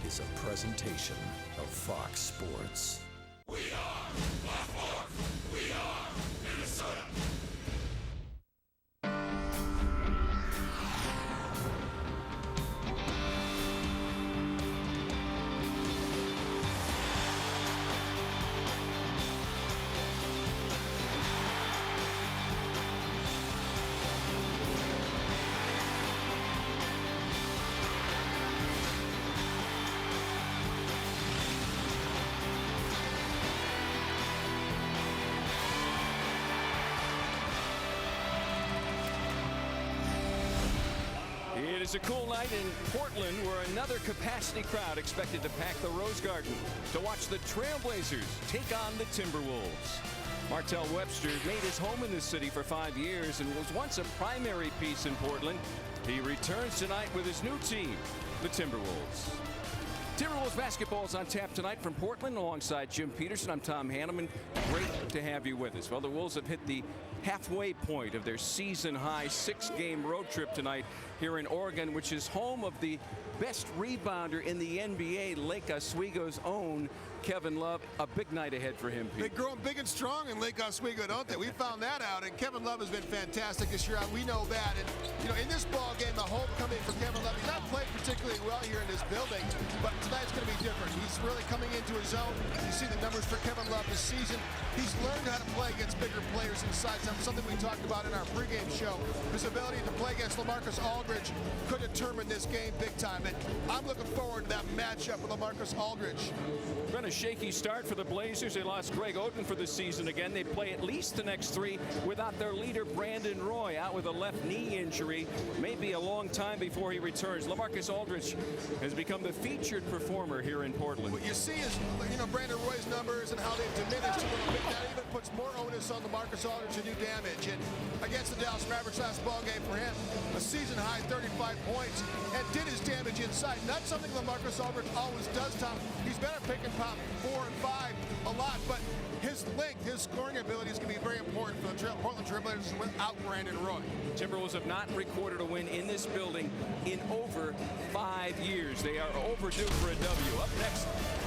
is a presentation of Fox Sports. We are Black Hawk. We are Minnesota. It is a cool night in Portland where another capacity crowd expected to pack the Rose Garden to watch the Trailblazers take on the Timberwolves. Martell Webster made his home in this city for 5 years and was once a primary piece in Portland. He returns tonight with his new team, the Timberwolves. Timberwolves basketball is on tap tonight from Portland alongside Jim Peterson. I'm Tom Hanneman. Great to have you with us. Well, the Wolves have hit the halfway point of their season-high 6-game road trip tonight here in Oregon, which is home of the best rebounder in the NBA, Lake Oswego's own Kevin Love. A big night ahead for him, Pete. They're growing big and strong in Lake Oswego, don't they? We found that out, and Kevin Love has been fantastic this year. We know that. And, you know, in this ball game, the homecoming for Kevin Love, he's not played particularly well here in this building, but tonight's going to be different. He's really coming into his own. You see the numbers for Kevin Love this season. He's learned how to play against bigger players inside. Something we talked about in our pregame show. His ability to play against LaMarcus Aldridge could determine this game big time. And I'm looking forward to that matchup with LaMarcus Aldridge. Been a shaky start for the Blazers. They lost Greg Oden for the season again. They play at least the next 3 without their leader Brandon Roy, out with a left knee injury. Maybe a long time before he returns. LaMarcus Aldridge has become the featured performer here in Portland. What you see is, you know, Brandon Roy's numbers and how they've diminished a little bit. That even puts more onus on LaMarcus Aldridge to do damage. And against the Dallas Mavericks last ball game for him, a season-high 35 points, and did his damage inside. Not something LaMarcus Aldridge always does, Tom. He's better pick and pop 4 and 5 a lot, but his length, his scoring ability is going to be very important for the Portland Trailblazers without Brandon Roy. Timberwolves have not recorded a win in this building in over 5 years. They are overdue for a W. Up next,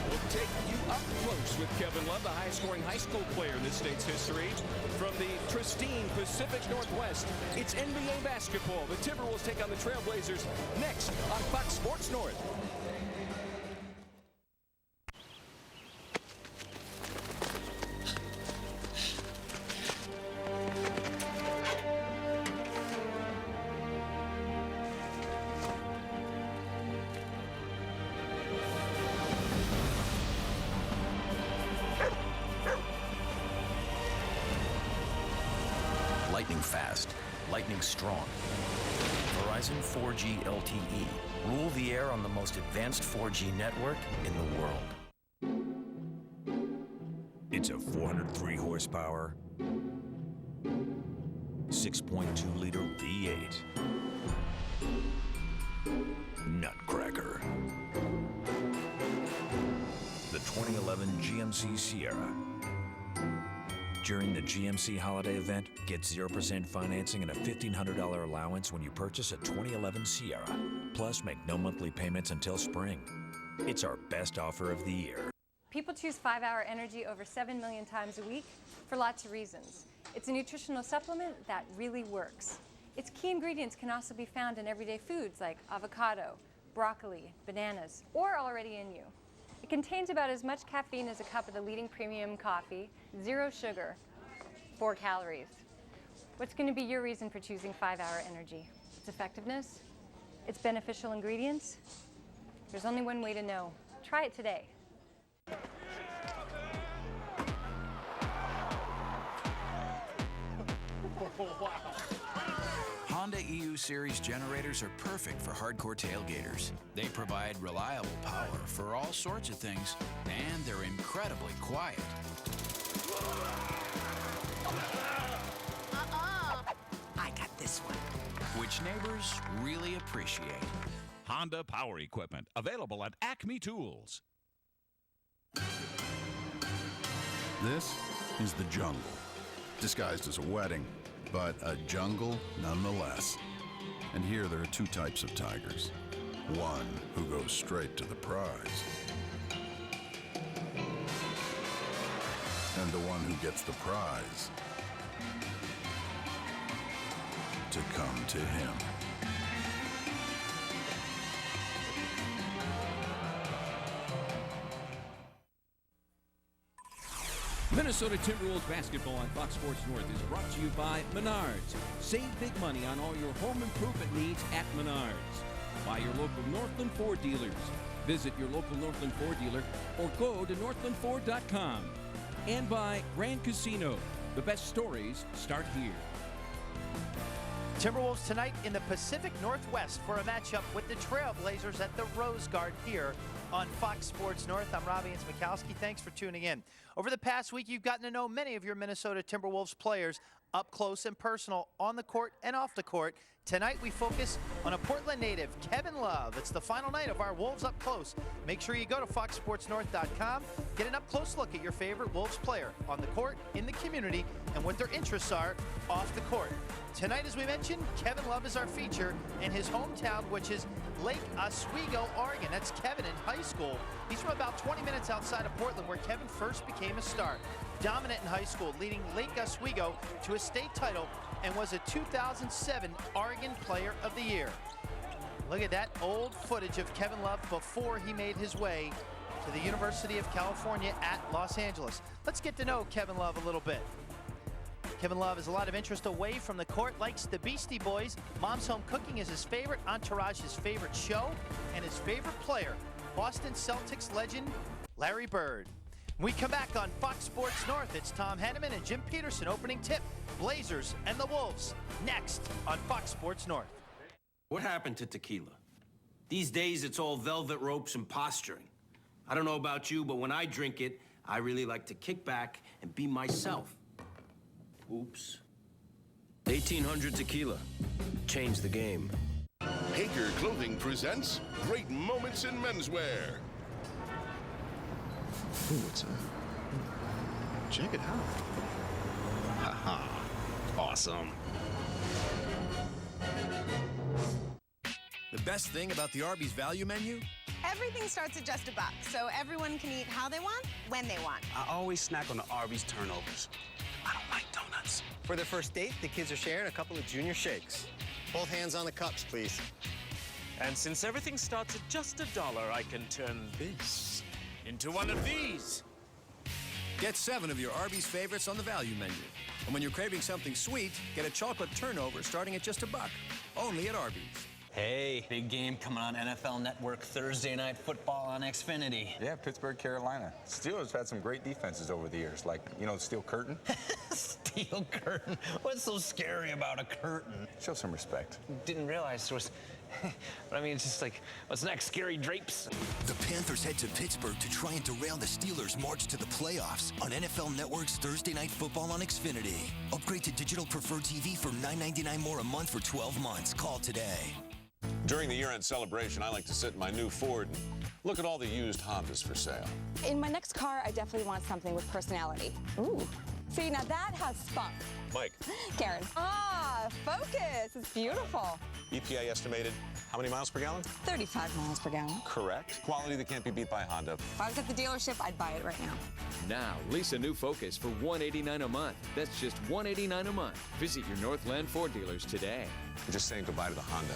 we'll take you up close with Kevin Love, the highest-scoring high school player in this state's history. From the pristine Pacific Northwest, it's NBA basketball. The Timberwolves take on the Trailblazers next on Fox Sports North. Lightning fast, lightning strong. Verizon 4G LTE. Rule the air on the most advanced 4G network in the world. It's a 403 horsepower, 6.2-liter V8. Nutcracker. The 2011 GMC Sierra. During the GMC holiday event, get 0% financing and a $1,500 allowance when you purchase a 2011 Sierra. Plus, make no monthly payments until spring. It's our best offer of the year. People choose 5-Hour Energy over 7 million times a week for lots of reasons. It's a nutritional supplement that really works. Its key ingredients can also be found in everyday foods like avocado, broccoli, bananas, or already in you. It contains about as much caffeine as a cup of the leading premium coffee, 0 sugar, 4 calories. What's going to be your reason for choosing 5-Hour Energy? Its effectiveness? Its beneficial ingredients? There's only one way to know. Try it today. Honda EU Series generators are perfect for hardcore tailgaters. They provide reliable power for all sorts of things, and they're incredibly quiet. I got this one. Which neighbors really appreciate. Honda Power Equipment, available at Acme Tools. This is the jungle, disguised as a wedding, but a jungle nonetheless. And here there are 2 types of tigers. One who goes straight to the prize. And the one who gets the prize to come to him. Minnesota Timberwolves basketball on Fox Sports North is brought to you by Menards. Save big money on all your home improvement needs at Menards. By your local Northland Ford dealers. Visit your local Northland Ford dealer or go to northlandford.com. And by Grand Casino. The best stories start here. Timberwolves tonight in the Pacific Northwest for a matchup with the Trailblazers at the Rose Garden here on Fox Sports North. I'm Robbie Mikowski. Thanks for tuning in. Over the past week, you've gotten to know many of your Minnesota Timberwolves players up close and personal on the court and off the court. Tonight, we focus on a Portland native, Kevin Love. It's the final night of our Wolves Up Close. Make sure you go to foxsportsnorth.com, get an up-close look at your favorite Wolves player on the court, in the community, and what their interests are off the court. Tonight, as we mentioned, Kevin Love is our feature in his hometown, which is Lake Oswego, Oregon. That's Kevin in high school. He's from about 20 minutes outside of Portland, where Kevin first became a star. Dominant in high school, leading Lake Oswego to a state title, and was a 2007 Oregon Player of the Year. Look at that old footage of Kevin Love before he made his way to the University of California at Los Angeles. Let's get to know Kevin Love a little bit. Kevin Love has a lot of interest away from the court, likes the Beastie Boys. Mom's Home Cooking is his favorite, Entourage his favorite show, and his favorite player, Boston Celtics legend Larry Bird. When we come back on Fox Sports North, it's Tom Henneman and Jim Peterson opening tip. Blazers and the Wolves next on Fox Sports North. What happened to tequila? These days it's all velvet ropes and posturing. I don't know about you, but when I drink it, I really like to kick back and be myself. Oops. 1800 tequila. Change the game. Hager Clothing presents Great Moments in Menswear. Ooh, it's check it out. Haha. Awesome. The best thing about the Arby's value menu? Everything starts at just $1, so everyone can eat how they want, when they want. I always snack on the Arby's turnovers. I don't like donuts. For their first date, the kids are sharing a couple of junior shakes. Both hands on the cups, please. And since everything starts at just $1, I can turn this into one of these. Get 7 of your Arby's favorites on the value menu. And when you're craving something sweet, get a chocolate turnover starting at just $1. Only at Arby's. Hey, big game coming on NFL Network Thursday Night Football on Xfinity. Yeah, Pittsburgh, Carolina. Steelers had some great defenses over the years, like, you know, Steel Curtain. Steel Curtain? What's so scary about a curtain? Show some respect. Didn't realize there was... But I mean, it's just like, what's next? Scary drapes? The Panthers head to Pittsburgh to try and derail the Steelers' march to the playoffs on NFL Network's Thursday Night Football on Xfinity. Upgrade to digital preferred TV for $9.99 more a month for 12 months. Call today. During the year-end celebration, I like to sit in my new Ford and look at all the used Hondas for sale. In my next car, I definitely want something with personality. Ooh. See, now that has spunk. Mike. Karen. Ah, Focus. It's beautiful. EPA estimated how many miles per gallon? 35 miles per gallon. Correct. Quality that can't be beat by Honda. If I was at the dealership, I'd buy it right now. Now, lease a new Focus for $189 a month. That's just $189 a month. Visit your Northland Ford dealers today. We're just saying goodbye to the Honda.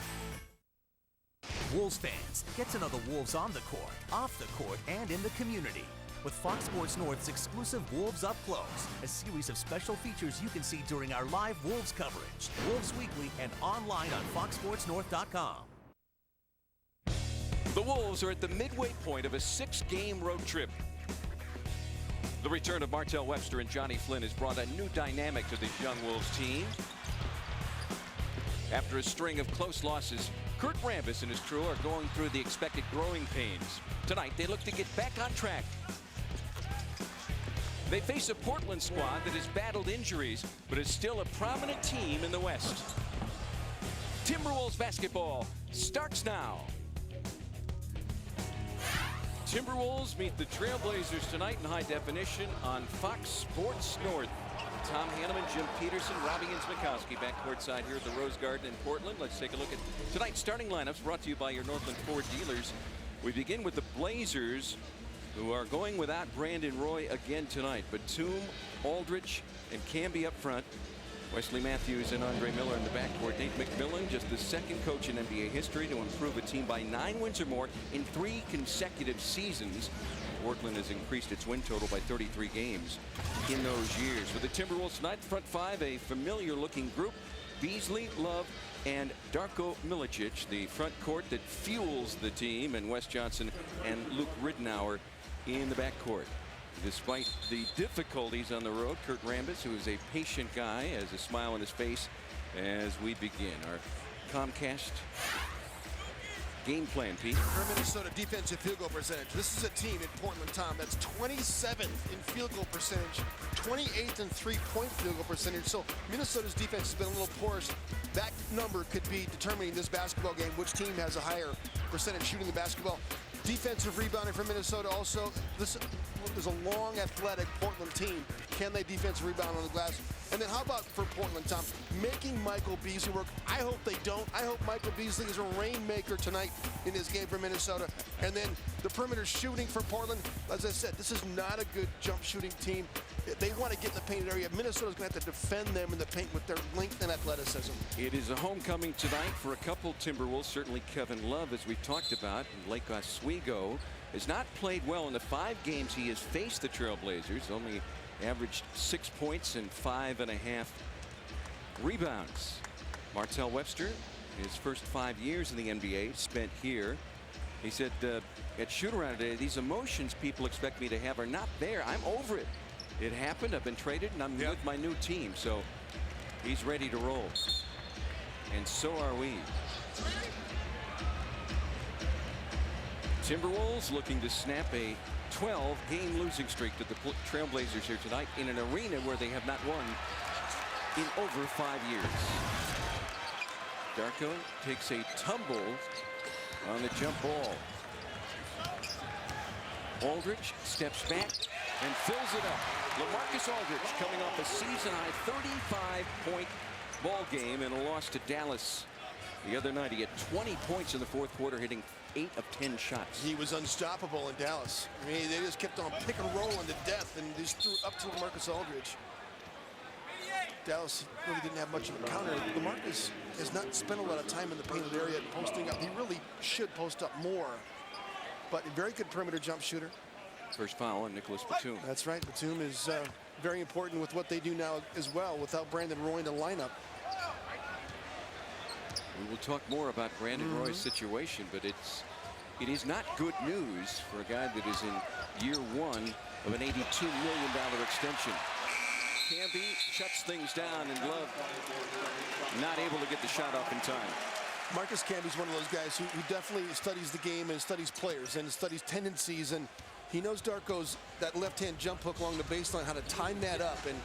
Wolves fans, get to know the Wolves on the court, off the court, and in the community with Fox Sports North's exclusive Wolves Up Close, a series of special features you can see during our live Wolves coverage, Wolves Weekly, and online on foxsportsnorth.com. The Wolves are at the midway point of a 6-game road trip. The return of Martell Webster and Johnny Flynn has brought a new dynamic to this young Wolves team. After a string of close losses, Kurt Rambis and his crew are going through the expected growing pains. Tonight, they look to get back on track. They face a Portland squad that has battled injuries, but is still a prominent team in the West. Timberwolves basketball starts now. Timberwolves meet the Trailblazers tonight in high definition on Fox Sports North. Tom Hanneman, Jim Peterson, Robbie Inzmakowski back courtside here at the Rose Garden in Portland. Let's take a look at tonight's starting lineups brought to you by your Northland Ford dealers. We begin with the Blazers, who are going without Brandon Roy again tonight. Batum, Aldridge, and Camby up front. Wesley Matthews and Andre Miller in the backcourt. Nate McMillan, just the second coach in NBA history to improve a team by 9 wins or more in 3 consecutive seasons. Portland has increased its win total by 33 games in those years. With the Timberwolves tonight, front five, a familiar-looking group. Beasley, Love, and Darko Milicic, the front court that fuels the team, and Wes Johnson and Luke Ridnour in the backcourt. Despite the difficulties on the road, Kurt Rambis, who is a patient guy, has a smile on his face as we begin our Comcast game plan, Pete. For Minnesota defensive field goal percentage. This is a team in Portland, Tom, that's 27th in field goal percentage, 28th in three-point field goal percentage. So Minnesota's defense has been a little porous. That number could be determining this basketball game, which team has a higher percentage shooting the basketball. Defensive rebounding for Minnesota also. This is a long, athletic Portland team. Can they defensive rebound on the glass? And then how about for Portland, Tom, making Michael Beasley work? I hope they don't. I hope Michael Beasley is a rainmaker tonight in this game for Minnesota. And then the perimeter shooting for Portland. As I said, this is not a good jump shooting team. They want to get in the painted area. Minnesota's going to have to defend them in the paint with their length and athleticism. It is a homecoming tonight for a couple Timberwolves. Certainly Kevin Love, as we've talked about. And Lake Oswego has not played well in the 5 games he has faced the Trailblazers. Only averaged 6 points and 5.5 rebounds. Martell Webster, his first 5 years in the NBA spent here. He said at shoot-around today, these emotions people expect me to have are not there. I'm over it. It happened. I've been traded, and I'm with my new team. So he's ready to roll. And so are we. Timberwolves looking to snap a 12-game losing streak to the Trailblazers here tonight in an arena where they have not won in over 5 years. Darko takes a tumble on the jump ball. Aldridge steps back and fills it up. LaMarcus Aldridge coming off a season-high 35-point ball game in a loss to Dallas the other night. He had 20 points in the fourth quarter, hitting 8 of 10 shots. He was unstoppable in Dallas. I mean, they just kept on pick and rolling to death and just threw up to LaMarcus Aldridge. Dallas really didn't have much of a counter. LaMarcus has not spent a lot of time in the painted area posting up. He really should post up more. But a very good perimeter jump shooter. First foul on Nicholas Batum. That's right. Batum is very important with what they do now as well without Brandon Roy in the lineup. We will talk more about Brandon Roy's situation, but it is not good news for a guy that is in year 1 of an $82 million extension. Camby shuts things down, and Love not able to get the shot off in time. Marcus Camby's one of those guys who definitely studies the game and studies players and studies tendencies, and he knows Darko's that left-hand jump hook along the baseline, how to time that up. And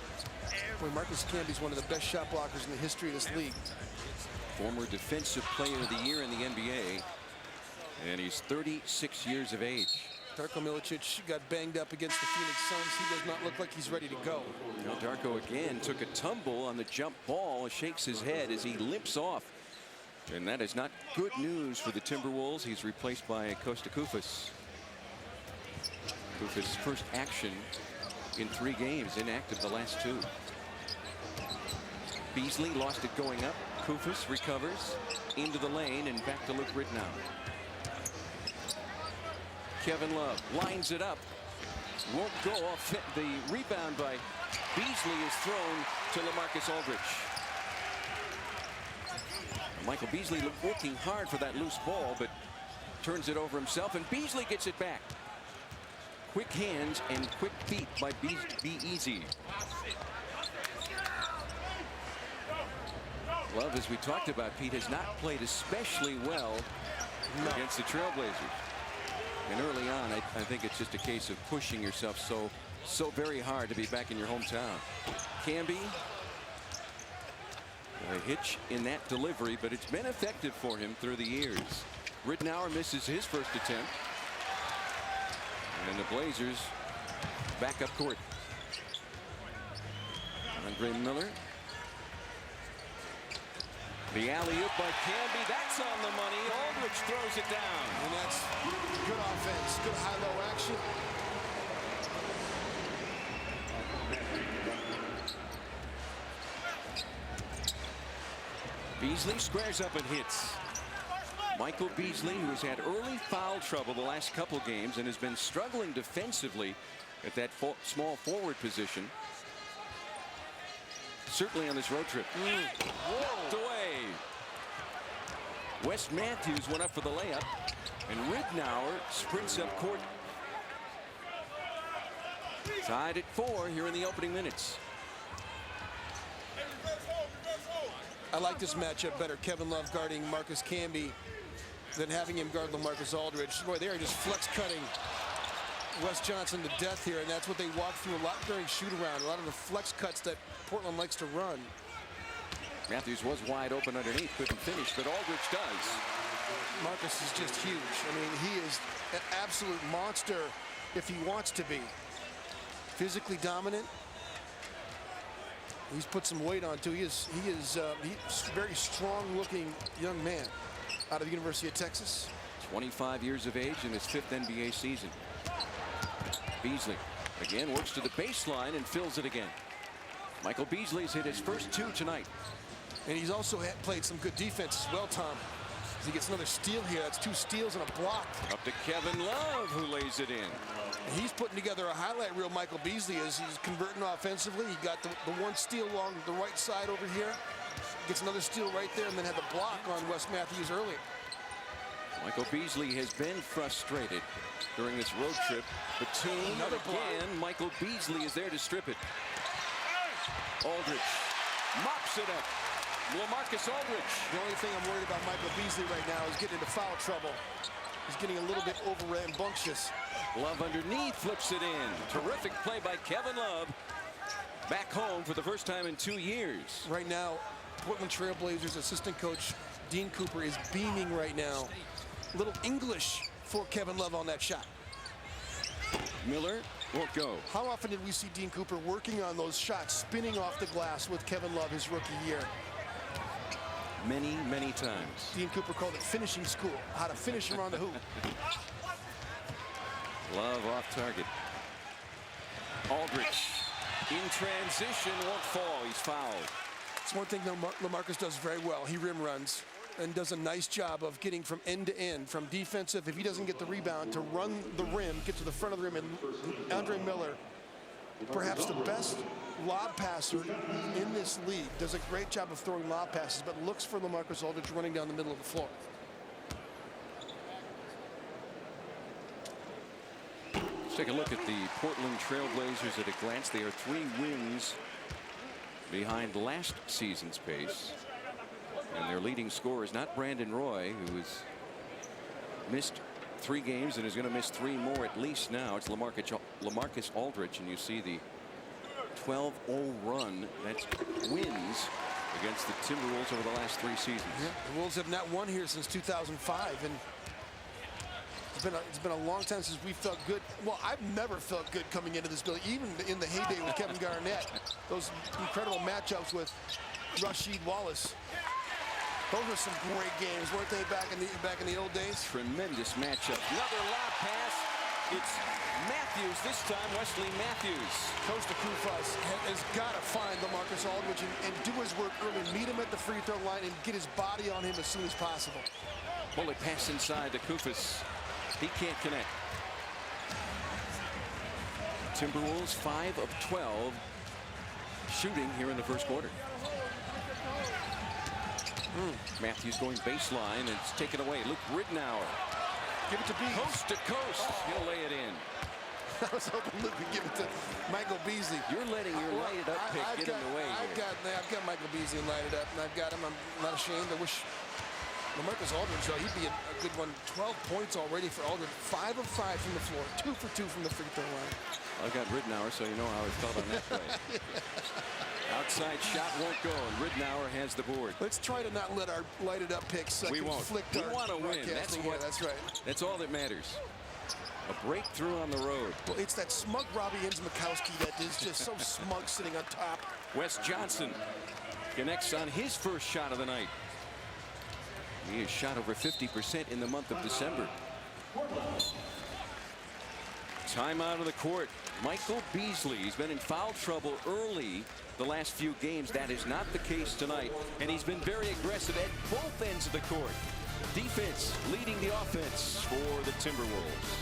boy, Marcus Camby's one of the best shot blockers in the history of this league. Former Defensive Player of the Year in the NBA, and he's 36 years of age. Darko Milicic got banged up against the Phoenix Suns. He does not look like he's ready to go. Now Darko again took a tumble on the jump ball, shakes his head as he limps off. And that is not good news for the Timberwolves. He's replaced by Costa Koufos. Koufos' first action in 3 games, inactive the last 2. Beasley lost it going up. Koufos recovers into the lane and back to Luke Ridnour. Kevin Love lines it up. Won't go off. The rebound by Beasley is thrown to LaMarcus Aldridge. Michael Beasley working hard for that loose ball, but turns it over himself, and Beasley gets it back. Quick hands and quick feet by Be-Easy. Love, as we talked about, Pete, has not played especially well against the Trailblazers. And early on, I think it's just a case of pushing yourself so very hard to be back in your hometown. Camby, a hitch in that delivery, but it's been effective for him through the years. Ridnour misses his first attempt. And the Blazers back up court. Andre Miller. The alley-oop by Camby, that's on the money. Aldridge throws it down. And that's good offense, good high-low action. Beasley squares up and hits. Michael Beasley, who has had early foul trouble the last couple games and has been struggling defensively at that small forward position. Certainly on this road trip. Walked away. Wes Matthews went up for the layup, and Ridnour sprints up court. Tied at 4 here in the opening minutes. I like this matchup better. Kevin Love guarding Marcus Camby than having him guard LaMarcus Aldridge. Boy, they are just flex cutting Wes Johnson to death here, and that's what they walk through a lot during shoot-around. A lot of the flex cuts that Portland likes to run. Matthews was wide open underneath, couldn't finish, but Aldridge does. Marcus is just huge. I mean, he is an absolute monster if he wants to be. Physically dominant. He's put some weight on too. He's a very strong-looking young man out of the University of Texas. 25 years of age in his 5th NBA season. Beasley again works to the baseline and fills it again. Michael Beasley's hit his first 2 tonight. And he's also played some good defense as well, Tom. He gets another steal here. That's 2 steals and a block. Up to Kevin Love, who lays it in. And he's putting together a highlight reel, Michael Beasley, as he's converting offensively. He got the 1 steal along the right side over here. Gets another steal right there, and then had the block on Wes Matthews earlier. Michael Beasley has been frustrated during this road trip. Batum, another again, Michael Beasley is there to strip it. Aldridge mops it up. LaMarcus Aldridge. The only thing I'm worried about Michael Beasley right now is getting into foul trouble. He's getting a little bit over rambunctious. Love underneath, flips it in. Terrific play by Kevin Love. Back home for the first time in 2 years. Right now, Portland Trail Blazers assistant coach Dean Cooper is beaming right now. A little English for Kevin Love on that shot. Miller won't go. How often did we see Dean Cooper working on those shots, spinning off the glass with Kevin Love his rookie year? Many, many times. Dean Cooper called it finishing school, how to finish around the hoop. Love off target. Aldridge in transition, won't fall. He's fouled. It's one thing that LaMarcus does very well. He rim runs and does a nice job of getting from end to end, from defensive, if he doesn't get the rebound, to run the rim, get to the front of the rim. And Andre Miller, perhaps the best lob passer in this league, does a great job of throwing lob passes, but looks for LaMarcus Aldridge running down the middle of the floor. Let's take a look at the Portland Trail Blazers at a glance. They are 3 wins behind last season's pace. And their leading scorer is not Brandon Roy, who has missed 3 games and is going to miss 3 more at least now. It's LaMarcus Aldridge, and you see the 12-0 run. That's wins against the Timberwolves over the last 3 seasons. Yeah, the Wolves have not won here since 2005, and it's been a long time since we felt good. Well, I've never felt good coming into this building, even in the heyday with Kevin Garnett. Those incredible matchups with Rasheed Wallace. Those are some great games, weren't they, back in the old days? Tremendous matchup. Another lob pass. It's Matthews this time, Wesley Matthews. Coach Kufas has got to find LaMarcus Aldridge and do his work early. Meet him at the free throw line and get his body on him as soon as possible. Bullet pass inside to Kufas. He can't connect. Timberwolves 5 of 12 shooting here in the first quarter. Matthews going baseline, and it's taken away. Luke Ridnour. Give it to Beasley. Coast to coast. He'll lay it in. I was hoping Luke would give it to Michael Beasley. You're letting your lighted up pick get in the way. I've got Michael Beasley lighted up, and I've got him. I'm not ashamed. I wish LaMarcus Aldridge, though, he'd be a good one. 12 points already for Aldridge. 5 of 5 from the floor. 2 for 2 from the free throw line. I've got Ridnour, so you know how I felt on that play. Outside shot won't go, and Ridnour has the board. Let's try to not let our lighted up picks we won't. conflict. We want to win. That's right. That's all that matters. A breakthrough on the road. Well, it's that smug Robbie Mikowski that is just so smug sitting on top. Wes Johnson connects on his first shot of the night. He has shot over 50% in the month of December. Time out of the court. Michael Beasley. He's been in foul trouble early the last few games. That is not the case tonight. And he's been very aggressive at both ends of the court. Defense leading the offense for the Timberwolves.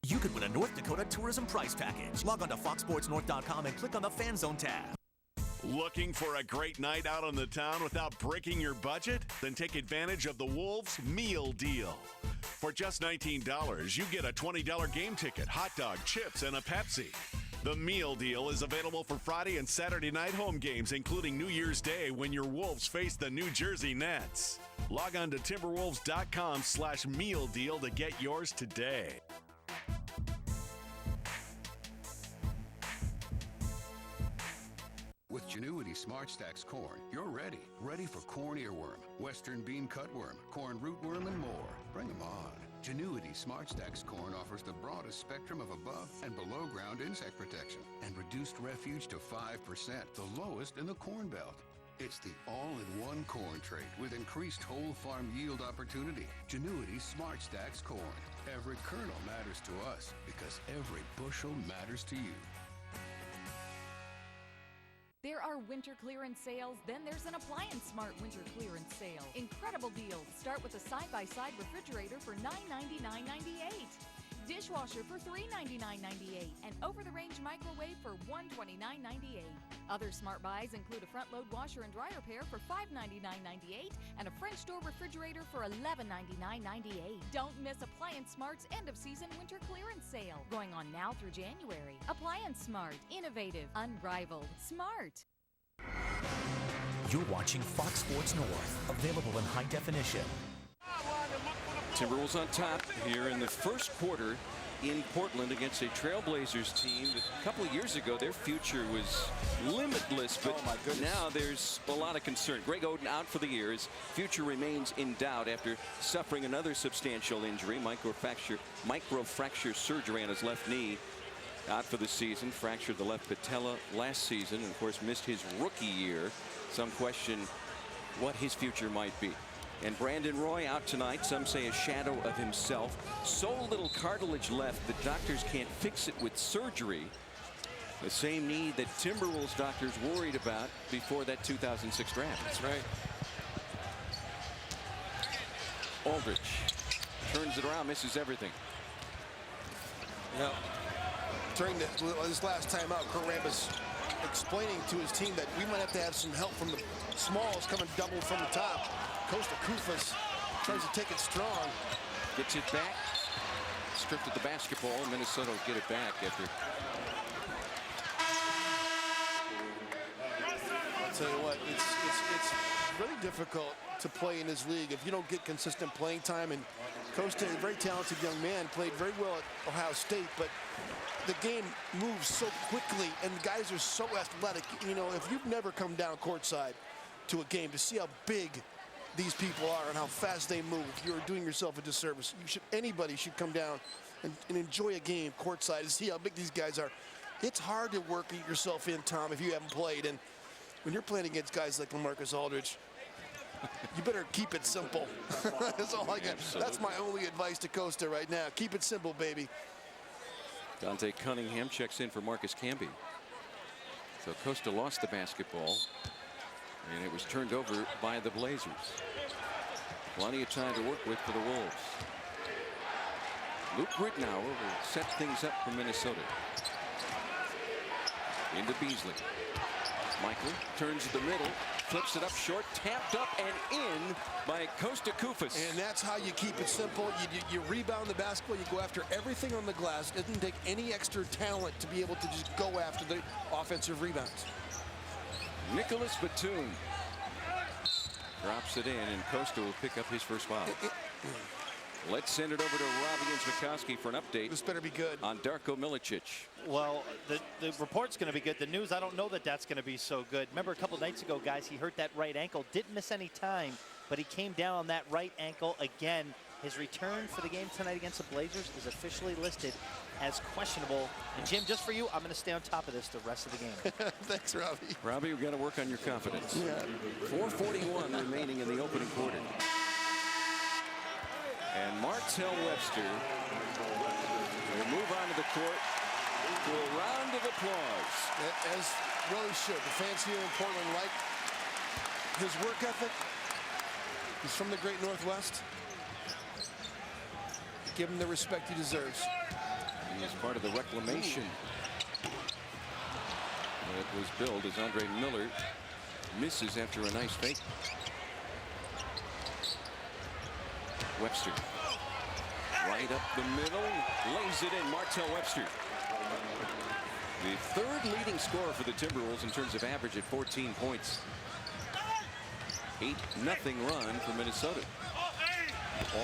You could win a North Dakota tourism prize package. Log on to foxsportsnorth.com and click on the Fan Zone tab. Looking for a great night out on the town without breaking your budget? Then take advantage of the Wolves Meal Deal. For just $19, you get a $20 game ticket, hot dog, chips, and a Pepsi. The Meal Deal is available for Friday and Saturday night home games, including New Year's Day when your Wolves face the New Jersey Nets. Log on to Timberwolves.com/meal deal to get yours today. With Genuity Smart Stacks corn, you're ready. Ready for corn earworm, western bean cutworm, corn rootworm, and more. Bring them on. Genuity Smart Stacks corn offers the broadest spectrum of above and below ground insect protection and reduced refuge to 5%, the lowest in the Corn Belt. It's the all-in-one corn trait with increased whole farm yield opportunity. Genuity Smart Stacks corn. Every kernel matters to us because every bushel matters to you. There are winter clearance sales, then there's an Appliance Smart winter clearance sale. Incredible deals. Start with a side-by-side refrigerator for $999.98. Dishwasher for $399.98. And over-the-range microwave for $129.98. Other smart buys include a front-load washer and dryer pair for $599.98 and a French door refrigerator for $1199.98. Don't miss Appliance Smart's end-of-season winter clearance sale. Going on now through January. Appliance Smart. Innovative. Unrivaled. Smart. You're watching Fox Sports North. Available in high definition. Timberwolves on top here in the first quarter in Portland against a Trailblazers team that a couple of years ago their future was limitless, but now there's a lot of concern. Greg Oden out for the year. His future remains in doubt after suffering another substantial injury, microfracture surgery on his left knee. Out for the season, fractured the left patella last season, and of course missed his rookie year. Some question what his future might be. And Brandon Roy out tonight. Some say a shadow of himself. So little cartilage left that doctors can't fix it with surgery. The same knee that Timberwolves doctors worried about before that 2006 draft. That's right. Aldridge turns it around, misses everything. Yep. During this last time out, Kurt Rambis explaining to his team that we might have to have some help from the smalls coming double from the top. Costa Kufas tries to take it strong. Gets it back. Stripped at the basketball, and Minnesota will get it back after. I'll tell you what, it's really difficult to play in this league if you don't get consistent playing time. And Costa, a very talented young man, played very well at Ohio State, but the game moves so quickly, and the guys are so athletic. You know, if you've never come down courtside to a game to see how big these people are and how fast they move, you're doing yourself a disservice. Anybody should come down and enjoy a game courtside and see how big these guys are. It's hard to work yourself in, Tom, if you haven't played. And when you're playing against guys like LaMarcus Aldridge, you better keep it simple. That's all I got. Absolutely. That's my only advice to Costa right now. Keep it simple, baby. Dante Cunningham checks in for Marcus Camby. So Costa lost the basketball, and it was turned over by the Blazers. Plenty of time to work with for the Wolves. Luke Rittenauer will set things up for Minnesota. Into Beasley. Michael turns to the middle, flips it up short, tapped up and in by Costa Kufas. And that's how you keep it simple. You rebound the basketball, you go after everything on the glass. It doesn't take any extra talent to be able to just go after the offensive rebounds. Nicholas Batum drops it in, and Costa will pick up his first foul. Let's send it over to Robbie Mikowski for an update. This better be good. On Darko Milicic. Well, the report's going to be good. The news, I don't know that that's going to be so good. Remember a couple nights ago, guys, he hurt that right ankle. Didn't miss any time, but he came down on that right ankle again. His return for the game tonight against the Blazers is officially listed as questionable. And Jim, just for you, I'm going to stay on top of this the rest of the game. Thanks, Robbie. Robbie, we've got to work on your confidence. Yeah. 4:41 remaining in the opening quarter. And Martell Webster will move on to the court for a round of applause. As well he should. The fans here in Portland like his work ethic. He's from the great Northwest. Give him the respect he deserves. He is part of the reclamation that was billed as Andre Miller misses after a nice fake. Webster right up the middle, lays it in. Martell Webster, the third leading scorer for the Timberwolves in terms of average at 14 points. 8-0 run for Minnesota.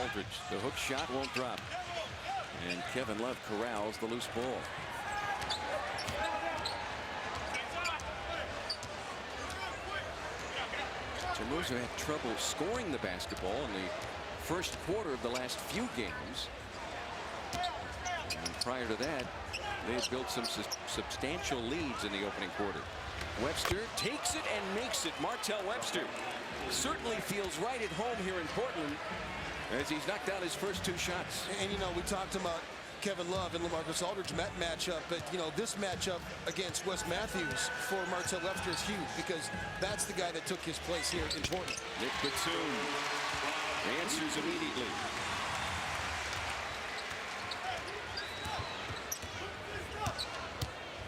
Aldridge, the hook shot won't drop. And Kevin Love corrals the loose ball. Timberwolves have had trouble scoring the basketball in the first quarter of the last few games. And prior to that, they had built some substantial leads in the opening quarter. Webster takes it and makes it. Martell Webster certainly feels right at home here in Portland as he's knocked out his first 2 shots. And you know, we talked about Kevin Love and LaMarcus Aldridge matchup, but you know, this matchup against Wes Matthews for Martell Webster is huge because that's the guy that took his place here in Portland. Nick Batum answers immediately.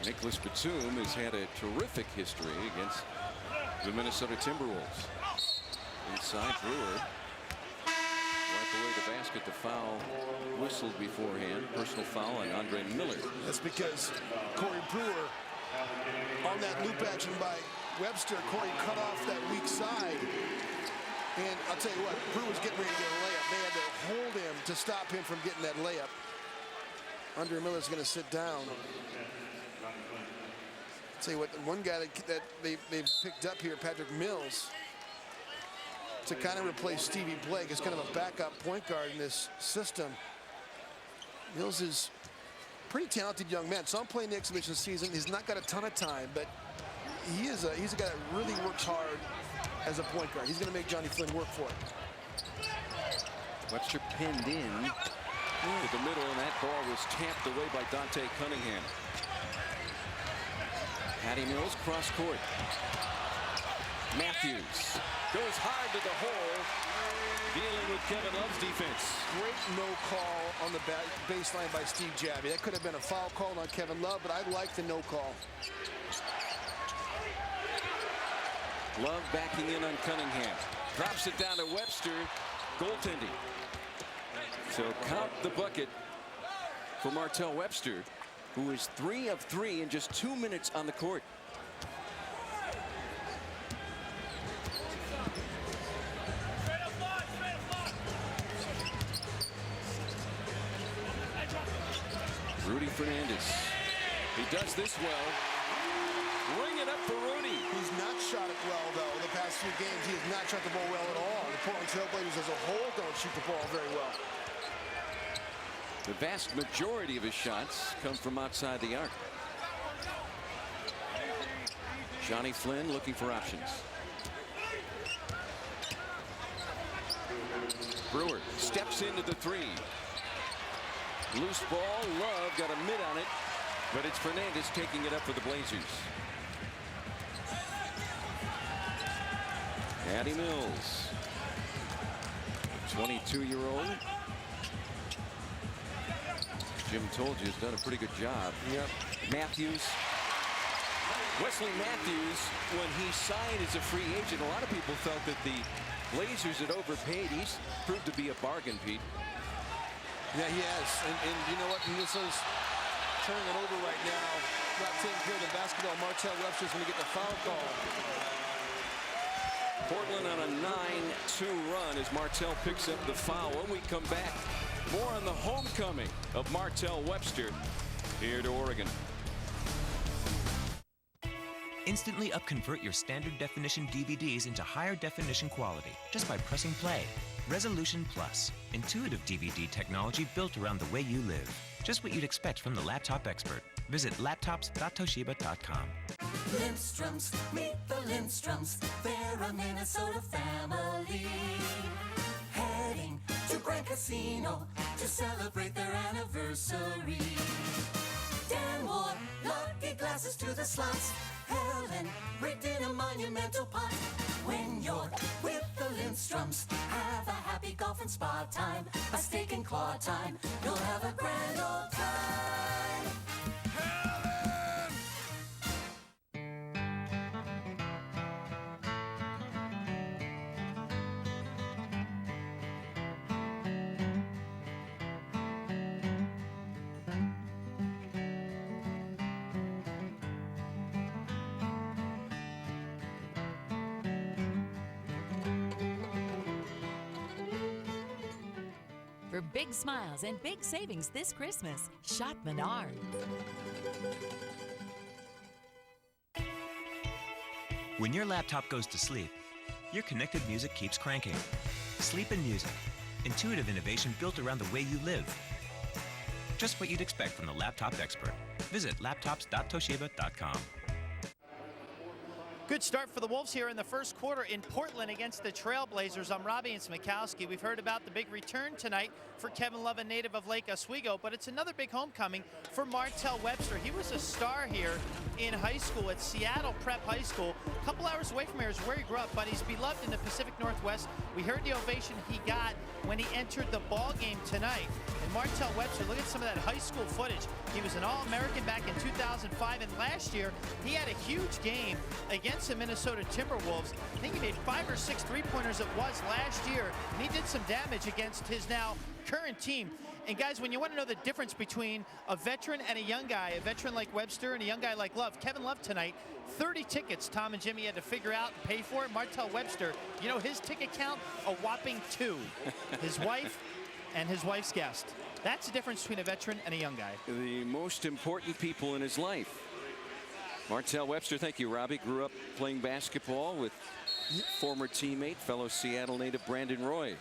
Nicholas Batum has had a terrific history against the Minnesota Timberwolves. Inside Brewer. Right away the basket, the foul whistled beforehand. Personal foul on Andre Miller. That's because Corey Brewer, on that loop action by Webster, Corey cut off that weak side. And I'll tell you what, Brewer was getting ready to get a layup. They had to hold him to stop him from getting that layup. Andre Miller's going to sit down. I'll tell you what, one guy that they've picked up here, Patrick Mills, to kind of replace Stevie Blake as kind of a backup point guard in this system. Mills is a pretty talented young man. So I'm playing the exhibition season. He's not got a ton of time, but he's a guy that really works hard as a point guard. He's going to make Johnny Flynn work for it. Webster pinned in to the middle, and that ball was tapped away by Dante Cunningham. Patty Mills cross court. Matthews goes hard to the hole, dealing with Kevin Love's defense. Great no call on the baseline by Steve Javie. That could have been a foul call on Kevin Love, but I like the no call. Love backing in on Cunningham. Drops it down to Webster. Goaltending. So count the bucket for Martell Webster, who is 3 of 3 in just 2 minutes on the court. Rudy Fernández. He does this well. Ring it up for Rudy. He's not shot it well, though, the past few games. He has not shot the ball well at all. The Portland Trailblazers as a whole don't shoot the ball very well. The vast majority of his shots come from outside the arc. Johnny Flynn looking for options. Brewer steps into the 3. Loose ball. Love got a mid on it, but it's Fernandez taking it up for the Blazers. Patty Mills, 22-year-old. Jim told you, has done a pretty good job. Yep. Matthews. Wesley Matthews, when he signed as a free agent, a lot of people felt that the Blazers had overpaid. He's proved to be a bargain, Pete. Yeah, he has. And you know what? Minnesota's turning it over right now. Not taking care of the basketball. Martell Webster's going to get the foul call. Portland on a 9-2 run as Martell picks up the foul. When we come back, more on the homecoming of Martell Webster here to Oregon. Instantly upconvert your standard definition DVDs into higher definition quality just by pressing play. Resolution Plus, intuitive DVD technology built around the way you live. Just what you'd expect from the laptop expert. Visit laptops.toshiba.com. Lindstroms, meet the Lindstroms. They're a Minnesota family. Heading to Grand Casino to celebrate their anniversary. Dan wore lucky glasses to the slots. Helen rigged in a monumental pot. When you're with the Lindstroms, have a happy golf and spa time. A steak and claw time. You'll have a grand old time. Helen! For big smiles and big savings this Christmas, shop Menards. When your laptop goes to sleep, your connected music keeps cranking. Sleep in music. Intuitive innovation built around the way you live. Just what you'd expect from the laptop expert. Visit laptops.toshiba.com. Good start for the Wolves here in the first quarter in Portland against the Trailblazers. I'm Robbie and Smikowski. We've heard about the big return tonight for Kevin Love, a native of Lake Oswego, but it's another big homecoming for Martell Webster. He was a star here in high school at Seattle Prep High School. A couple hours away from here is where he grew up, but he's beloved in the Pacific Northwest. We heard the ovation he got when he entered the ball game tonight. And Martell Webster, look at some of that high school footage. He was an All-American back in 2005, and last year he had a huge game against the Minnesota Timberwolves. I think he made 5 or 6 three-pointers it was last year, and he did some damage against his now current team. And guys, when you want to know the difference between a veteran and a young guy, a veteran like Webster and a young guy like Love, Kevin Love tonight, 30 tickets Tom and Jimmy had to figure out and pay for it. Martell Webster, you know his ticket count? A whopping 2. His wife and his wife's guest. That's the difference between a veteran and a young guy. The most important people in his life. Martell Webster, thank you, Robbie, grew up playing basketball with former teammate, fellow Seattle native Brandon Roy.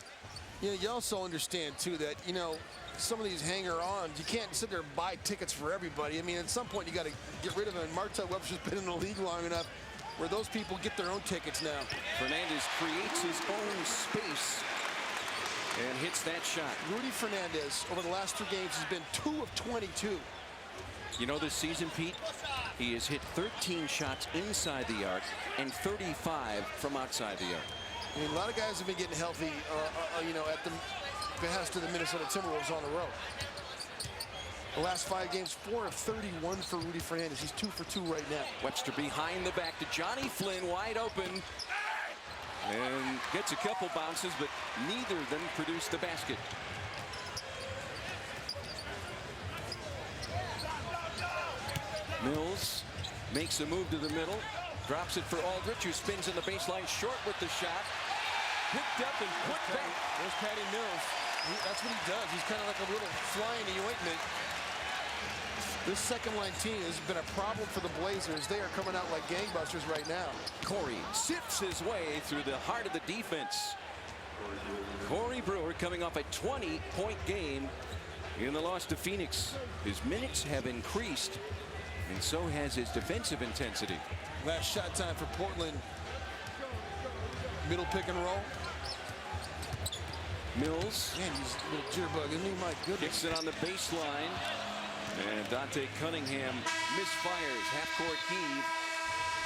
You know, you also understand, too, that, you know, some of these hanger-ons, you can't sit there and buy tickets for everybody. I mean, at some point, you got to get rid of them. And Martell Webster's been in the league long enough where those people get their own tickets now. Fernandez creates his own space and hits that shot. Rudy Fernández, over the last 2 games, has been 2 of 22. You know, this season, Pete, he has hit 13 shots inside the arc and 35 from outside the arc. I mean, a lot of guys have been getting healthy, you know, at the behest of the Minnesota Timberwolves on the road. The last 5 games, 4 of 31 for Rudy Fernández. He's 2 for 2 right now. Webster behind the back to Johnny Flynn, wide open. And gets a couple bounces, but neither of them produced the basket. Mills makes a move to the middle, drops it for Aldridge, who spins in the baseline short with the shot. Picked up and put back. There's Patty Mills. That's what he does. He's kind of like a little fly in the ointment. This second-line team has been a problem for the Blazers. They are coming out like gangbusters right now. Corey sifts his way through the heart of the defense. Corey Brewer coming off a 20-point game in the loss to Phoenix. His minutes have increased, and so has his defensive intensity. Last shot time for Portland. Middle pick and roll. Mills. Man, he's a little jitterbug, isn't he? My goodness. Kicks it on the baseline. And Dante Cunningham misfires. Half-court heave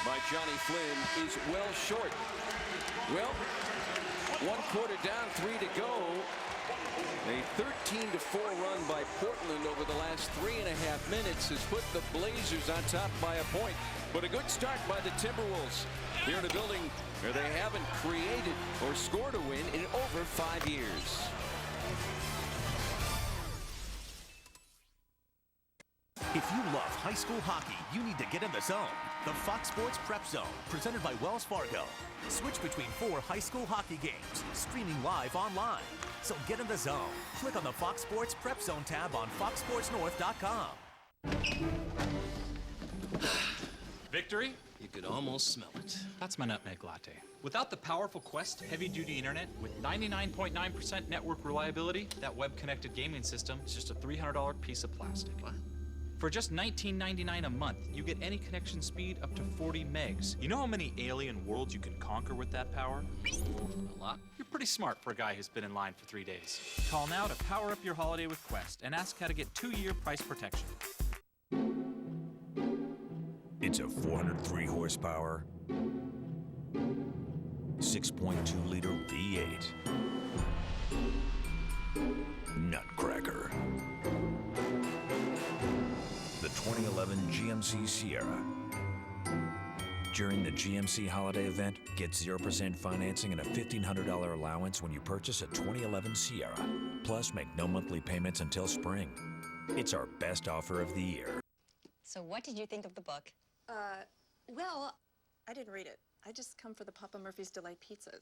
by Johnny Flynn is well short. Well, 1 quarter down, 3 to go. A 13-4 run by Portland over the last 3.5 minutes has put the Blazers on top by a point. But a good start by the Timberwolves here in a building where they haven't created or scored a win in over 5 years. If you love high school hockey, you need to get in the zone. The Fox Sports Prep Zone, presented by Wells Fargo. Switch between 4 high school hockey games, streaming live online. So get in the zone. Click on the Fox Sports Prep Zone tab on foxsportsnorth.com. Victory? You could almost smell it. That's my nutmeg latte. Without the powerful Quest heavy-duty internet with 99.9% network reliability, that web-connected gaming system is just a $300 piece of plastic. What? For just $19.99 a month, you get any connection speed up to 40 megs. You know how many alien worlds you can conquer with that power? A lot. You're pretty smart for a guy who's been in line for 3 days. Call now to power up your holiday with Quest and ask how to get 2-year price protection. It's a 403 horsepower, 6.2-liter V8 nutcracker. The 2011 GMC Sierra. During the GMC holiday event, get 0% financing and a $1,500 allowance when you purchase a 2011 Sierra. Plus, make no monthly payments until spring. It's our best offer of the year. So what did you think of the book? Well, I didn't read it. I just come for the Papa Murphy's Delight pizzas.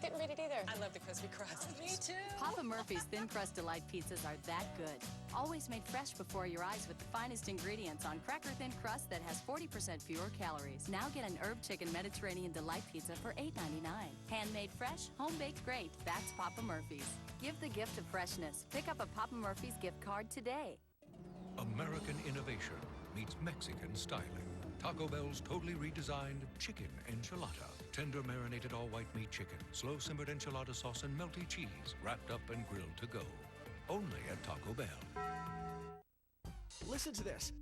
Didn't read it either. I love the crispy crust. Me too. Papa Murphy's Thin Crust Delight pizzas are that good. Always made fresh before your eyes with the finest ingredients on cracker thin crust that has 40% fewer calories. Now get an herb chicken Mediterranean Delight pizza for $8.99. Handmade fresh, home-baked great. That's Papa Murphy's. Give the gift of freshness. Pick up a Papa Murphy's gift card today. American innovation meets Mexican styling. Taco Bell's totally redesigned chicken enchilada. Tender marinated all-white meat chicken, slow-simmered enchilada sauce, and melty cheese, wrapped up and grilled to go. Only at Taco Bell. Listen to this.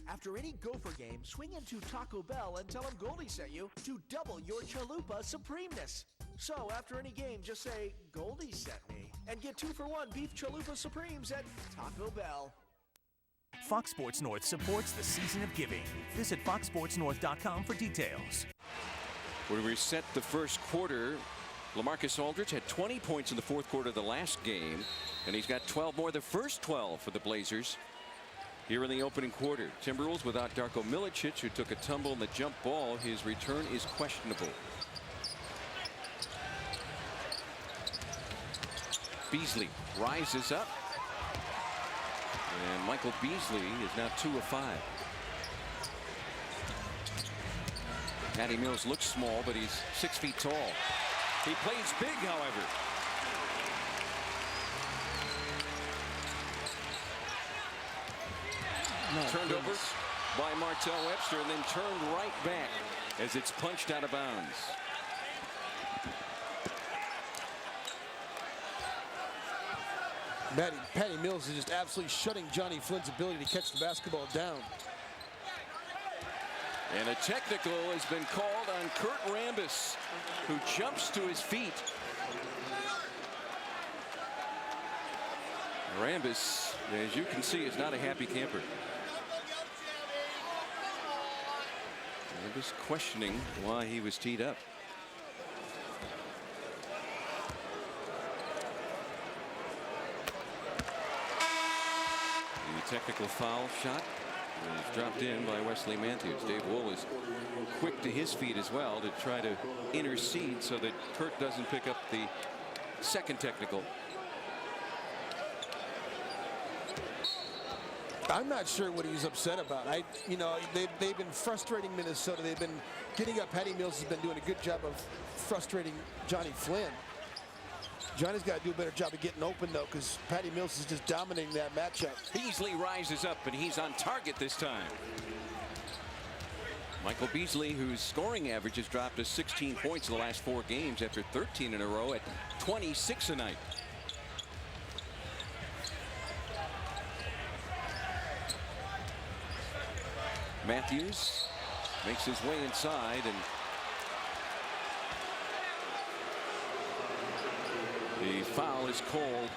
After any Gopher game, swing into Taco Bell and tell them Goldie sent you to double your Chalupa Supremeness. So after any game, just say, Goldie sent me, and get 2-for-1 beef Chalupa Supremes at Taco Bell. Fox Sports North supports the season of giving. Visit foxsportsnorth.com for details. When we reset the first quarter, LaMarcus Aldridge had 20 points in the fourth quarter of the last game, and he's got 12 more the first 12 for the Blazers here in the opening quarter. Timberwolves without Darko Milicic, who took a tumble in the jump ball. His return is questionable. Beasley rises up. And Michael Beasley is now 2 of 5. Patty Mills looks small, but he's 6 feet tall. He plays big, however. Turned over by Martell Webster and then turned right back as it's punched out of bounds. Patty Mills is just absolutely shutting Johnny Flynn's ability to catch the basketball down. And a technical has been called on Kurt Rambis, who jumps to his feet. Rambis, as you can see, is not a happy camper. Rambis questioning why he was teed up. Technical foul shot is dropped in by Wesley Matthews. Dave Wool is quick to his feet as well to try to intercede so that Kurt doesn't pick up the second technical. I'm not sure what he's upset about. They've been frustrating Minnesota. They've been getting up. Patty Mills has been doing a good job of frustrating Johnny Flynn. Johnny's got to do a better job of getting open, though, because Patty Mills is just dominating that matchup. Beasley rises up, and he's on target this time. Michael Beasley, whose scoring average has dropped to 16 points in the last 4 games after 13 in a row at 26 a night. Matthews makes his way inside, and the foul is called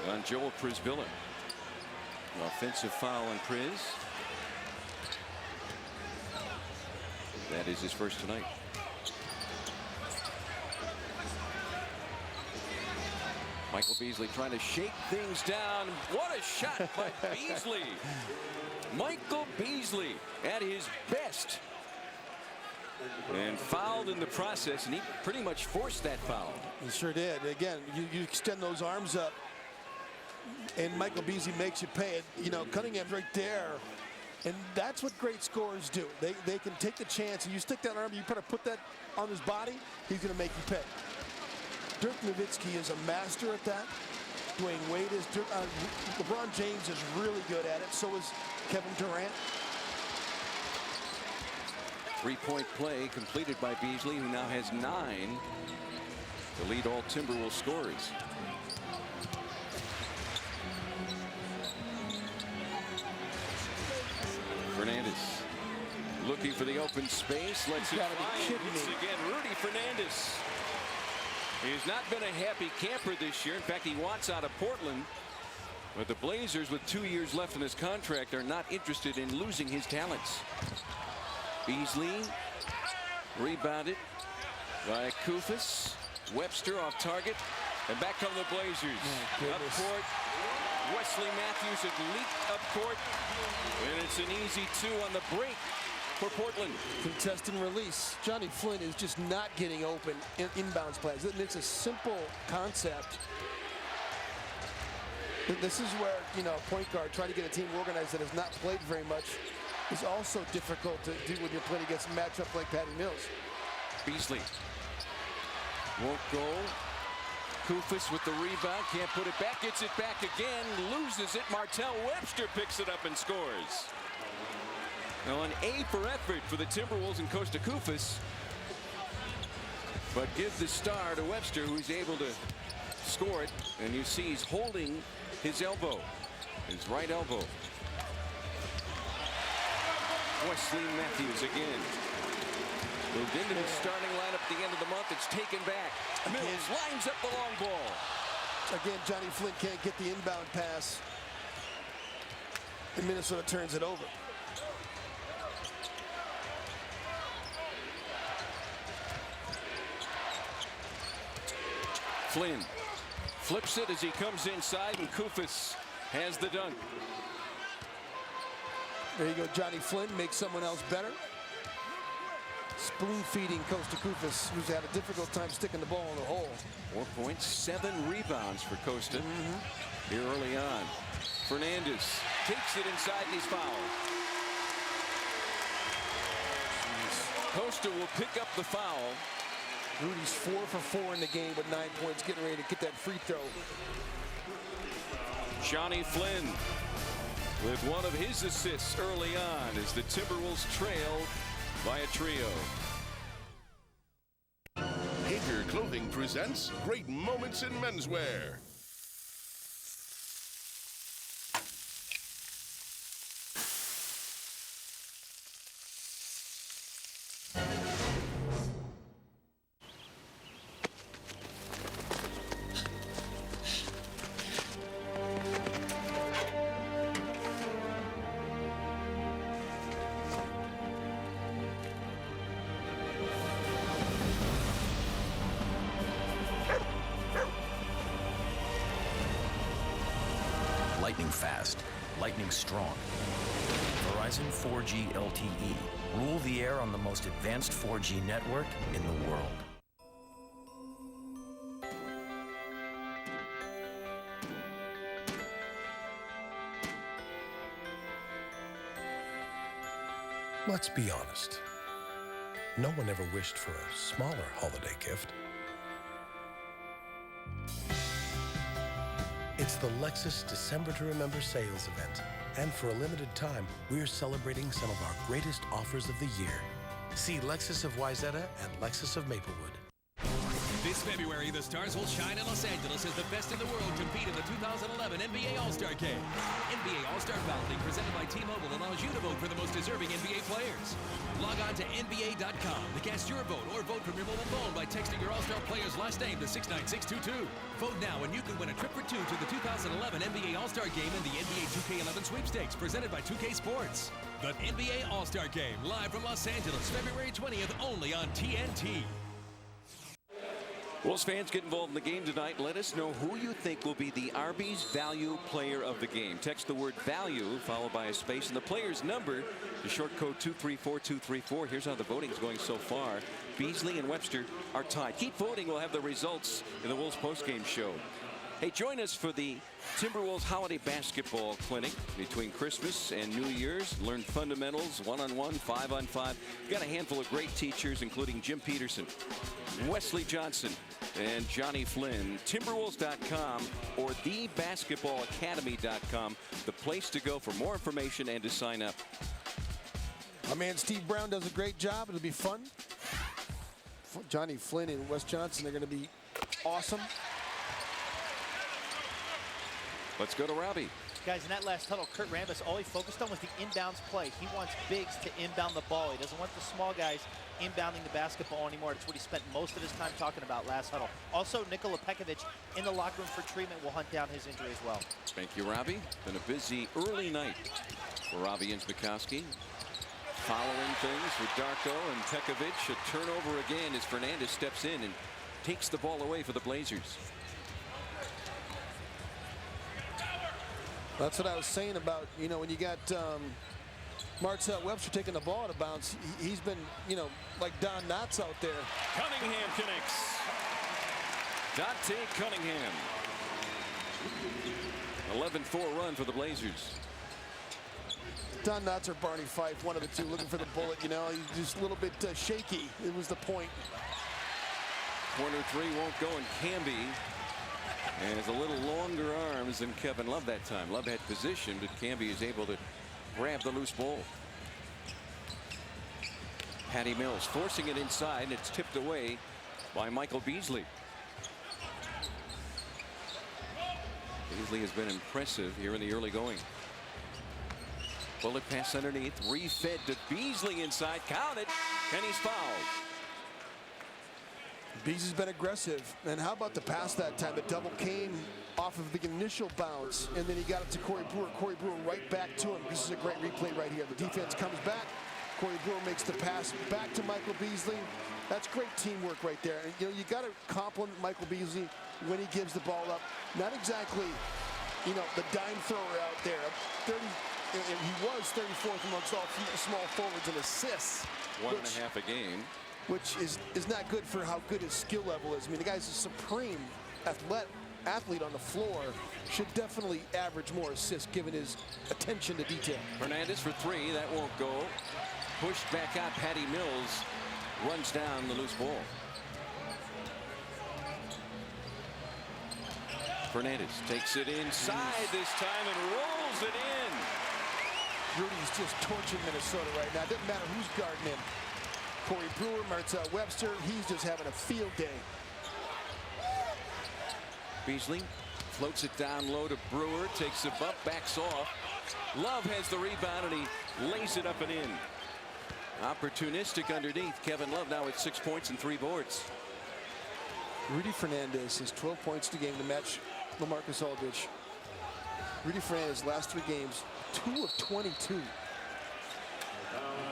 on Joel Prisbilla. An offensive foul on Priz. That is his first tonight. Michael Beasley trying to shake things down. What a shot by Beasley. Michael Beasley at his best. And fouled in the process, and he pretty much forced that foul. He sure did. Again, you extend those arms up, and Michael Beasley makes you pay it. Cunningham's right there. And that's what great scorers do. They can take the chance, and you stick that arm, you put that on his body, he's going to make you pay. Dirk Nowitzki is a master at that. Dwayne Wade is. LeBron James is really good at it. So is Kevin Durant. Three-point play completed by Beasley, who now has 9 to lead all Timberwolves scorers. Fernandez looking for the open space. Let's it fly. It's again Rudy Fernández. He's not been a happy camper this year. In fact, he wants out of Portland. But the Blazers, with 2 years left in his contract, are not interested in losing his talents. Beasley rebounded by Kufis. Webster off target. And back come the Blazers. Up court. Wesley Matthews had leaked up court. And it's an easy 2 on the break for Portland. Contest and release. Johnny Flynn is just not getting open in inbounds plays. It's a simple concept. This is where, you know, point guard trying to get a team organized that has not played very much is also difficult to do when you're playing against a matchup like Patty Mills. Beasley won't go. Kufis with the rebound, can't put it back, gets it back again, loses it. Martell Webster picks it up and scores. Now an A for effort for the Timberwolves and Costa Kufis, but give the star to Webster, who's able to score it. And you see he's holding his elbow, his right elbow. Wesley Matthews again. Moved into the starting lineup at the end of the month. It's taken back. Mills lines up the long ball. Again, Johnny Flynn can't get the inbound pass. And Minnesota turns it over. Flynn flips it as he comes inside, and Kufis has the dunk. There you go, Johnny Flynn makes someone else better. Spoon feeding Costa Kufis, who's had a difficult time sticking the ball in the hole. 4 points, 7 rebounds for Costa here early on. Fernandez takes it inside and he's fouled. Costa will pick up the foul. Rudy's 4 for 4 in the game with 9 points, getting ready to get that free throw. Johnny Flynn with one of his assists early on as the Timberwolves trailed by a trio. Hager Clothing presents Great Moments in Menswear. Lightning fast, lightning strong. Verizon 4G LTE. Rule the air on the most advanced 4G network in the world. Let's be honest. No one ever wished for a smaller holiday gift. It's the Lexus December to Remember sales event. And for a limited time, we're celebrating some of our greatest offers of the year. See Lexus of Wayzata and Lexus of Maplewood. This February, the Stars will shine in Los Angeles as the best in the world compete in the 2011 NBA All-Star Game. NBA All-Star balloting presented by T-Mobile allows you to vote for the most deserving NBA players. Log on to NBA.com to cast your vote or vote from your mobile phone by texting your All-Star player's last name to 69622. Vote now and you can win a trip for 2 to the 2011 NBA All-Star Game and the NBA 2K11 sweepstakes presented by 2K Sports. The NBA All-Star Game, live from Los Angeles, February 20th, only on TNT. Wolves fans, get involved in the game tonight. Let us know who you think will be the Arby's Value Player of the Game. Text the word value followed by a space and the player's number to short code 234234. Here's how the voting's going so far. Beasley and Webster are tied. Keep voting. We'll have the results in the Wolves postgame show. Hey, join us for the Timberwolves Holiday Basketball Clinic between Christmas and New Year's. Learn fundamentals, one-on-one, five-on-five. We've got a handful of great teachers, including Jim Peterson, Wesley Johnson, and Johnny Flynn. Timberwolves.com or thebasketballacademy.com, the place to go for more information and to sign up. Our man Steve Brown does a great job. It'll be fun. Johnny Flynn and Wes Johnson are going to be awesome. Let's go to Robbie. Guys, in that last huddle, Kurt Rambis, all he focused on was the inbounds play. He wants bigs to inbound the ball. He doesn't want the small guys inbounding the basketball anymore. That's what he spent most of his time talking about last huddle. Also, Nikola Pekovic in the locker room for treatment will hunt down his injury as well. Thank you, Robbie. Been a busy early night for Robbie and Mikowski. Following things for Darko and Pekovic. A turnover again as Fernandez steps in and takes the ball away for the Blazers. That's what I was saying about, you know, when you got Martell Webster taking the ball out of bounds, he's been, you know, like Don Knotts out there. Cunningham connects. Dante Cunningham. 11-4 run for the Blazers. Don Knotts or Barney Fife, one of the two, looking for the bullet, you know. He's just a little bit shaky. It was the point. Corner three won't go, and Camby has a little longer arms than Kevin Love that time. Love had position, but Camby is able to grab the loose ball. Patty Mills forcing it inside, and it's tipped away by Michael Beasley. Beasley has been impressive here in the early going. Bullet pass underneath, refed to Beasley inside, counted, and he's fouled. Beasley's been aggressive, and how about the pass that time? The double came off of the initial bounce, and then he got it to Corey Brewer. Corey Brewer right back to him. This is a great replay right here. The defense comes back. Corey Brewer makes the pass back to Michael Beasley. That's great teamwork right there. And you know, you got to compliment Michael Beasley when he gives the ball up. Not exactly, you know, the dime thrower out there. 30, and he was 34th amongst all small forwards in assists. 1.5 a game. Which is not good for how good his skill level is. I mean, the guy's a supreme athlete on the floor. Should definitely average more assists given his attention to detail. Fernandez for three. That won't go. Pushed back out. Patty Mills runs down the loose ball. Fernandez takes it inside this time and rolls it in. Rudy's just torching Minnesota right now. It doesn't matter who's guarding him. Corey Brewer, Martell Webster, he's just having a field day. Beasley floats it down low to Brewer, takes it up, backs off. Love has the rebound, and he lays it up and in. Opportunistic underneath. Kevin Love now at 6 points and 3 boards. Rudy Fernández has 12 points to game to match LaMarcus Aldridge. Rudy Fernández last 3 games, 2 of 22.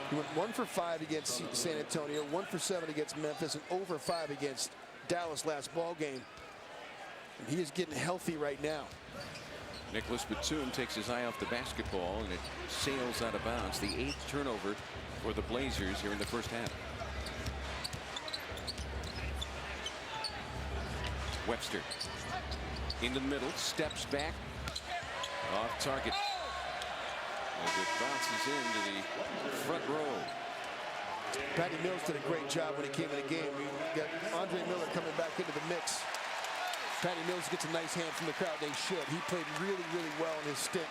He went 1 for 5 against San Antonio, 1 for 7 against Memphis, and over 5 against Dallas last ball game. And he is getting healthy right now. Nicholas Batum takes his eye off the basketball, and it sails out of bounds. The 8th turnover for the Blazers here in the first half. Webster in the middle, steps back, off target. As it bounces into the front row. Patty Mills did a great job when he came in the game. We got Andre Miller coming back into the mix. Patty Mills gets a nice hand from the crowd. They should. He played really, really well in his stint.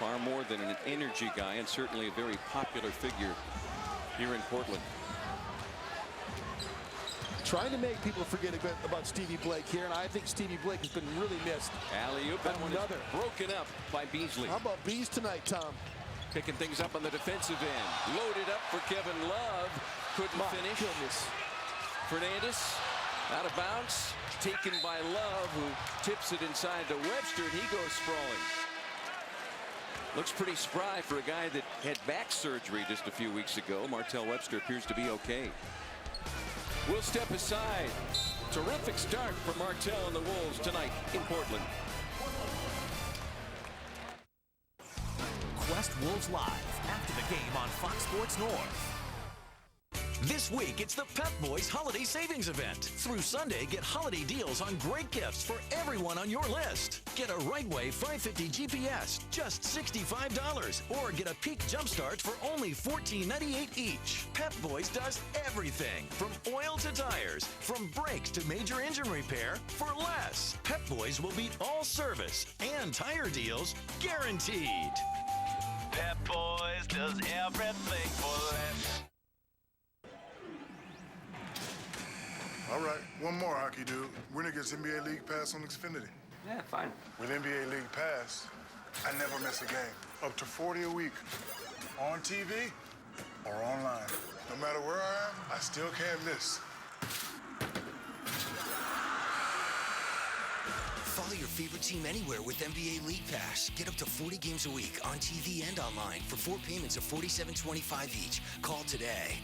Far more than an energy guy, and certainly a very popular figure here in Portland. Trying to make people forget about Stevie Blake here, and I think Stevie Blake has been really missed. Alley-oop, that one is broken up by Beasley. How about Bees tonight, Tom? Picking things up on the defensive end. Loaded up for Kevin Love. Couldn't finish. Goodness. Fernandez out of bounds. Taken by Love, who tips it inside to Webster, and he goes sprawling. Looks pretty spry for a guy that had back surgery just a few weeks ago. Martell Webster appears to be okay. We'll step aside. Terrific start for Martell and the Wolves tonight in Portland. Quest Wolves Live after the game on Fox Sports North. This week, it's the Pep Boys Holiday Savings Event. Through Sunday, get holiday deals on great gifts for everyone on your list. Get a Rightway 550 GPS, just $65. Or get a Peak Jumpstart for only $14.98 each. Pep Boys does everything, from oil to tires, from brakes to major engine repair, for less. Pep Boys will beat all service and tire deals, guaranteed. Pep Boys does everything for less. All right, one more, hockey dude. Winner gets NBA League Pass on Xfinity. Yeah, fine. With NBA League Pass, I never miss a game. Up to 40 a week. On TV or online. No matter where I am, I still can't miss. Follow your favorite team anywhere with NBA League Pass. Get up to 40 games a week on TV and online for 4 payments of $47.25 each. Call today.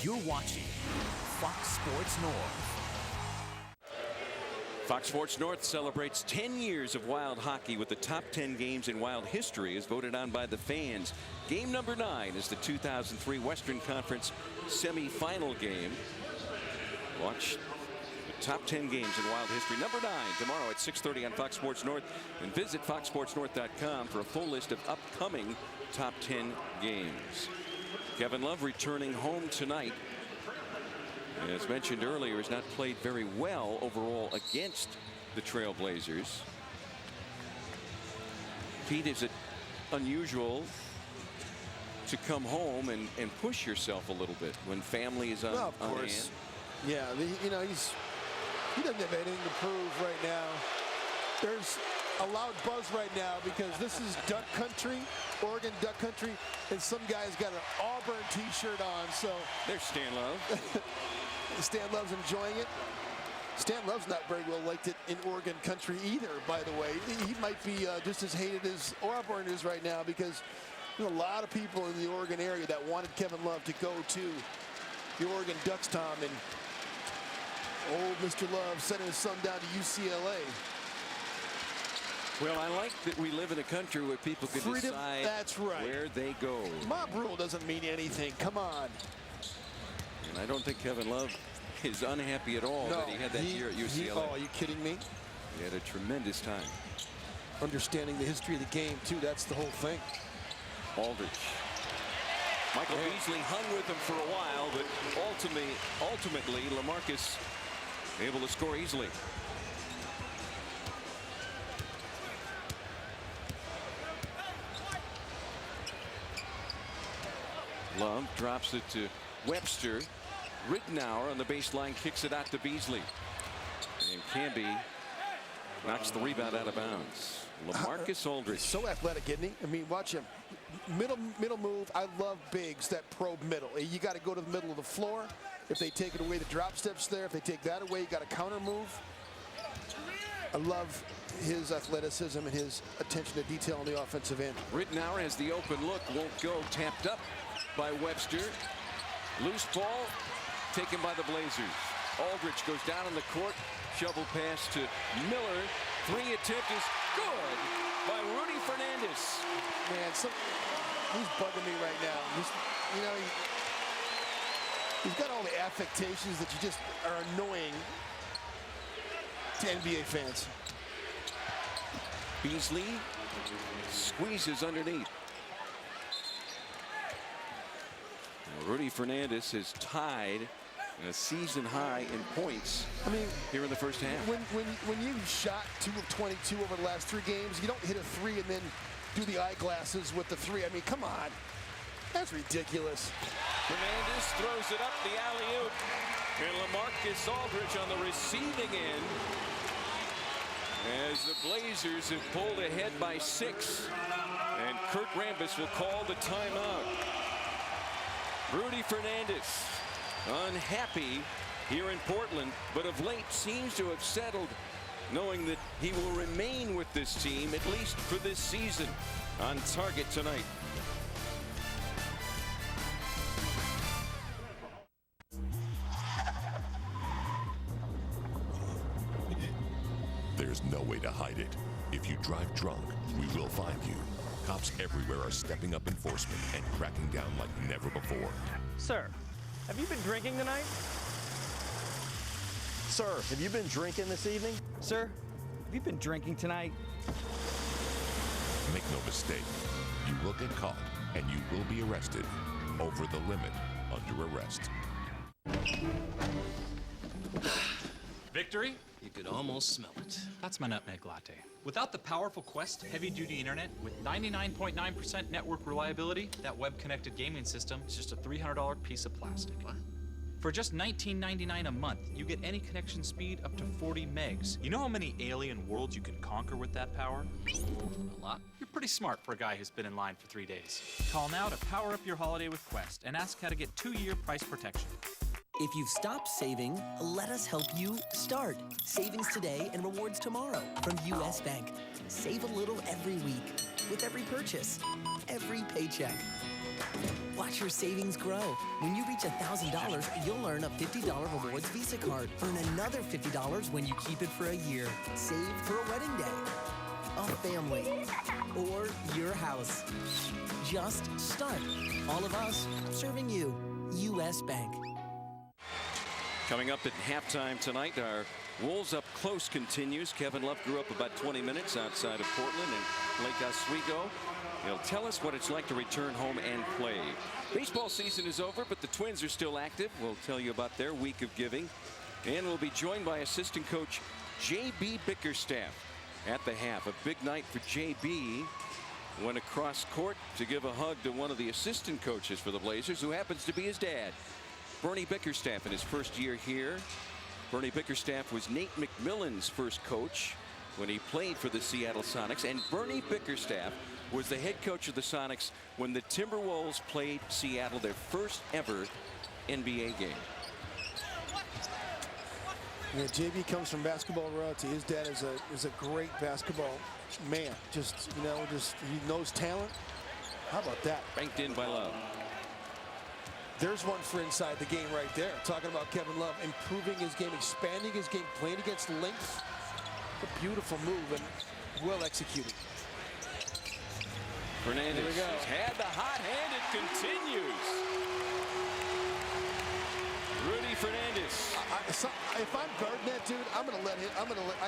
You're watching Fox Sports North. Fox Sports North celebrates 10 years of Wild hockey with the top 10 games in Wild history as voted on by the fans. Game number 9 is the 2003 Western Conference semifinal game. Watch the top 10 games in Wild history. Number 9 tomorrow at 6:30 on Fox Sports North, and visit foxsportsnorth.com for a full list of upcoming top 10 games. Kevin Love returning home tonight. As mentioned earlier, has not played very well overall against the Trailblazers. Pete, is it unusual to come home and push yourself a little bit when family is on, well, of on course. hand? Yeah, he doesn't have anything to prove right now. There's a loud buzz right now because this is Duck Country, Oregon Duck Country, and some guy's got an Auburn t-shirt on. So there's Stan Love. Stan Love's enjoying it. Stan Love's not very well liked in Oregon Country either, by the way. He might be just as hated as Auburn is right now because there's a lot of people in the Oregon area that wanted Kevin Love to go to the Oregon Ducks, Tom, and old Mr. Love sending his son down to UCLA. Well, I like that we live in a country where people can Freedom, decide that's right. where they go. Mob rule doesn't mean anything. Come on. And I don't think Kevin Love is unhappy at all that he had that year at UCLA. Oh, are you kidding me? He had a tremendous time. Understanding the history of the game, too. That's the whole thing. Aldridge. Michael Beasley hung with him for a while, but ultimately, LaMarcus able to score easily. Love drops it to Webster. Ridnour on the baseline kicks it out to Beasley. And Camby knocks the rebound out of bounds. LaMarcus Aldridge. So athletic, isn't he? I mean, watch him. Middle move. I love bigs that probe middle. You got to go to the middle of the floor. If they take it away, the drop steps there. If they take that away, you got a counter move. I love his athleticism and his attention to detail on the offensive end. Ridnour has the open look, won't go. Tapped up by Webster. Loose ball taken by the Blazers. Aldridge goes down on the court. Shovel pass to Miller. 3 attempt is good by Rudy Fernández. Man, he's bugging me right now. He's got all the affectations that you just are annoying to NBA fans. Beasley squeezes underneath. Now, Rudy Fernández has tied a season high in points. I mean, here in the first half. When you shot 2 of 22 over the last 3 games, you don't hit a 3 and then do the eyeglasses with the 3. I mean, come on. That's ridiculous. Fernández throws it up the alley-oop. And LaMarcus Aldridge on the receiving end as the Blazers have pulled ahead by 6. And Kurt Rambis will call the timeout. Rudy Fernández, unhappy here in Portland, but of late seems to have settled, knowing that he will remain with this team at least for this season. On target tonight. There's no way to hide it. If you drive drunk, we will find you. Cops everywhere are stepping up enforcement and cracking down like never before. Sir, have you been drinking tonight? Sir, have you been drinking this evening? Sir, have you been drinking tonight? Make no mistake, you will get caught and you will be arrested. Over the limit, under arrest. Victory? You could almost smell it. That's my nutmeg latte. Without the powerful Quest heavy-duty internet with 99.9% network reliability, that web-connected gaming system is just a $300 piece of plastic. What? For just $19.99 a month, you get any connection speed up to 40 megs. You know how many alien worlds you can conquer with that power? A lot. You're pretty smart for a guy who's been in line for 3 days. Call now to power up your holiday with Quest and ask how to get 2-year price protection. If you've stopped saving, let us help you start. Savings today and rewards tomorrow from U.S. Bank. Save a little every week with every purchase, every paycheck. Watch your savings grow. When you reach $1,000, you'll earn a $50 rewards Visa card. Earn another $50 when you keep it for a year. Save for a wedding day, a family, or your house. Just start. All of us serving you. U.S. Bank. Coming up at halftime tonight, our Wolves Up Close continues. Kevin Love grew up about 20 minutes outside of Portland in Lake Oswego. He'll tell us what it's like to return home and play. Baseball season is over, but the Twins are still active. We'll tell you about their week of giving. And we'll be joined by assistant coach J.B. Bickerstaff at the half. A big night for J.B. Went across court to give a hug to one of the assistant coaches for the Blazers, who happens to be his dad, Bernie Bickerstaff, in his first year here. Bernie Bickerstaff was Nate McMillan's first coach when he played for the Seattle Sonics, and Bernie Bickerstaff was the head coach of the Sonics when the Timberwolves played Seattle their first ever NBA game. Yeah, JB comes from basketball royalty. His dad is a great basketball man. Just, you know, he knows talent. How about that? Banked in by Love. There's one for inside the game right there. Talking about Kevin Love improving his game, expanding his game, playing against length. A beautiful move and well executed. Fernandez has had the hot hand. It continues. Rudy Fernández. If I'm guarding that dude, I'm going to let him.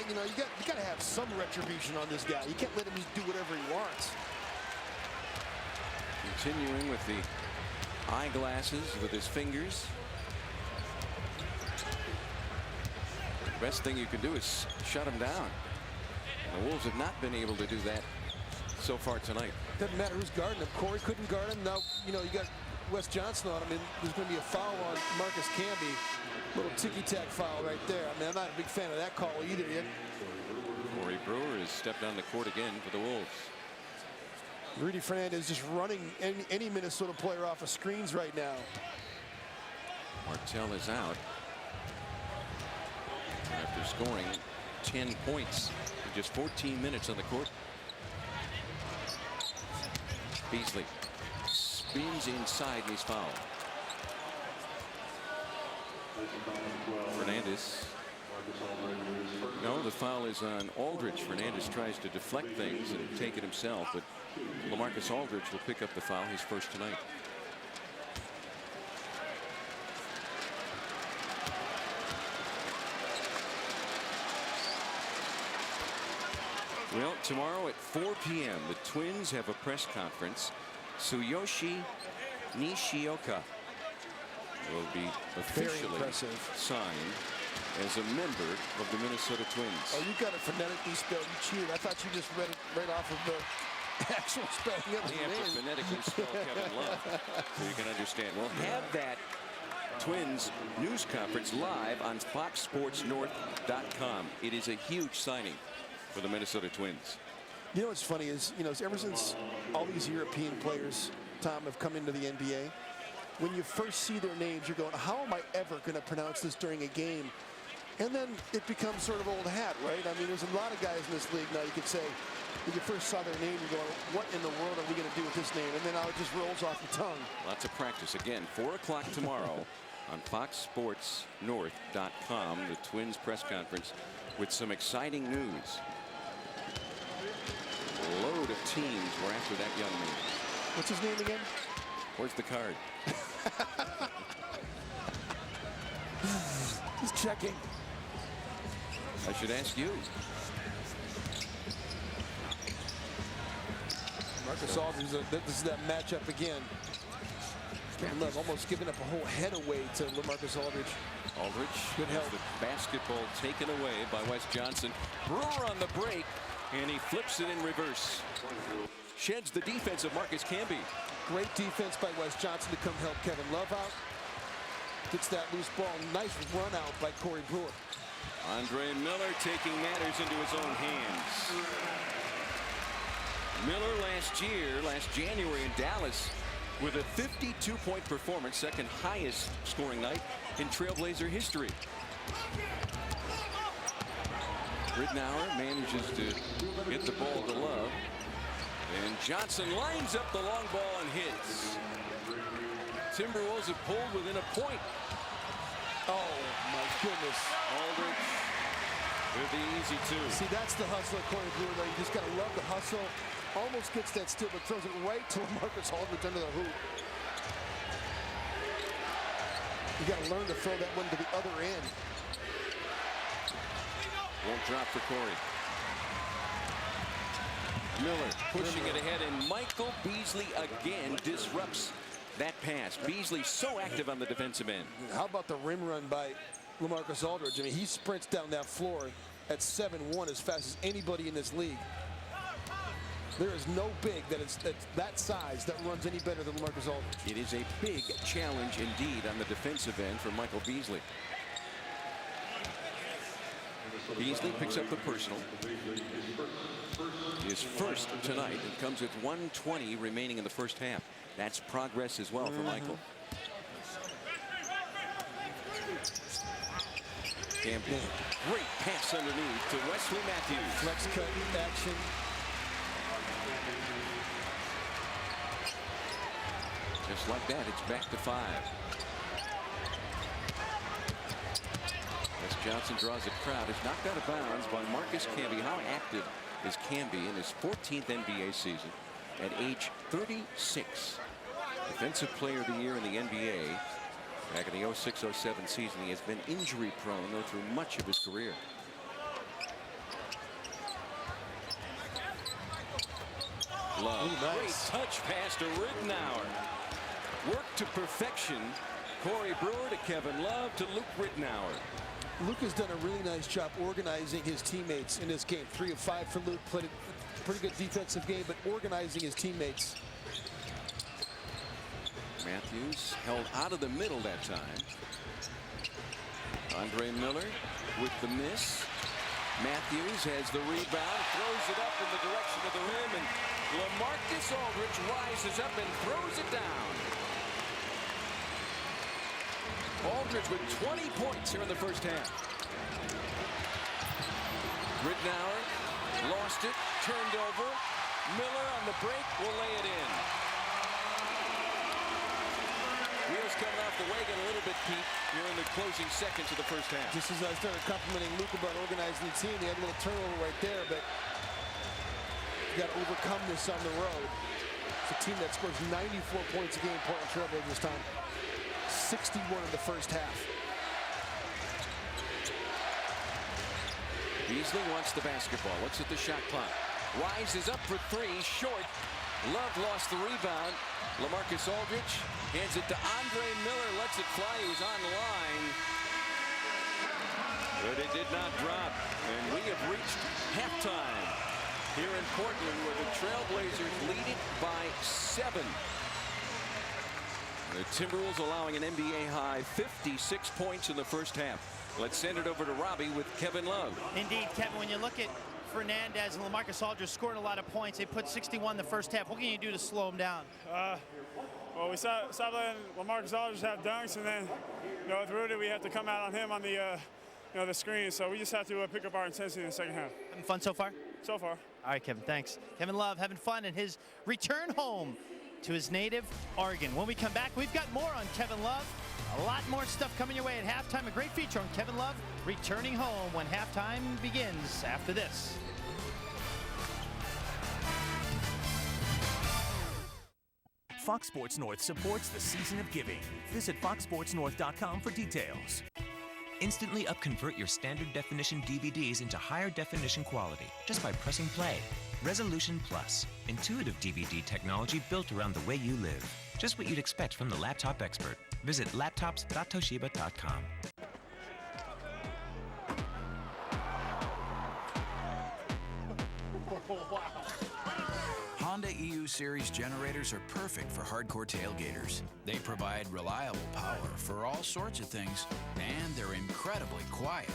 You know, you got to have some retribution on this guy. You can't let him just do whatever he wants. Continuing with the eyeglasses with his fingers. The best thing you can do is shut him down. And the Wolves have not been able to do that so far tonight. Doesn't matter who's guarding him. Corey couldn't guard him. Now, you know, you got Wes Johnson on him, and there's going to be a foul on Marcus Camby. Little ticky-tack foul right there. I mean, I'm not a big fan of that call either yet. Corey Brewer has stepped on the court again for the Wolves. Rudy Fernández just running any Minnesota player off of screens right now. Martell is out after scoring 10 points in just 14 minutes on the court. Beasley spins inside and he's fouled. Fernandez. No, the foul is on Aldridge. Fernandez tries to deflect things and take it himself, but LaMarcus Aldridge will pick up the foul, his first tonight. Well, tomorrow at 4 p.m., the Twins have a press conference. Tsuyoshi Nishioka will be officially signed as a member of the Minnesota Twins. Oh, you got it phonetically spelled. You cheated. I thought you just read it right off of the actual spelling of his name. You have to phonetically spell Kevin Love so you can understand. We'll have that Twins news conference live on FoxSportsNorth.com. It is a huge signing for the Minnesota Twins. You know what's funny is, you know, ever since all these European players, Tom, have come into the NBA, when you first see their names, you're going, how am I ever going to pronounce this during a game? And then it becomes sort of old hat, right? I mean, there's a lot of guys in this league now you could say, when you first saw their name, you're going, what in the world are we going to do with this name? And then now it just rolls off your tongue. Lots of practice. Again, 4 o'clock tomorrow on FoxSportsNorth.com, the Twins press conference with some exciting news. A load of teams were after that young man. What's his name again? Where's the card? He's checking. I should ask you. Marcus Aldridge, this is that matchup again. Kevin Love almost giving up a whole head away to LaMarcus Aldridge. Aldridge Good help. The basketball taken away by Wes Johnson. Brewer on the break, and he flips it in reverse. Sheds the defense of Marcus Camby. Great defense by Wes Johnson to come help Kevin Love out. Gets that loose ball. Nice run out by Corey Brewer. Andre Miller taking matters into his own hands. Miller last January in Dallas with a 52-point performance, second highest scoring night in Trailblazer history. Ridnour manages to hit the ball to Love. And Johnson lines up the long ball and hits. Timberwolves have pulled within a point. Oh, my goodness. Aldridge with the easy two. See, that's the hustle of Corey Brewer, though. You just got to love the hustle. Almost gets that steal, but throws it right to LaMarcus Aldridge under the hoop. You got to learn to throw that one to the other end. Won't drop for Corey. Miller pushing it ahead, and Michael Beasley again disrupts that pass. Beasley so active on the defensive end. How about the rim run by LaMarcus Aldridge? I mean, he sprints down that floor at 7'1" as fast as anybody in this league. There is no big that's that size that runs any better than LaMarcus Aldridge. It is a big challenge indeed on the defensive end for Michael Beasley. Beasley picks up the personal. His first tonight. It comes with 1:20 remaining in the first half. That's progress as well for Michael. Camby, great pass underneath to Wesley Matthews. Flex cut action. Just like that, it's back to 5. As Johnson draws a crowd, is knocked out of bounds by Marcus Camby. How active is Camby in his 14th NBA season at age 36? Defensive Player of the Year in the NBA. Back in the 06-07 season, he has been injury prone though through much of his career. Love. Ooh, nice. Great touch pass to Ridnour. Work to perfection. Corey Brewer to Kevin Love to Luke Ridnour. Luke has done a really nice job organizing his teammates in this game. 3 of 5 for Luke. Played a pretty good defensive game, but organizing his teammates. Matthews held out of the middle that time. Andre Miller with the miss. Matthews has the rebound, throws it up in the direction of the rim, and LaMarcus Aldridge rises up and throws it down. Aldridge with 20 points here in the first half. Ridnour lost it, turned over. Miller on the break will lay it in. Wheels coming off the wagon a little bit, Pete, here in the closing seconds of the first half. Just as I started complimenting Luke about organizing the team, he had a little turnover right there, but you got to overcome this on the road. It's a team that scores 94 points a game, Portland Trailblazers this time. 61 in the first half. Beasley wants the basketball, looks at the shot clock. Rises up for 3, short. Love lost the rebound. LaMarcus Aldridge hands it to Andre Miller, lets it fly. He was on the line, but it did not drop. And we have reached halftime here in Portland, where the Trailblazers lead it by 7. The Timberwolves allowing an NBA high 56 points in the first half. Let's send it over to Robbie with Kevin Love. Indeed, Kevin, when you look at Fernández and LaMarcus Aldridge scoring a lot of points. They put 61 in the first half. What can you do to slow them down? Well, we stopped letting LaMarcus Aldridge have dunks, and then, with Rudy, we have to come out on him on the, the screen. So we just have to pick up our intensity in the second half. Having fun so far? So far. All right, Kevin, thanks. Kevin Love having fun in his return home to his native Oregon. When we come back, we've got more on Kevin Love. A lot more stuff coming your way at halftime. A great feature on Kevin Love returning home when halftime begins after this. Fox Sports North supports the season of giving. Visit foxsportsnorth.com for details. Instantly upconvert your standard definition DVDs into higher definition quality just by pressing play. Resolution Plus, intuitive DVD technology built around the way you live. Just what you'd expect from the laptop expert. Visit laptops.toshiba.com. Honda EU Series generators are perfect for hardcore tailgaters. They provide reliable power for all sorts of things, and they're incredibly quiet.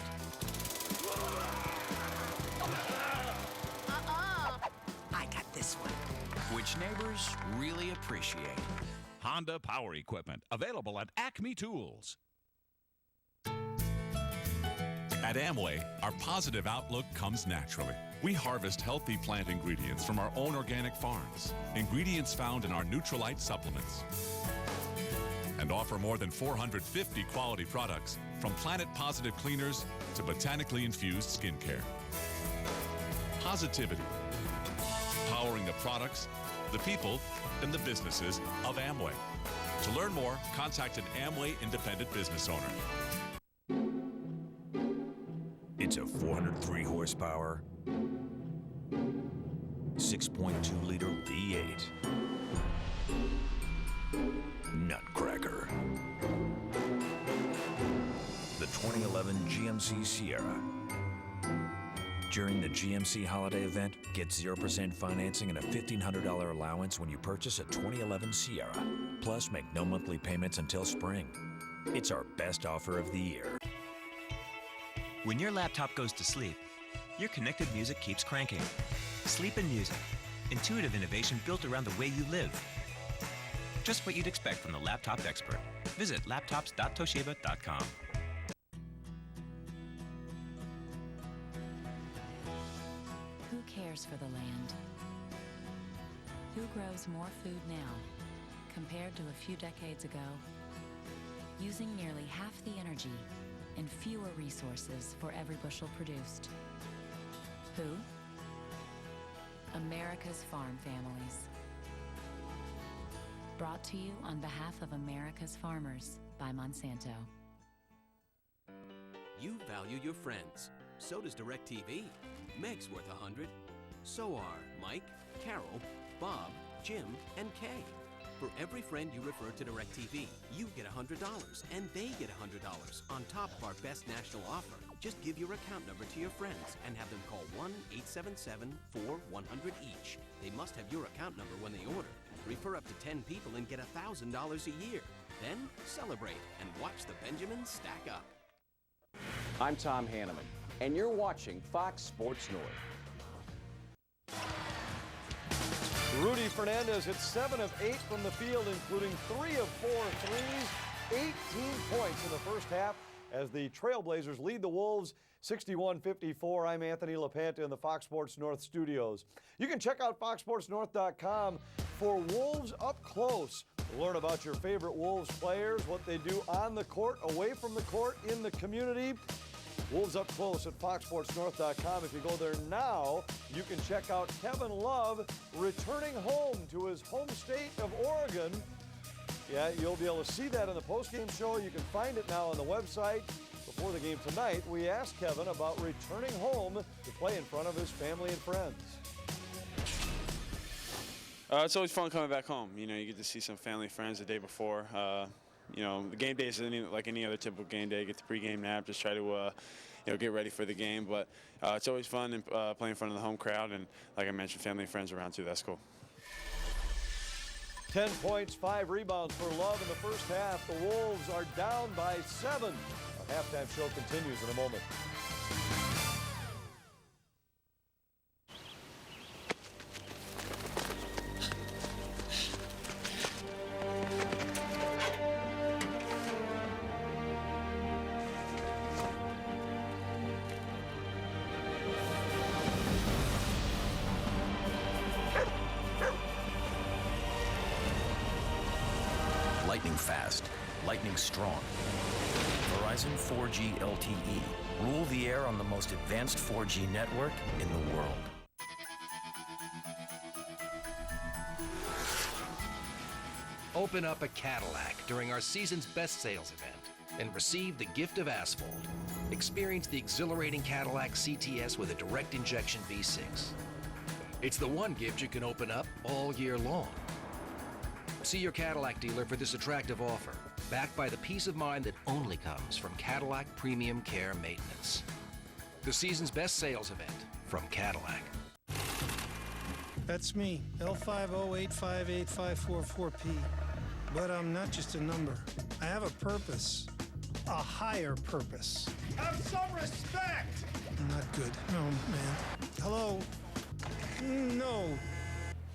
I got this one. Which neighbors really appreciate. Honda Power Equipment, available at Acme Tools. At Amway, our positive outlook comes naturally. We harvest healthy plant ingredients from our own organic farms, ingredients found in our Nutrilite supplements, and offer more than 450 quality products, from planet-positive cleaners to botanically infused skincare. Positivity, powering the products, the people, and the businesses of Amway. To learn more, contact an Amway independent business owner. It's a 403 horsepower, 6.2-liter V8 nutcracker. The 2011 GMC Sierra. During the GMC holiday event, get 0% financing and a $1,500 allowance when you purchase a 2011 Sierra. Plus, make no monthly payments until spring. It's our best offer of the year. When your laptop goes to sleep, your connected music keeps cranking. Sleep in Music. Intuitive innovation built around the way you live. Just what you'd expect from the laptop expert. Visit laptops.toshiba.com. Who cares for the land? Who grows more food now compared to a few decades ago? Using nearly half the energy and fewer resources for every bushel produced. Who? America's farm families. Brought to you on behalf of America's farmers by Monsanto. You value your friends. So does DirecTV. Meg's worth 100. So are Mike, Carol, Bob, Jim, and Kay. For every friend you refer to DirecTV, you get $100, and they get $100 on top of our best national offer. Just give your account number to your friends and have them call 1-877-4-100 each. They must have your account number when they order. Refer up to 10 people and get $1,000 a year. Then celebrate and watch the Benjamins stack up. I'm Tom Hanneman, and you're watching Fox Sports North. Rudy Fernández hit 7 of 8 from the field, including 3 of 4 threes, 18 points in the first half as the Trailblazers lead the Wolves 61-54. I'm Anthony LaPanta in the Fox Sports North studios. You can check out foxsportsnorth.com for Wolves Up Close. Learn about your favorite Wolves players, what they do on the court, away from the court, in the community. Wolves Up Close at foxsportsnorth.com. If you go there now, you can check out Kevin Love returning home to his home state of Oregon. Yeah, you'll be able to see that in the postgame show. You can find it now on the website. Before the game tonight, we asked Kevin about returning home to play in front of his family and friends. It's always fun coming back home. You know, you get to see some family and friends the day before. You know, the game day is like any other typical game day. Get the pregame nap, just try to, you know, get ready for the game. But it's always fun and playing in front of the home crowd. And like I mentioned, family and friends around too. That's cool. 10 points, 5 rebounds for Love in the first half. The Wolves are down by 7. Our halftime show continues in a moment. lightning fast, lightning strong. Verizon 4G LTE. Rule the air on the most advanced 4G network in the world. Open up a Cadillac during our season's best sales event and receive the gift of asphalt. Experience the exhilarating Cadillac CTS with a direct injection V6. It's the one gift you can open up all year long. See your Cadillac dealer for this attractive offer, backed by the peace of mind that only comes from Cadillac Premium Care Maintenance. The season's best sales event from Cadillac. That's me, L50858544P. But I'm not just a number. I have a purpose, a higher purpose. Have some respect! Not good. No, man. Hello? No.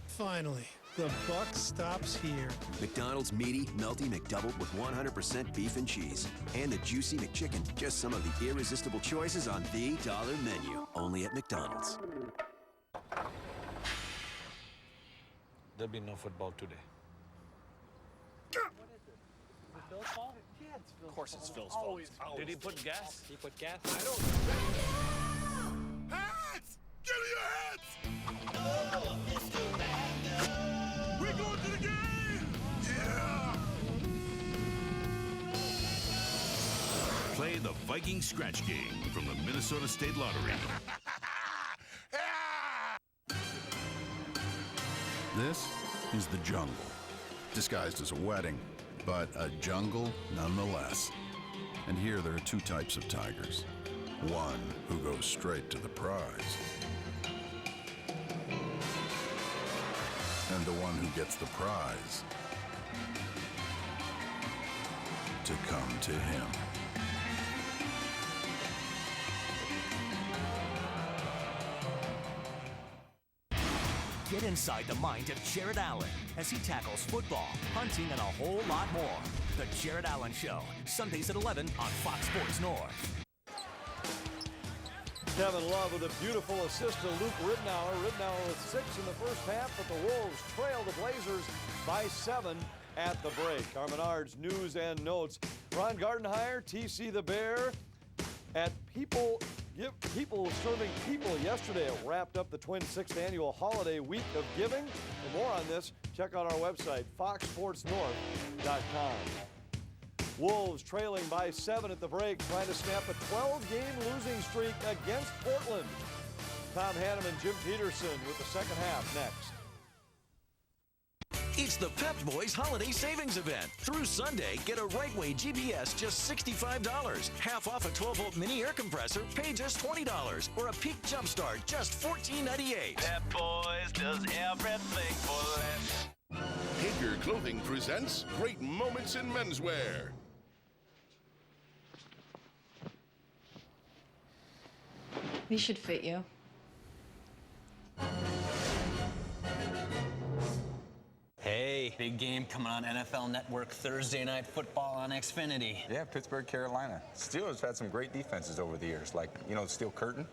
Finally. The buck stops here. McDonald's meaty, melty McDouble with 100% beef and cheese. And the juicy McChicken. Just some of the irresistible choices on the dollar menu. Only at McDonald's. There'll be no football today. What is it? Is it Phil's fault? Yeah, it's Phil's fault. Of course it's Phil's fault. Did he put gas? He put gas? I don't. Hats! Give me your hats! Oh, Mr. Wagner! We're going to the game! Yeah! Play the Viking Scratch Game from the Minnesota State Lottery. This is the jungle, disguised as a wedding, but a jungle nonetheless. And here there are two types of tigers. One who goes straight to the prize, and the one who gets the prize to come to him. Get inside the mind of Jared Allen as he tackles football, hunting, and a whole lot more. The Jared Allen Show, Sundays at 11 on Fox Sports North. Kevin Love with a beautiful assist to Luke Ridnour. Ridnour with 6 in the first half, but the Wolves trail the Blazers by 7 at the break. Our Menards news and notes. Ron Gardenhire, TC the Bear, at People Serving People yesterday. It wrapped up the Twins' 6th annual holiday week of giving. For more on this, check out our website, foxsportsnorth.com. Wolves trailing by 7 at the break, trying to snap a 12-game losing streak against Portland. Tom Hanneman and Jim Peterson with the second half next. It's the Pep Boys Holiday Savings Event. Through Sunday, get a Right Way GPS just $65. Half off a 12-volt mini air compressor, pay just $20. Or a Peak Jump Start, just $14.98. Pep Boys does everything for less. Hager Clothing presents Great Moments in Menswear. These should fit you. Hey, big game coming on NFL Network Thursday Night Football on Xfinity. Yeah, Pittsburgh, Carolina. Steelers had some great defenses over the years, like, you know, Steel Curtain.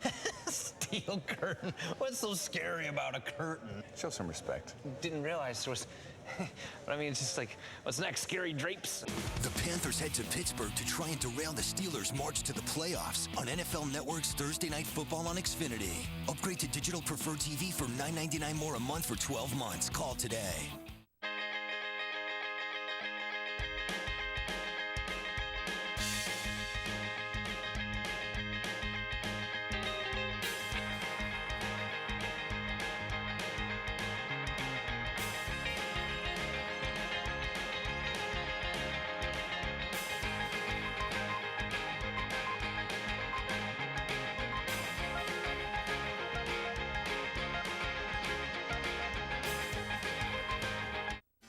Steel curtain? What's so scary about a curtain? Show some respect. Didn't realize there was... But I mean, it's just like, what's next? Scary drapes? The Panthers head to Pittsburgh to try and derail the Steelers' march to the playoffs on NFL Network's Thursday Night Football on Xfinity. Upgrade to digital preferred TV for $9.99 more a month for 12 months. Call today.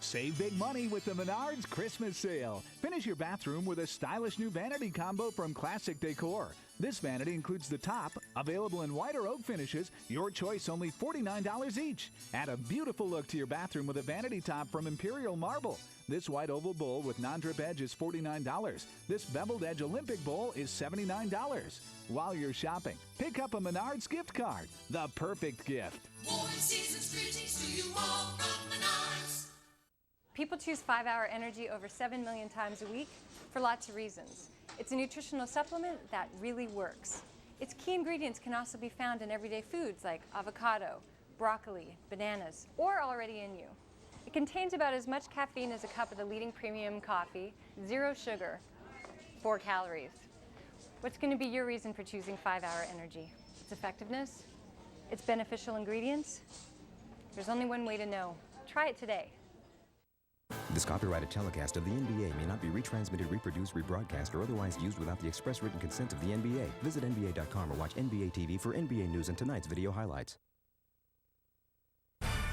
Save big money with the Menards Christmas sale. Finish your bathroom with a stylish new vanity combo from Classic Decor. This vanity includes the top, available in white or oak finishes, your choice only $49 each. Add a beautiful look to your bathroom with a vanity top from Imperial Marble. This white oval bowl with non-drip edge is $49. This beveled edge Olympic bowl is $79. While you're shopping, pick up a Menards gift card. The perfect gift. Warm season's greetings to you all from Menards. People choose 5-Hour Energy over 7 million times a week for lots of reasons. It's a nutritional supplement that really works. Its key ingredients can also be found in everyday foods like avocado, broccoli, bananas, or already in you. It contains about as much caffeine as a cup of the leading premium coffee, 0 sugar, 4 calories. What's going to be your reason for choosing 5-Hour Energy? Its effectiveness? Its beneficial ingredients? There's only one way to know. Try it today. This copyrighted telecast of the NBA may not be retransmitted, reproduced, rebroadcast, or otherwise used without the express written consent of the NBA. Visit NBA.com or watch NBA TV for NBA news and tonight's video highlights.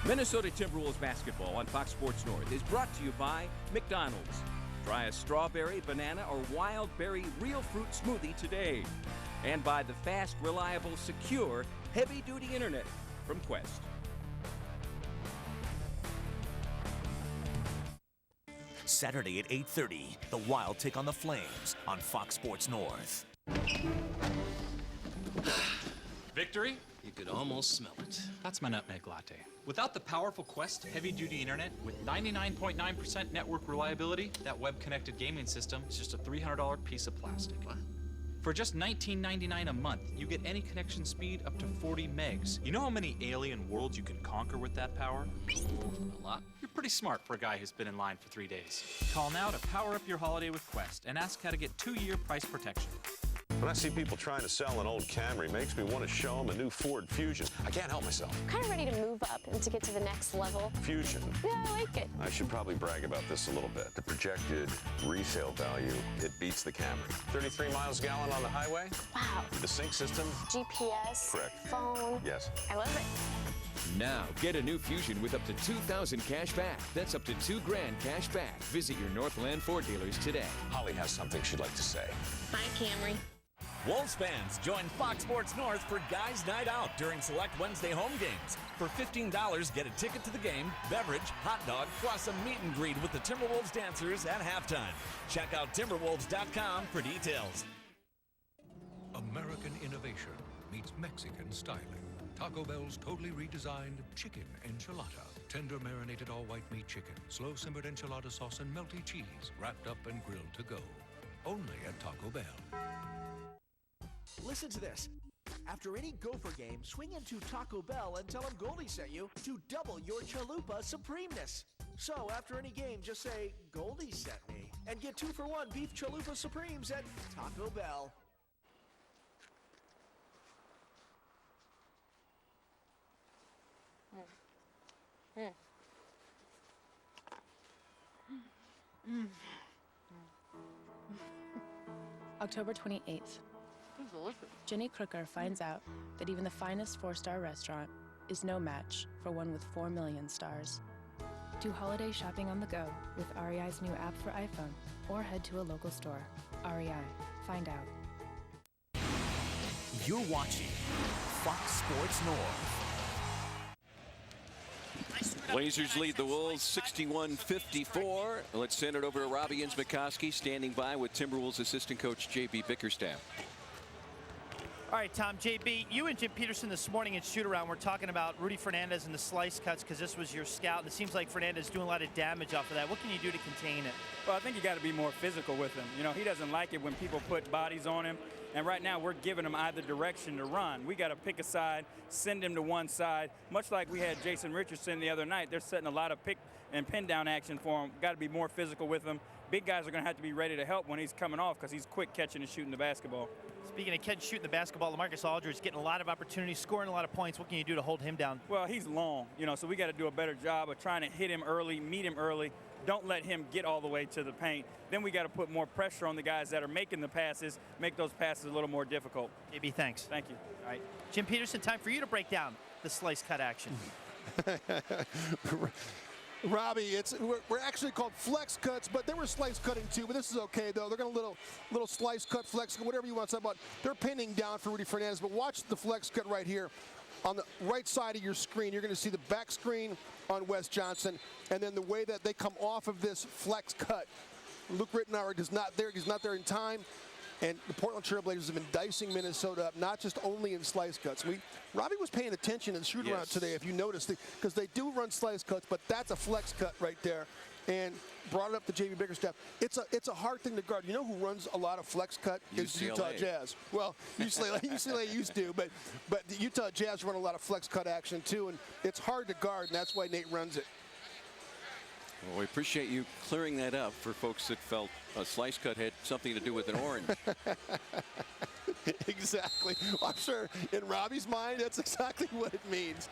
Minnesota Timberwolves basketball on Fox Sports North is brought to you by McDonald's. Try a strawberry, banana, or wild berry real fruit smoothie today. And by the fast, reliable, secure, heavy-duty internet from Quest. Saturday at 8:30, the Wild take on the Flames on Fox Sports North. Victory? You could almost smell it. That's my nutmeg latte. Without the powerful Quest heavy-duty internet with 99.9% network reliability, that web-connected gaming system is just a $300 piece of plastic. What? For just $19.99 a month, you get any connection speed up to 40 megs. You know how many alien worlds you can conquer with that power? A lot. You're pretty smart for a guy who's been in line for 3 days. Call now to power up your holiday with Quest and ask how to get 2-year price protection. When I see people trying to sell an old Camry, it makes me want to show them a new Ford Fusion. I can't help myself. I'm kind of ready to move up and to get to the next level. Fusion. Yeah, I like it. I should probably brag about this a little bit. The projected resale value, it beats the Camry. 33 miles a gallon on the highway. Wow. The sync system. GPS. Correct. Phone. Yes. I love it. Now, get a new Fusion with up to $2,000 cash back. That's up to $2,000 cash back. Visit your Northland Ford dealers today. Holly has something she'd like to say. Bye, Camry. Wolves fans, join Fox Sports North for Guys Night Out during select Wednesday home games. For $15, get a ticket to the game, beverage, hot dog, plus a meet and greet with the Timberwolves dancers at halftime. Check out Timberwolves.com for details. American innovation meets Mexican styling. Taco Bell's totally redesigned chicken enchilada. Tender marinated all-white meat chicken, slow-simmered enchilada sauce, and melty cheese, wrapped up and grilled to go. Only at Taco Bell. Listen to this. After any Gopher game, swing into Taco Bell and tell them Goldie sent you to double your Chalupa Supremeness. So after any game, just say, Goldie sent me, and get 2-for-1 beef Chalupa Supremes at Taco Bell. October 28th. Jenny Crooker finds out that even the finest 4-star restaurant is no match for one with 4 million stars. Do holiday shopping on the go with REI's new app for iPhone, or head to a local store. REI. Find out. You're watching Fox Sports North. Blazers lead the Wolves 61-54. Let's send it over to Robbie Inzmakoski, standing by with Timberwolves assistant coach J.B. Bickerstaff. All right, Tom, JB, you and Jim Peterson this morning at shoot-around were talking about Rudy Fernández and the slice cuts because this was your scout, and it seems like Fernández is doing a lot of damage off of that. What can you do to contain it? Well, I think you got to be more physical with him. You know, he doesn't like it when people put bodies on him, and right now we're giving him either direction to run. We got to pick a side, send him to one side, much like we had Jason Richardson the other night. They're setting a lot of pick and pin down action for him. Got to be more physical with him. Big guys are going to have to be ready to help when he's coming off because he's quick catching and shooting the basketball. Speaking of catching shooting the basketball, LaMarcus Aldridge getting a lot of opportunities, scoring a lot of points. What can you do to hold him down? Well, he's long, you know, so we got to do a better job of trying to hit him early, meet him early. Don't let him get all the way to the paint. Then we got to put more pressure on the guys that are making the passes, make those passes a little more difficult. JB, thanks. Thank you. All right, Jim Peterson, time for you to break down the slice cut action. Robbie, we're actually called flex cuts, but they were slice cutting too. But this is okay though. They're going to little slice cut, flex cut, whatever you want to say about. They're pinning down for Rudy Fernández. But watch the flex cut right here. On the right side of your screen, you're going to see the back screen on Wes Johnson, and then the way that they come off of this flex cut. Luke Rittenauer is not there. He's not there in time. And the Portland Trailblazers have been dicing Minnesota up, not just only in slice cuts. Robbie was paying attention in shoot-around today, if you noticed, because they do run slice cuts, but that's a flex cut right there. And brought it up to J.B. Bickerstaff. It's a hard thing to guard. You know who runs a lot of flex cut? Is the Utah Jazz. Well, UCLA used to, but the Utah Jazz run a lot of flex cut action too, and it's hard to guard, and that's why Nate runs it. Well, we appreciate you clearing that up for folks that felt a slice cut had something to do with an orange. Exactly. I'm sure in Robbie's mind, that's exactly what it means.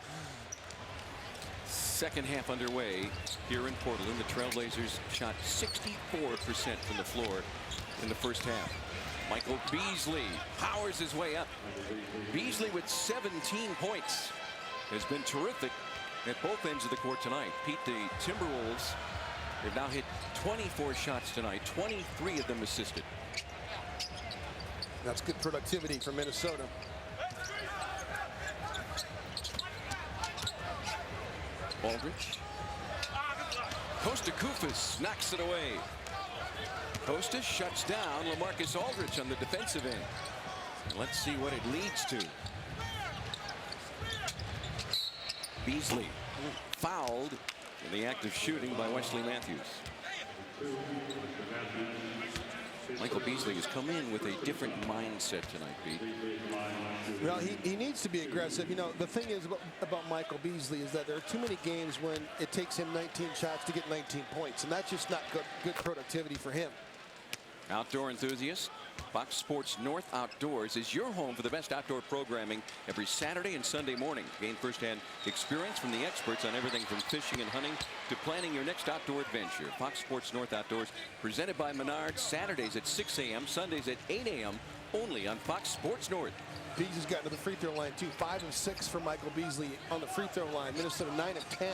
Second half underway here in Portland. The Trailblazers shot 64% from the floor in the first half. Michael Beasley powers his way up. Beasley with 17 points has been terrific at both ends of the court tonight. Pete, the Timberwolves have now hit 24 shots tonight, 23 of them assisted. That's good productivity for Minnesota. Aldridge. Kosta knocks it away. Kosta shuts down LaMarcus Aldridge on the defensive end. Let's see what it leads to. Beasley fouled in the act of shooting by Wesley Matthews. Michael Beasley has come in with a different mindset tonight, Pete. Well, he needs to be aggressive. You know, the thing is about Michael Beasley is that there are too many games when it takes him 19 shots to get 19 points, and that's just not good productivity for him. Outdoor enthusiasts, Fox Sports North Outdoors is your home for the best outdoor programming every Saturday and Sunday morning. Gain firsthand experience from the experts on everything from fishing and hunting to planning your next outdoor adventure. Fox Sports North Outdoors, presented by Menards, Saturdays at 6 a.m., Sundays at 8 a.m., only on Fox Sports North. Beasley's gotten to the free throw line, too. 5 of 6 for Michael Beasley on the free throw line. Minnesota 9 of 10.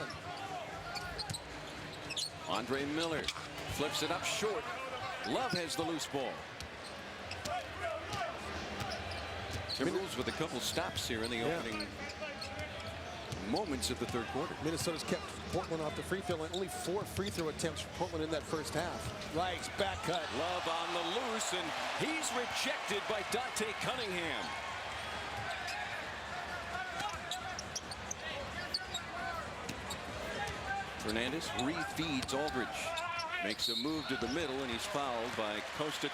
Andre Miller flips it up short. Love has the loose ball. Timberwolves with a couple stops here in the opening moments of the third quarter. Minnesota's kept Portland off the free throw line. Only 4 free throw attempts for Portland in that first half. Rice, back cut. Love on the loose, and he's rejected by Dante Cunningham. Fernandez refeeds Aldridge. Makes a move to the middle, and he's fouled by Kosta.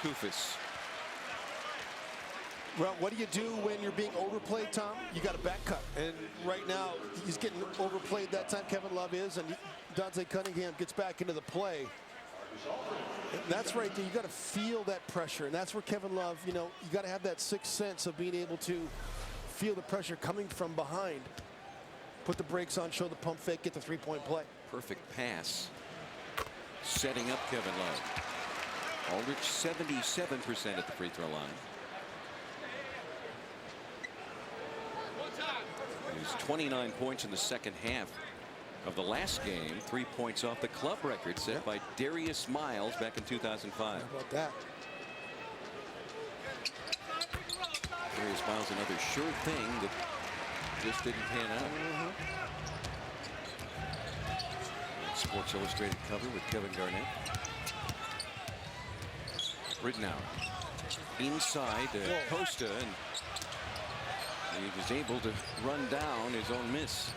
Well, what do you do when you're being overplayed, Tom? You got a back cut. And right now, he's getting overplayed that time, Kevin Love is, and Dante Cunningham gets back into the play. And that's right there. You got to feel that pressure. And that's where Kevin Love, you know, you got to have that sixth sense of being able to feel the pressure coming from behind. Put the brakes on, show the pump fake, get the three-point play. Perfect pass. Setting up Kevin Love. Aldridge 77% at the free throw line. He's 29 points in the second half of the last game. 3 points off the club record set by Darius Miles back in 2005. How about that? Darius Miles, another sure thing that just didn't pan out. Sports Illustrated cover with Kevin Garnett. Rittenhour inside Kosta, and he was able to run down his own miss.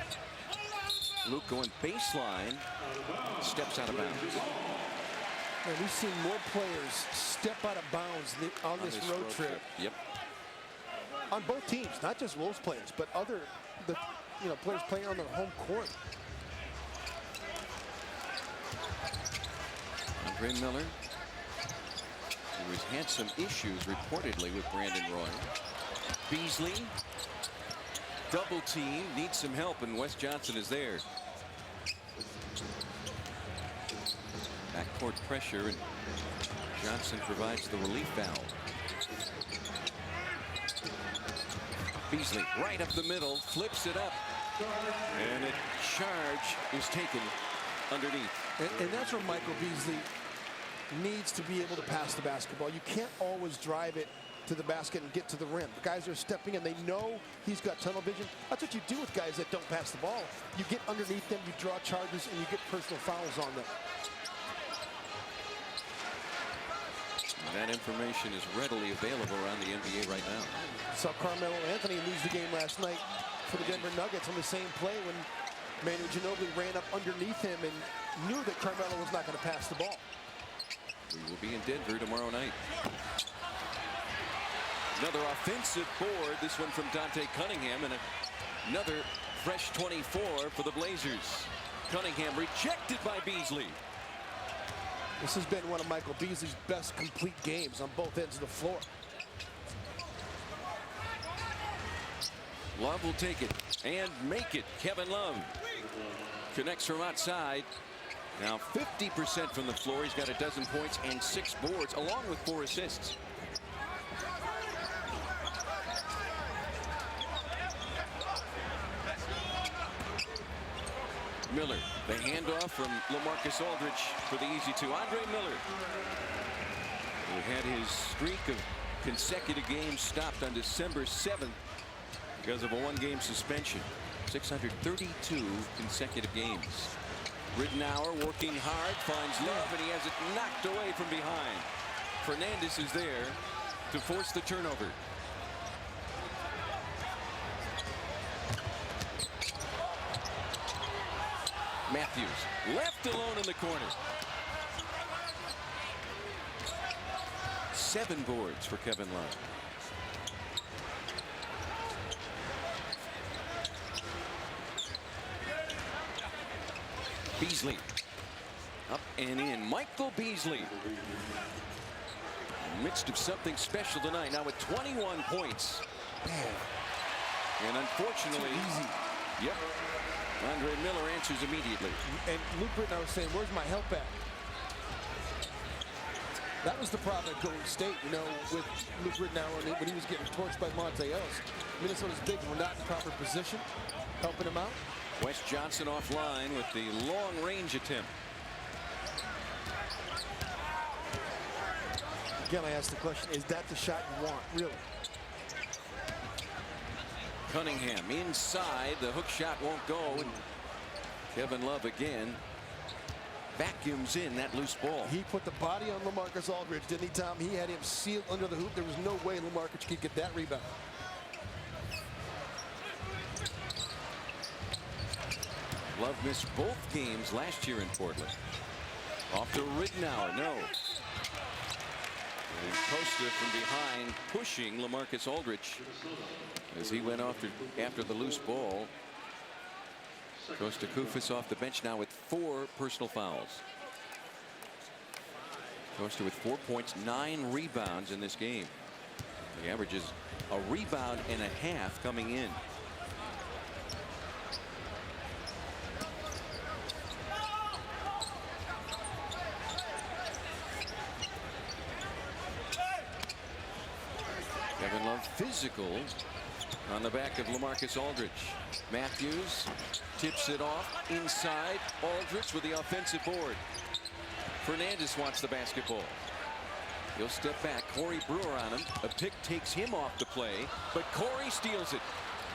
Luke going baseline, steps out of bounds. Man, we've seen more players step out of bounds on this road trip. Yep. On both teams, not just Wolves players, but other players playing on their home court. Andre Miller, who has had some issues reportedly with Brandon Roy. Beasley, double team, needs some help, and Wes Johnson is there. Backcourt pressure, and Johnson provides the relief valve. Beasley right up the middle, flips it up, and a charge is taken underneath. And that's where Michael Beasley needs to be able to pass the basketball. You can't always drive it to the basket and get to the rim. The guys are stepping in. They know he's got tunnel vision. That's what you do with guys that don't pass the ball. You get underneath them, you draw charges, and you get personal fouls on them. That information is readily available around the NBA right now. Saw Carmelo Anthony lose the game last night for the Denver Nuggets on the same play when Manu Ginobili ran up underneath him and knew that Carmelo was not going to pass the ball. We will be in Denver tomorrow night. Another offensive board, this one from Dante Cunningham, and another fresh 24 for the Blazers. Cunningham rejected by Beasley. This has been one of Michael Beasley's best complete games on both ends of the floor. Love will take it and make it. Kevin Love connects from outside. Now 50% from the floor. He's got a dozen points and 6 boards, along with 4 assists. Miller, the handoff from LaMarcus Aldridge for the easy 2. Andre Miller, who had his streak of consecutive games stopped on December 7th because of a 1-game suspension. 632 consecutive games. Rittenauer working hard, finds Love, and he has it knocked away from behind. Fernandez is there to force the turnover. Matthews left alone in the corner. 7 boards for Kevin Love. Beasley up and in. Michael Beasley, in the midst of something special tonight, now with 21 points. And unfortunately, yep, Andre Miller answers immediately. And Luke Rittenauer was saying, where's my help at? That was the problem at Golden State, you know, with Luke Rittenauer when he was getting torched by Monte Ellis. Minnesota's bigs were not in proper position, helping him out. Wes Johnson offline with the long-range attempt. Again, I ask the question, is that the shot you want, really? Cunningham inside. The hook shot won't go. And Kevin Love again vacuums in that loose ball. He put the body on LaMarcus Aldridge, didn't he, Tom? He had him sealed under the hoop. There was no way LaMarcus could get that rebound. Love missed both games last year in Portland. Off to Rittenauer, no. And Costa from behind pushing LaMarcus Aldridge as he went after the loose ball. Costa Koufos off the bench now with 4 personal fouls. Costa with 4 points, 9 rebounds in this game. He averages a rebound and a half coming in. Kevin Love physical on the back of LaMarcus Aldridge. Matthews tips it off inside. Aldridge with the offensive board. Fernandez wants the basketball. He'll step back. Corey Brewer on him. A pick takes him off the play, but Corey steals it.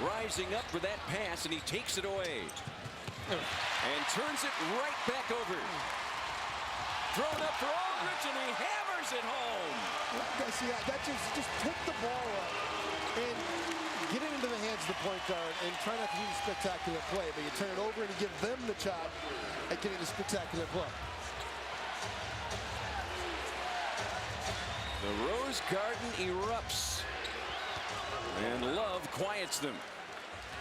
Rising up for that pass, and he takes it away. And turns it right back over. Thrown up for Aldridge, and he hammers it home. See, that just pick the ball up and get it into the hands of the point guard and try not to do the spectacular play, but you turn it over and you give them the job at getting the spectacular play. The Rose Garden erupts, and Love quiets them.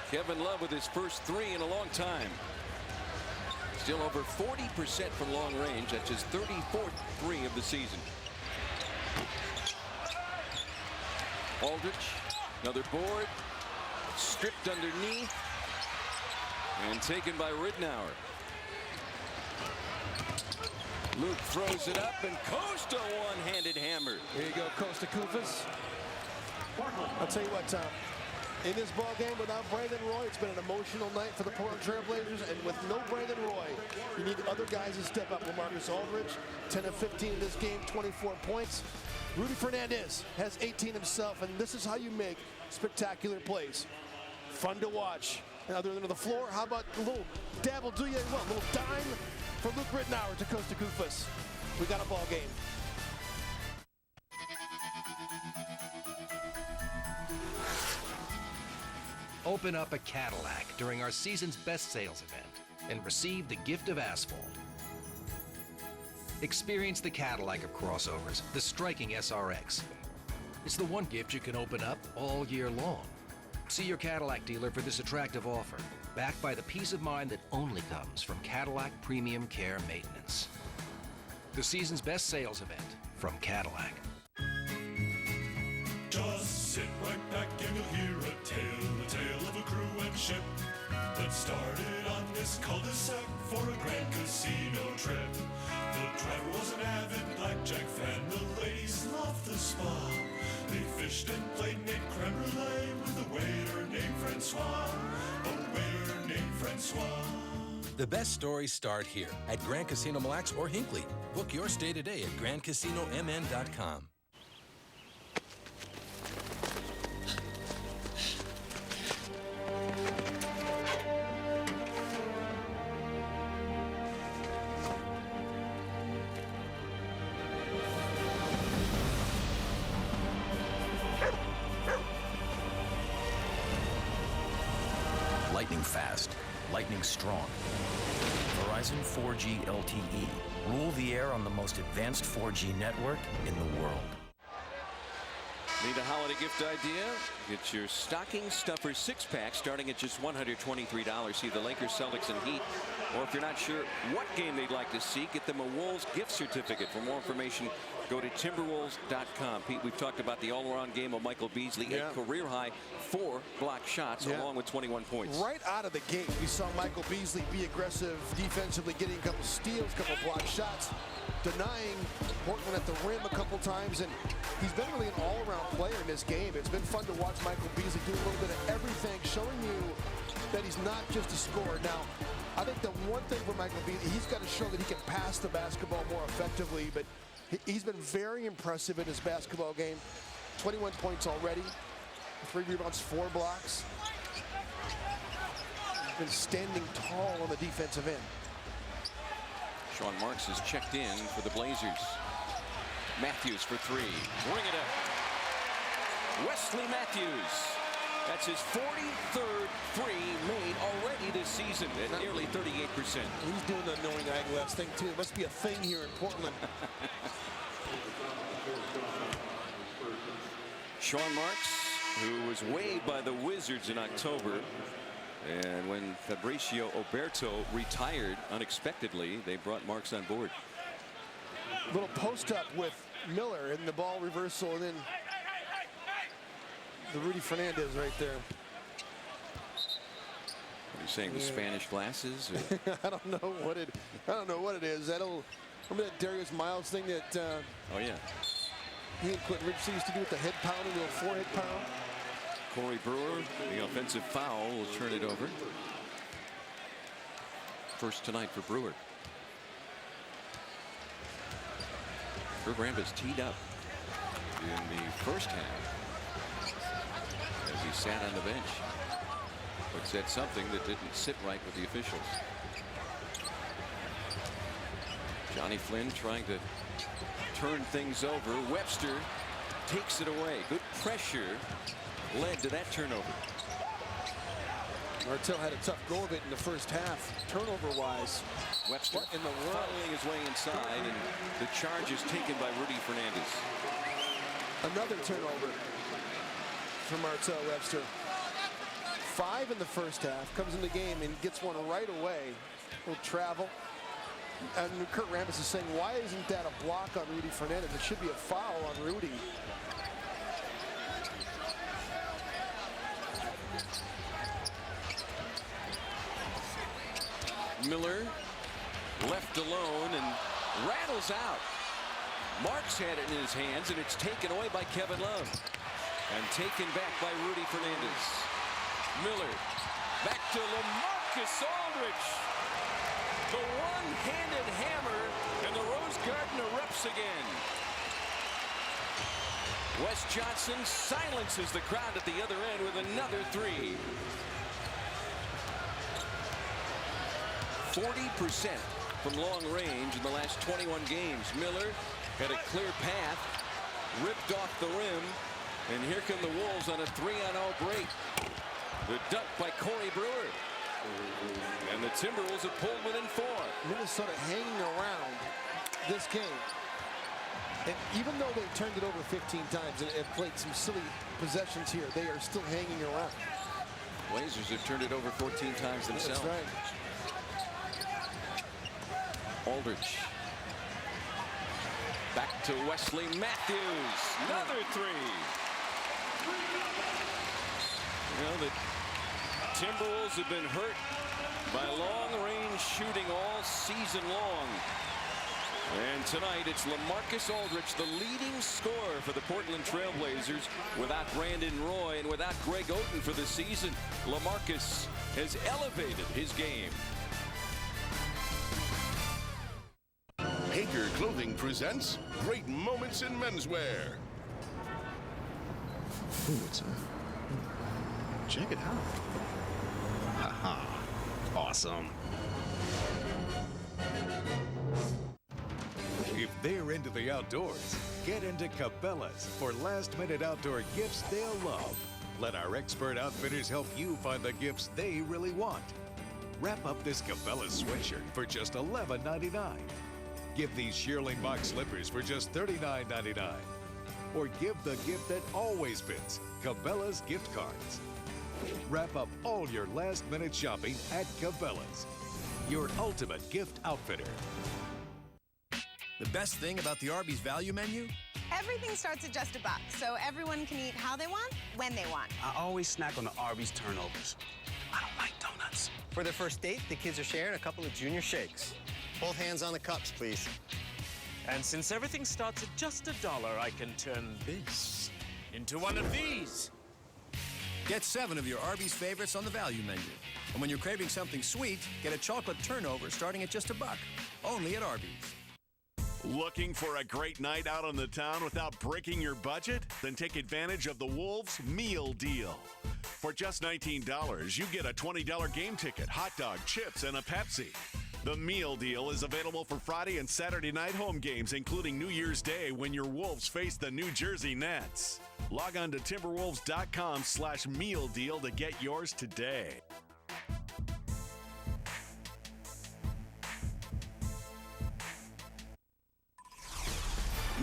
Kevin Love with his first 3 in a long time. Still over 40% from long range. That's his 34th 3 of the season. Aldridge, another board, stripped underneath, and taken by Rittenauer. Luke throws it up, and Costa one-handed hammer. There you go, Costa Koufos. I'll tell you what, Tom. In this ball game without Brandon Roy, it's been an emotional night for the Portland Trail Blazers, and with no Brandon Roy, you need other guys to step up. LaMarcus Aldridge, 10 of 15 in this game, 24 points. Rudy Fernández has 18 himself, and this is how you make spectacular plays. Fun to watch. And other than the floor, how about a little dab will do you well, a little dime for Luke Rittenauer to Costa Koufos. We got a ball game. Open up a Cadillac during our season's best sales event and receive the gift of asphalt. Experience the Cadillac of crossovers, the striking SRX. It's the one gift you can open up all year long. See your Cadillac dealer for this attractive offer, backed by the peace of mind that only comes from Cadillac Premium Care Maintenance. The season's best sales event from Cadillac. Just sit right back and you'll hear a tale of a crew and ship that started on this cul-de-sac for a Grand Casino trip. The driver was an avid blackjack fan, the ladies loved the spa. They fished and played Nate creme brulee with a waiter named Francois. A waiter named Francois. The best stories start here at Grand Casino Mille Lacs or Hinckley. Book your stay today at grandcasinomn.com. Lightning fast, lightning strong. Verizon 4G LTE. Rule the air on the most advanced 4G network in the world. Need a holiday gift idea? Get your stocking stuffer 6-pack starting at just $123. See the Lakers, Celtics, and Heat. Or if you're not sure what game they'd like to see, get them a Wolves gift certificate. For more information, go to Timberwolves.com. Pete, we've talked about the all-around game of Michael Beasley. A career-high 4 block shots along with 21 points. Right out of the gate, we saw Michael Beasley be aggressive defensively, getting a couple steals, a couple block shots, denying Portland at the rim a couple times, and he's been really an all-around player in this game. It's been fun to watch Michael Beasley do a little bit of everything, showing you that he's not just a scorer. Now, I think the one thing for Michael Beasley, he's got to show that he can pass the basketball more effectively, but he's been very impressive in his basketball game. 21 points already, 3 rebounds, 4 blocks. He's been standing tall on the defensive end. Sean Marks is checked in for the Blazers. Matthews for 3. Bring it up. Wesley Matthews. That's his 43rd three made already this season at nearly 38%. He's doing the knowing eyeglass thing too. It must be a thing here in Portland. Sean Marks, who was waived by the Wizards in October. And when Fabricio Oberto retired unexpectedly, they brought Marks on board. Little post up with Miller in the ball reversal, and then the Rudy Fernández right there. Are you saying the Spanish glasses? I don't know what it is. Remember that Darius Miles thing that oh yeah, he and Quentin Richardson used to do with the head pounding, the forehead pound. Corey Brewer, the offensive foul, will turn it over. First tonight for Brewer. Herb Rambis teed up in the first half as he sat on the bench, but said something that didn't sit right with the officials. Johnny Flynn trying to turn things over. Webster takes it away. Good pressure led to that turnover. Martell had a tough go of it in the first half, turnover-wise. Webster in the world? Following his way inside, and the charge is taken by Rudy Fernández. Another turnover for Martell Webster. 5 in the first half, comes in the game and gets one right away. Will travel. And Kurt Rambis is saying, why isn't that a block on Rudy Fernández? It should be a foul on Rudy. Miller left alone and rattles out. Marks had it in his hands, and it's taken away by Kevin Love and taken back by Rudy Fernández. Miller back to LaMarcus Aldridge. The one-handed hammer, and the Rose Garden erupts again. Wes Johnson silences the crowd at the other end with another 3. 40% from long range in the last 21 games. Miller had a clear path, ripped off the rim, and here come the Wolves on a 3-on-0 break. The dunk by Corey Brewer. And the Timberwolves have pulled within 4. Minnesota hanging around this game. And even though they turned it over 15 times and played some silly possessions here, they are still hanging around. Blazers have turned it over 14 times themselves. That's right. Aldridge. Back to Wesley Matthews. Another 3. You know, the Timberwolves have been hurt by long-range shooting all season long. And tonight, it's LaMarcus Aldridge, the leading scorer for the Portland Trail Blazers. Without Brandon Roy and without Greg Oden for the season, LaMarcus has elevated his game. Hager Clothing presents Great Moments in Menswear. Ooh, check it out. Haha. Awesome. If they're into the outdoors, get into Cabela's for last-minute outdoor gifts they'll love. Let our expert outfitters help you find the gifts they really want. Wrap up this Cabela's sweatshirt for just $11.99. Give these shearling box slippers for just $39.99. Or give the gift that always fits, Cabela's gift cards. Wrap up all your last-minute shopping at Cabela's, your ultimate gift outfitter. The best thing about the Arby's value menu? Everything starts at just $1, so everyone can eat how they want, when they want. I always snack on the Arby's turnovers. I don't like donuts. For their first date, the kids are sharing a couple of junior shakes. Both hands on the cups, please. And since everything starts at just $1, I can turn this into one of these. Get 7 of your Arby's favorites on the value menu. And when you're craving something sweet, get a chocolate turnover starting at just $1. Only at Arby's. Looking for a great night out on the town without breaking your budget? Then take advantage of the Wolves Meal Deal. For just $19, you get a $20 game ticket, hot dog, chips, and a Pepsi. The Meal Deal is available for Friday and Saturday night home games, including New Year's Day when your Wolves face the New Jersey Nets. Log on to Timberwolves.com/meal deal to get yours today.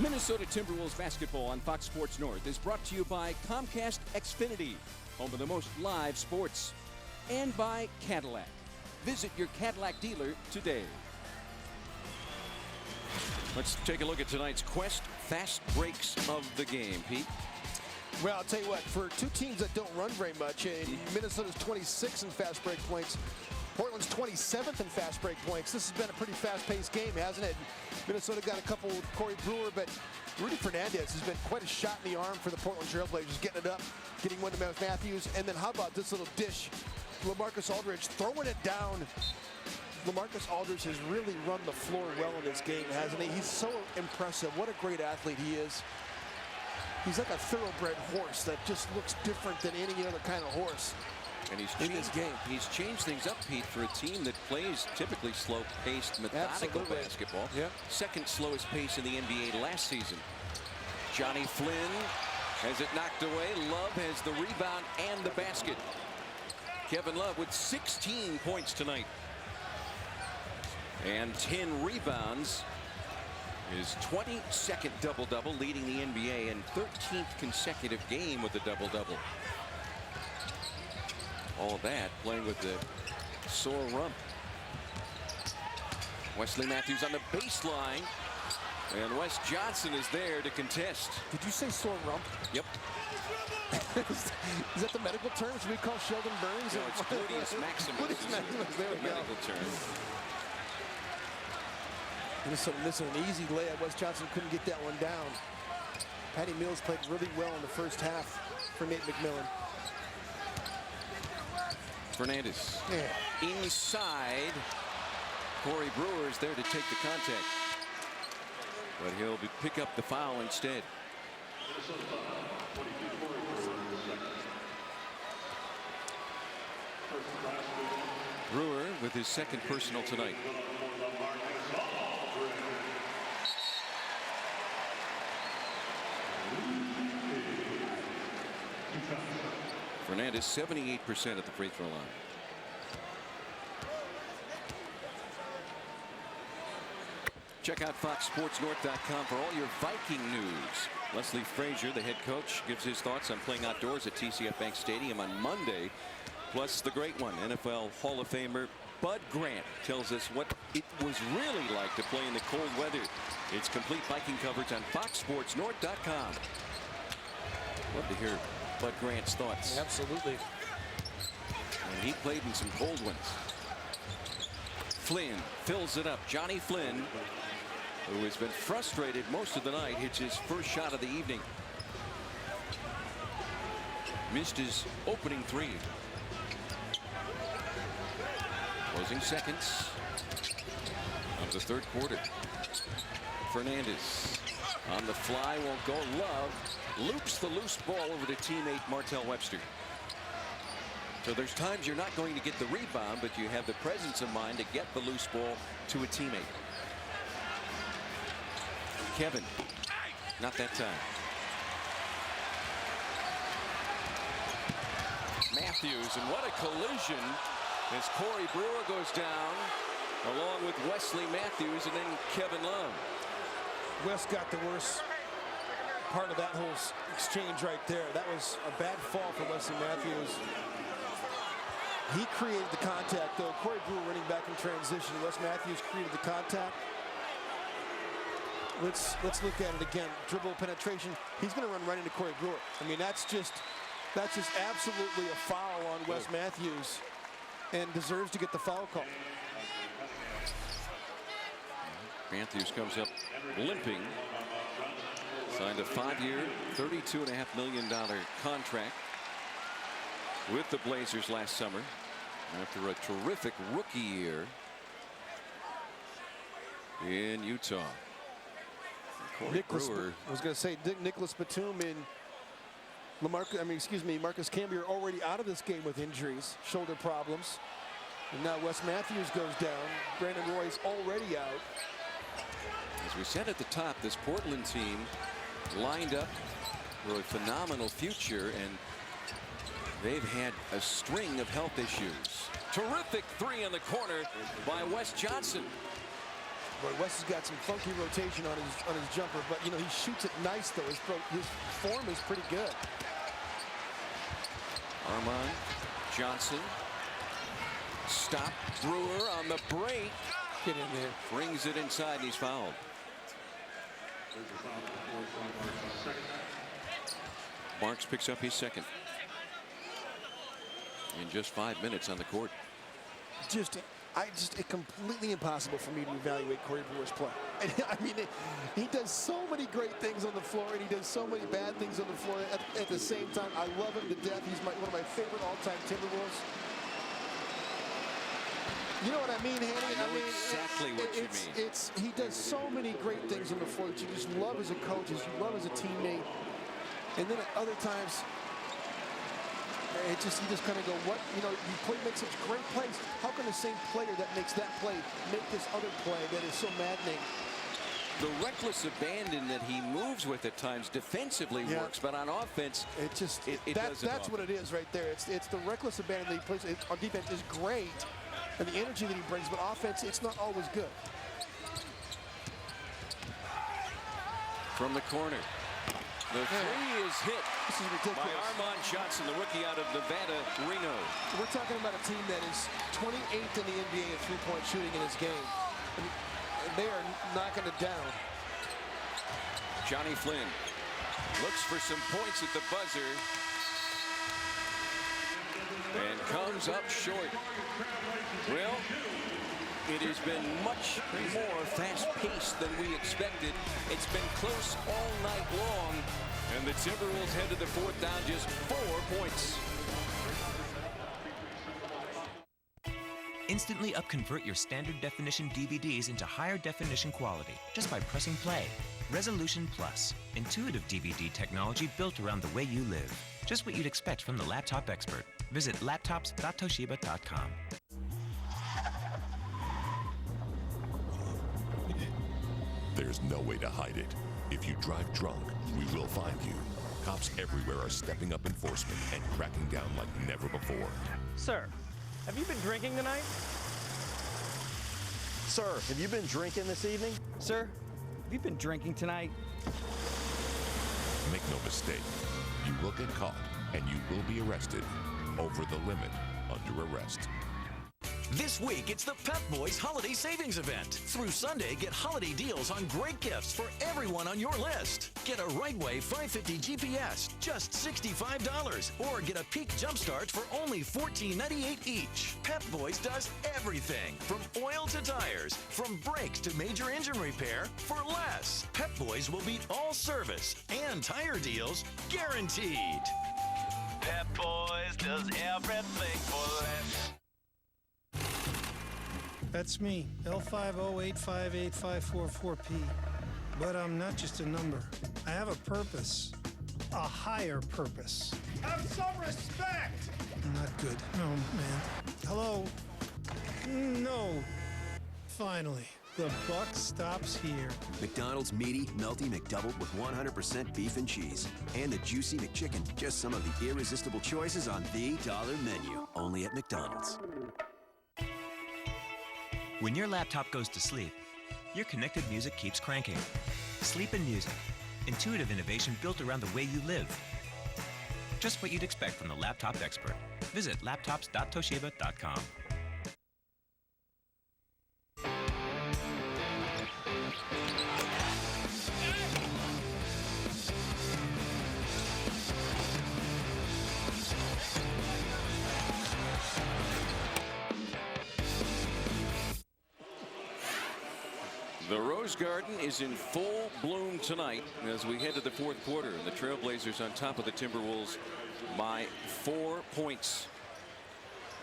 Minnesota Timberwolves basketball on Fox Sports North is brought to you by Comcast Xfinity, home of the most live sports, and by Cadillac. Visit your Cadillac dealer today. Let's take a look at tonight's Quest fast breaks of the game, Pete. Well, I'll tell you what, for two teams that don't run very much, Minnesota's 26th in fast break points. Portland's 27th in fast break points. This has been a pretty fast-paced game, hasn't it? Minnesota got a couple with Corey Brewer, but Rudy Fernández has been quite a shot in the arm for the Portland Trail Blazers, getting it up, getting one to Matthews, and then how about this little dish? LaMarcus Aldridge throwing it down. LaMarcus Aldridge has really run the floor well in this game, hasn't he? He's so impressive. What a great athlete he is. He's like a thoroughbred horse that just looks different than any other kind of horse. And he's in this game. He's changed things up, Pete, for a team that plays typically slow-paced, methodical basketball. Yep. Second slowest pace in the NBA last season. Johnny Flynn has it knocked away. Love has the rebound and the basket. Kevin Love with 16 points tonight. And 10 rebounds. His 22nd double-double, leading the NBA, and 13th consecutive game with the double-double. All that playing with the sore rump. Wesley Matthews on the baseline, and Wes Johnson is there to contest. Did you say sore rump? Yep. Is that the medical term? Should we call Sheldon Burns? No, it's gluteus maximus. Gluteus maximus. There we go. Medical term. This is an easy layup. Wes Johnson couldn't get that one down. Patty Mills played really well in the first half for Nate McMillan. Fernandez inside. Corey Brewer is there to take the contact, but he'll pick up the foul instead. Brewer with his second personal tonight. Fernández 78% at the free throw line. Check out FoxSportsNorth.com for all your Viking news. Leslie Frazier, the head coach, gives his thoughts on playing outdoors at TCF Bank Stadium on Monday. Plus the great one, NFL Hall of Famer Bud Grant tells us what it was really like to play in the cold weather. It's complete Viking coverage on FoxSportsNorth.com. Love to hear Bud Grant's thoughts. Absolutely. And he played in some cold ones. Flynn fills it up. Johnny Flynn, who has been frustrated most of the night, hits his first shot of the evening. Missed his opening three. Closing seconds of the third quarter. Fernández on the fly, won't go. Love loops the loose ball over to teammate Martell Webster. So there's times you're not going to get the rebound, but you have the presence of mind to get the loose ball to a teammate. Kevin, not that time. Matthews, and what a collision as Corey Brewer goes down along with Wesley Matthews and then Kevin Love. Wes got the worst part of that whole exchange right there. That was a bad fall for Wesley Matthews. He created the contact, though. Corey Brewer running back in transition. Wes Matthews created the contact. Let's look at it again. Dribble penetration. He's going to run right into Corey Brewer. I mean, that's just absolutely a foul on Wes Matthews, and deserves to get the foul call. Matthews comes up limping. Signed a 5-year, $32.5 million contract with the Blazers last summer after a terrific rookie year in Utah. Brewer. I was going to say Nicholas Batum and Marcus Camby are already out of this game with injuries, shoulder problems. And now Wes Matthews goes down. Brandon Roy's already out. As we said at the top, this Portland team lined up for a phenomenal future, and they've had a string of health issues. Terrific three in the corner by Wes Johnson. Boy, Wes has got some funky rotation on his jumper, but you know, he shoots it nice though. His form is pretty good. Armand Johnson stop Brewer on the break. Get in there. Brings it inside, and he's fouled. Marks picks up his second in just 5 minutes on the court. It's completely impossible for me to evaluate Corey Brewer's play. I mean, he does so many great things on the floor, and he does so many bad things on the floor at the same time. I love him to death. He's one of my favorite all-time Timberwolves. You know what I mean, Hanny? I know exactly what you mean. He does so many great things on the floor that you just love as a coach, as you love as a teammate. And then at other times, you just kind of go, what? You know, you make such great plays. How can the same player that makes that play make this other play that is so maddening? The reckless abandon that he moves with at times defensively works, but on offense, it doesn't. That's what it is right there. It's the reckless abandon that he plays on defense is great, and the energy that he brings, but offense, it's not always good. From the corner, the three is hit. This is ridiculous. By Armand Johnson, the rookie out of Nevada, Reno. We're talking about a team that is 28th in the NBA at three-point shooting in this game. And they are knocking it down. Johnny Flynn looks for some points at the buzzer and comes up short. Well, it has been much more fast-paced than we expected. It's been close all night long, and the Timberwolves head to the fourth down just 4 points. Instantly upconvert your standard definition DVDs into higher definition quality just by pressing play. Resolution Plus, intuitive DVD technology built around the way you live. Just what you'd expect from the laptop expert. Visit laptops.toshiba.com. There's no way to hide it. If you drive drunk, we will find you. Cops everywhere are stepping up enforcement and cracking down like never before. Sir, have you been drinking tonight? Sir, have you been drinking this evening? Sir, have you been drinking tonight? Make no mistake, you will get caught and you will be arrested. Over the limit, under arrest. This week, it's the Pep Boys Holiday Savings Event. Through Sunday, get holiday deals on great gifts for everyone on your list. Get a Rightway 550 GPS, just $65. Or get a Peak Jumpstart for only $14.98 each. Pep Boys does everything, from oil to tires, from brakes to major engine repair, for less. Pep Boys will beat all service and tire deals guaranteed. Pep Boys does everything for less. That's me, L50858544P. But I'm not just a number. I have a purpose. A higher purpose. Have some respect! Not good. No, man. Hello? No. Finally. The buck stops here. McDonald's meaty, melty McDouble with 100% beef and cheese. And the juicy McChicken. Just some of the irresistible choices on the dollar menu. Only at McDonald's. When your laptop goes to sleep, your connected music keeps cranking. Sleep in Music. Intuitive innovation built around the way you live. Just what you'd expect from the laptop expert. Visit laptops.toshiba.com. The Rose Garden is in full bloom tonight as we head to the fourth quarter. And the Trailblazers on top of the Timberwolves by 4 points.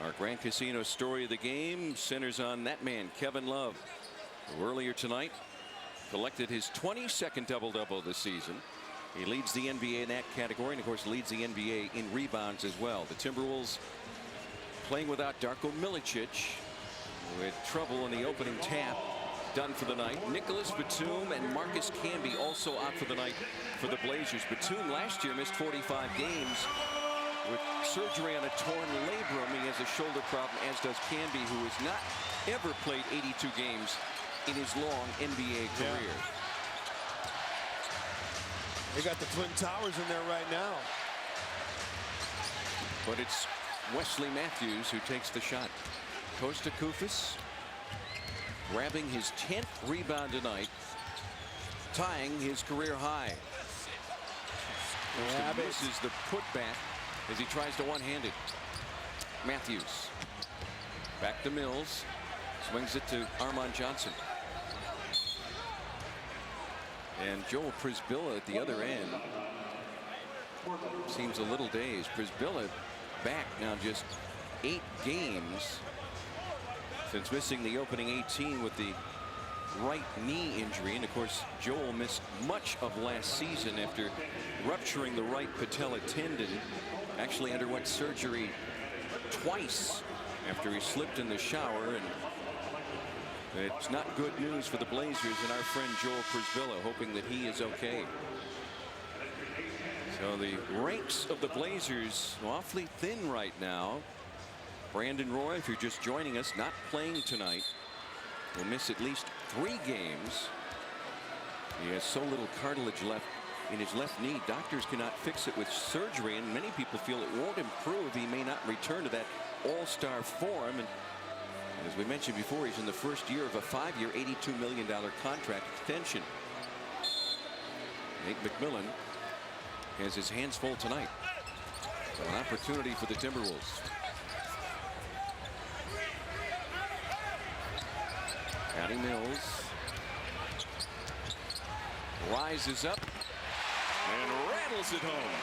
Our Grand Casino story of the game centers on that man, Kevin Love, who earlier tonight collected his 22nd double-double this season. He leads the NBA in that category and, of course, leads the NBA in rebounds as well. The Timberwolves playing without Darko Milicic with trouble in the opening tap. Done for the night. Nicholas Batum and Marcus Camby also out for the night for the Blazers. Batum last year missed 45 games with surgery on a torn labrum. He has a shoulder problem, as does Camby, who has not ever played 82 games in his long NBA career. They got the Twin Towers in there right now. But it's Wesley Matthews who takes the shot. Costa Koufos grabbing his 10th rebound tonight, tying his career high. Misses the putback as he tries to one-handed. Matthews back to Mills, swings it to Armand Johnson. And Joel Przybilla at the other end seems a little dazed. Przybilla back now just 8 games since missing the opening 18 with the right knee injury. And of course, Joel missed much of last season after rupturing the right patella tendon. Actually underwent surgery twice after he slipped in the shower. And it's not good news for the Blazers and our friend Joel Przybilla, hoping that he is okay. So the ranks of the Blazers awfully thin right now. Brandon Roy, if you're just joining us, not playing tonight. Will miss at least 3 games. He has so little cartilage left in his left knee. Doctors cannot fix it with surgery, and many people feel it won't improve. He may not return to that all-star form. And as we mentioned before, he's in the first year of a 5-year, $82 million contract extension. Nate McMillan has his hands full tonight. So an opportunity for the Timberwolves. Patty Mills rises up and rattles it home.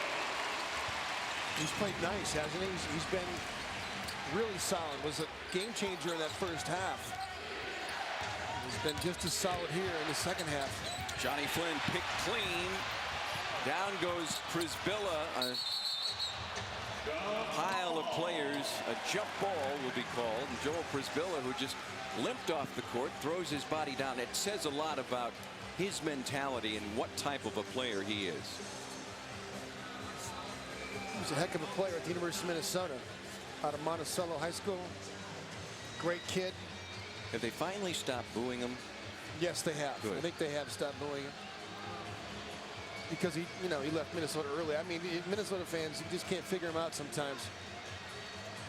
He's played nice, hasn't he? He's been really solid. Was a game changer in that first half. He's been just as solid here in the second half. Johnny Flynn picked clean. Down goes Przybilla. A pile of players. A jump ball will be called. And Joel Przybilla, who just limped off the court, throws his body down. It says a lot about his mentality and what type of a player he is. He's a heck of a player at the University of Minnesota, out of Monticello High School. Great kid. Have they finally stopped booing him? Yes, they have. Good. I think they have stopped booing him. Because he left Minnesota early. I mean, Minnesota fans, you just can't figure him out sometimes.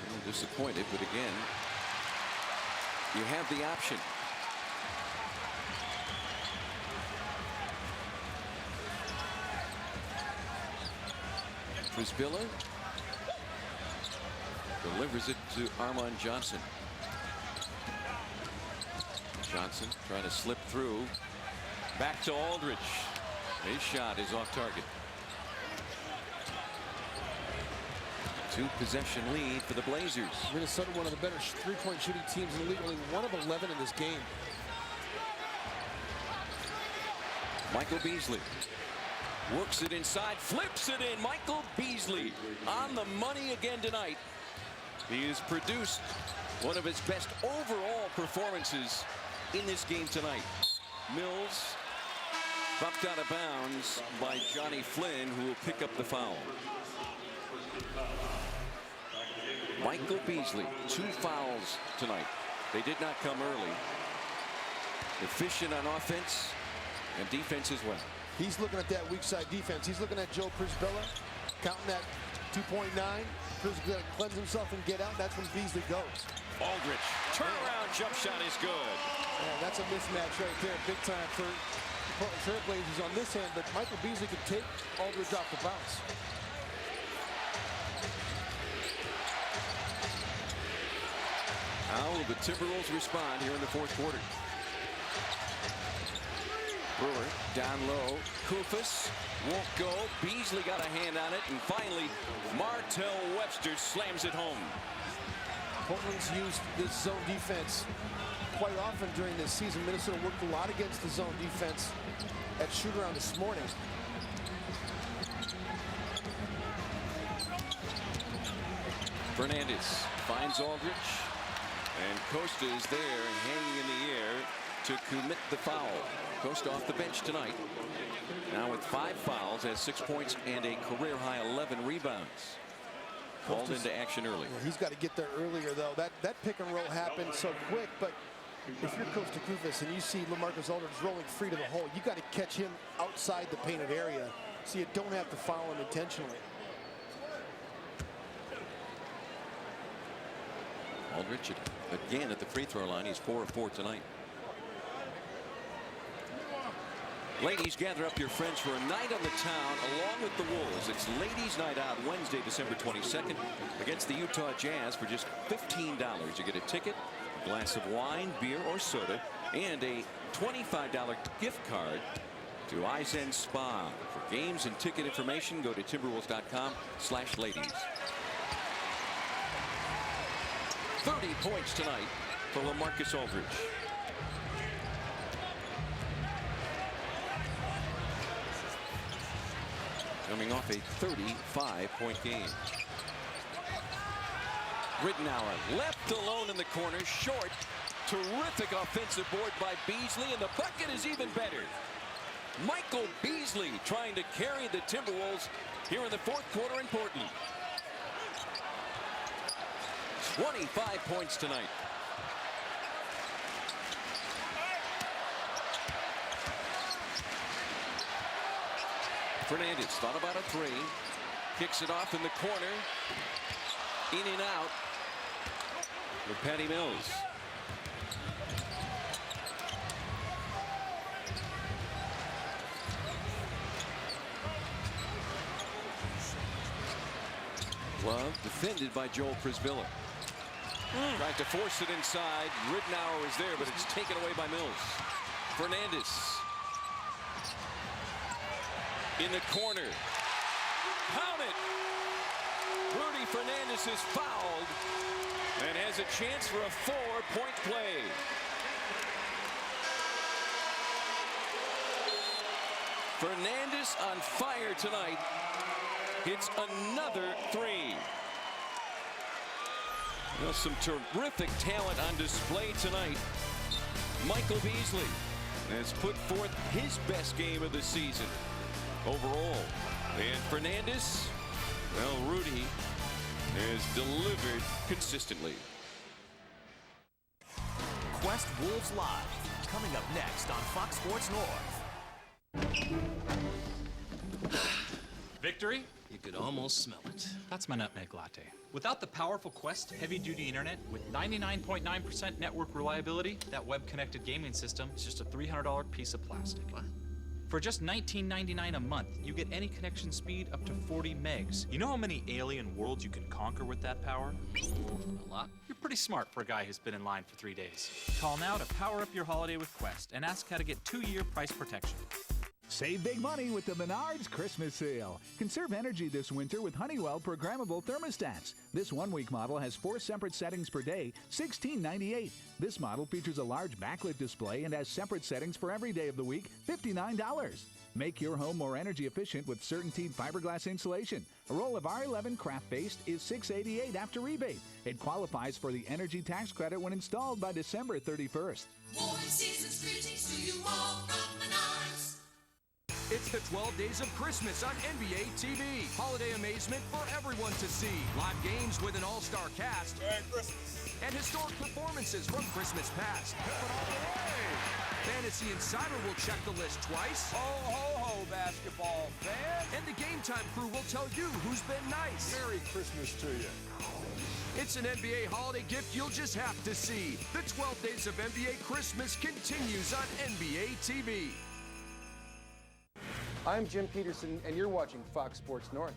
I'm disappointed, but again, you have the option. Brisbilla delivers it to Armand Johnson. Johnson trying to slip through. Back to Aldridge. His shot is off target. 2-possession lead for the Blazers. Minnesota, one of the better three-point shooting teams in the league, only 1 of 11 in this game. Michael Beasley works it inside, flips it in. Michael Beasley on the money again tonight. He has produced one of his best overall performances in this game tonight. Mills bumped out of bounds by Johnny Flynn, who will pick up the foul. Michael Beasley, 2 fouls tonight. They did not come early. Efficient on offense and defense as well. He's looking at that weak side defense. He's looking at Joe Brisbilla, counting that 2.9. Brisbilla got to cleanse himself and get out. That's when Beasley goes. Aldridge, turnaround jump shot is good. Yeah, that's a mismatch right there, big time for the Trailblazers on this hand, but Michael Beasley could take Aldridge off the bounce. How will the Timberwolves respond here in the 4th quarter? Brewer down low. Kufus won't go. Beasley got a hand on it. And finally, Martell Webster slams it home. Portland's used this zone defense quite often during this season. Minnesota worked a lot against the zone defense at shoot-around this morning. Fernandez finds Aldridge. And Costa is there hanging in the air to commit the foul. Costa off the bench tonight. Now with 5 fouls, has 6 points and a career-high 11 rebounds. Called into action early. Yeah, he's got to get there earlier, though. That pick and roll happened so quick, but if you're Costa Kufus and you see LaMarcus Aldridge rolling free to the hole, you got to catch him outside the painted area so you don't have to foul him intentionally. Aldridge again at the free throw line. He's 4 of 4 tonight. Ladies, gather up your friends for a night on the town along with the Wolves. It's Ladies Night Out Wednesday, December 22nd against the Utah Jazz for just $15. You get a ticket, a glass of wine, beer, or soda, and a $25 gift card to Eisen Spa. For games and ticket information, go to Timberwolves.com/ladies. 30 points tonight for LaMarcus Aldridge. Coming off a 35-point game. Rittenauer left alone in the corner, short. Terrific offensive board by Beasley, and the bucket is even better. Michael Beasley trying to carry the Timberwolves here in the 4th quarter in Portland. 25 points tonight. Fernandez thought about a 3. Kicks it off in the corner. In and out with Patty Mills. Love defended by Joel Brisbilla. Tried to force it inside. Rittenauer is there, but it's taken away by Mills. Fernandez in the corner. Count it. Rudy Fernández is fouled and has a chance for a 4-point play. Fernández on fire tonight. Hits another 3. Well, some terrific talent on display tonight. Michael Beasley has put forth his best game of the season overall. And Fernandez Well, Rudy has delivered consistently. Quest Wolves Live, coming up next on Fox Sports North. Victory? You could almost smell it. That's my nutmeg latte. Without the powerful Quest heavy-duty internet with 99.9% network reliability, that web-connected gaming system is just a $300 piece of plastic. What? For just $19.99 a month, you get any connection speed up to 40 megs. You know how many alien worlds you can conquer with that power? A lot. You're pretty smart for a guy who's been in line for 3 days. Call now to power up your holiday with Quest and ask how to get 2-year price protection. Save big money with the Menards Christmas sale. Conserve energy this winter with Honeywell programmable thermostats. This 1-week model has 4 separate settings per day, $16.98. This model features a large backlit display and has separate settings for every day of the week, $59. Make your home more energy efficient with CertainTeed fiberglass insulation. A roll of R11 craft-based is $688 after rebate. It qualifies for the energy tax credit when installed by December 31st. Warm season's greetings to you all from Menards. It's the 12 Days of Christmas on NBA TV. Holiday amazement for everyone to see. Live games with an all-star cast. Merry Christmas. And historic performances from Christmas past. Fantasy Insider will check the list twice. Ho, ho, ho, basketball fans. And the Game Time crew will tell you who's been nice. Merry Christmas to you. It's an NBA holiday gift you'll just have to see. The 12 Days of NBA Christmas continues on NBA TV. I'm Jim Peterson, and you're watching Fox Sports North.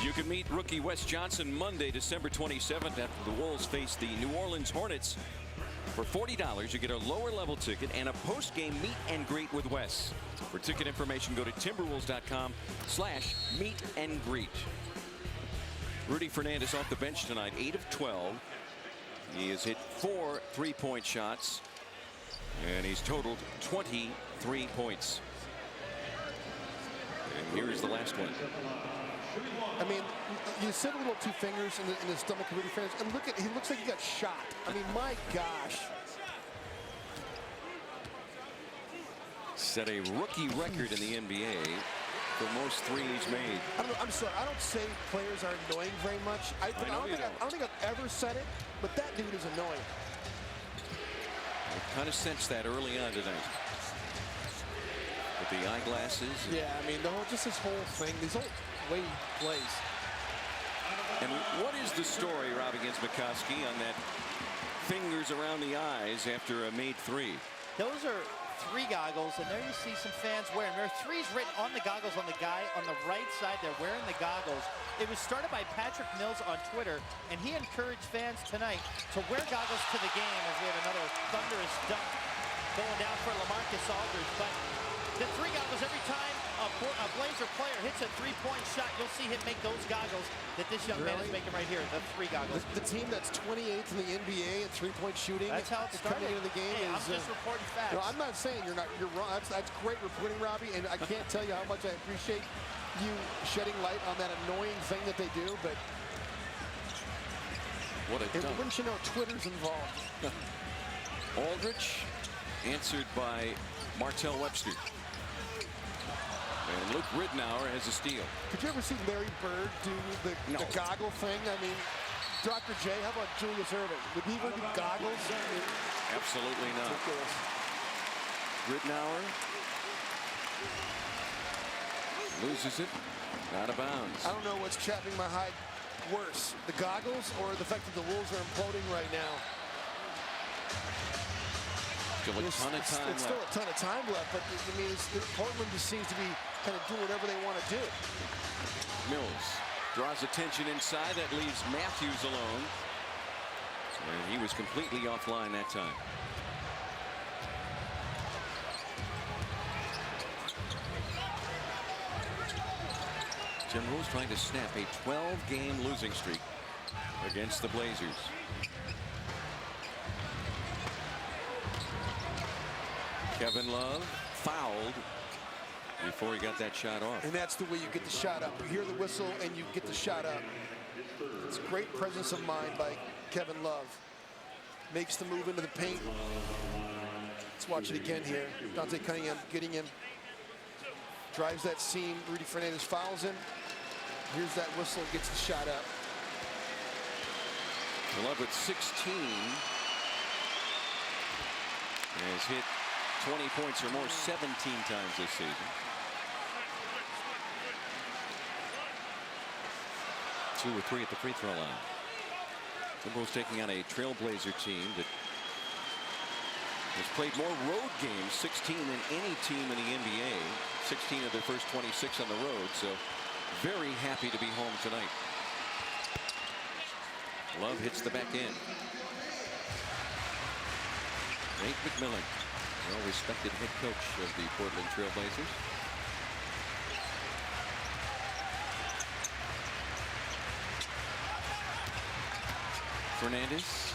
You can meet rookie Wes Johnson Monday, December 27th after the Wolves face the New Orleans Hornets. For $40, you get a lower level ticket and a post-game meet and greet with Wes. For ticket information, go to timberwolves.com/meet and greet. Rudy Fernández off the bench tonight, 8 of 12. He has hit 4 3-point shots. And he's totaled 23 points. And here's the last one. I mean, you said a little 2 fingers in the stomach of Rudy Fernández, and look at, he looks like he got shot. I mean, my gosh. Set a rookie record in the NBA for most threes made. I'm sorry, I don't say players are annoying very much. I don't think I've ever said it, but that dude is annoying. I kind of sensed that early on tonight. With the eyeglasses. Yeah, I mean, just this whole thing, this whole way he plays. And what is the story, Rob, against McCoskey on that fingers around the eyes after a made 3? Those are 3 goggles, and there you see some fans wearing. There are 3s written on the goggles on the guy on the right side. They're wearing the goggles. It was started by Patrick Mills on Twitter, and he encouraged fans tonight to wear goggles to the game as we have another thunderous dunk going down for LaMarcus Aldridge. But the 3 goggles, every time a Blazer player hits a 3-point shot, you'll see him make those goggles that this young man is making right here, the 3 goggles. The team that's 28th in the NBA in 3-point shooting. That's how it started. Coming into the game hey, is, I'm just reporting facts. No, I'm not saying you're wrong. That's great reporting, Robbie, and I can't tell you how much I appreciate you shedding light on that annoying thing that they do, but what a dunk. Wouldn't you know, Twitter's involved. Aldridge answered by Martell Webster. And Luke Ridnour has a steal. Could you ever see Larry Bird do the goggle thing? I mean, Dr. J, how about Julius Erving? Would he ever do goggles? Absolutely not. Ridnour loses it, out of bounds. I don't know what's chapping my hide worse, the goggles or the fact that the Wolves are imploding right now. Still a ton of time left. Still a ton of time left, but I mean, Portland just seems to be kind of doing whatever they want to do. Mills draws attention inside. That leaves Matthews alone. And he was completely offline that time. Timberwolves trying to snap a 12-game losing streak against the Blazers. Kevin Love fouled before he got that shot off. And that's the way you get the shot up. You hear the whistle and you get the shot up. It's great presence of mind by Kevin Love. Makes the move into the paint. Let's watch it again here. Dante Cunningham getting him drives that seam. Rudy Fernández fouls him. Here's that whistle, gets the shot up. Love with 16. Has hit 20 points or more 17 times this season. 2 or 3 at the free throw line. Timberwolves taking on a Trailblazer team that has played more road games, 16 than any team in the NBA. 16 of their first 26 on the road, so very happy to be home tonight. Love hits the back end. Nate McMillan, well-respected head coach of the Portland Trailblazers. Fernández.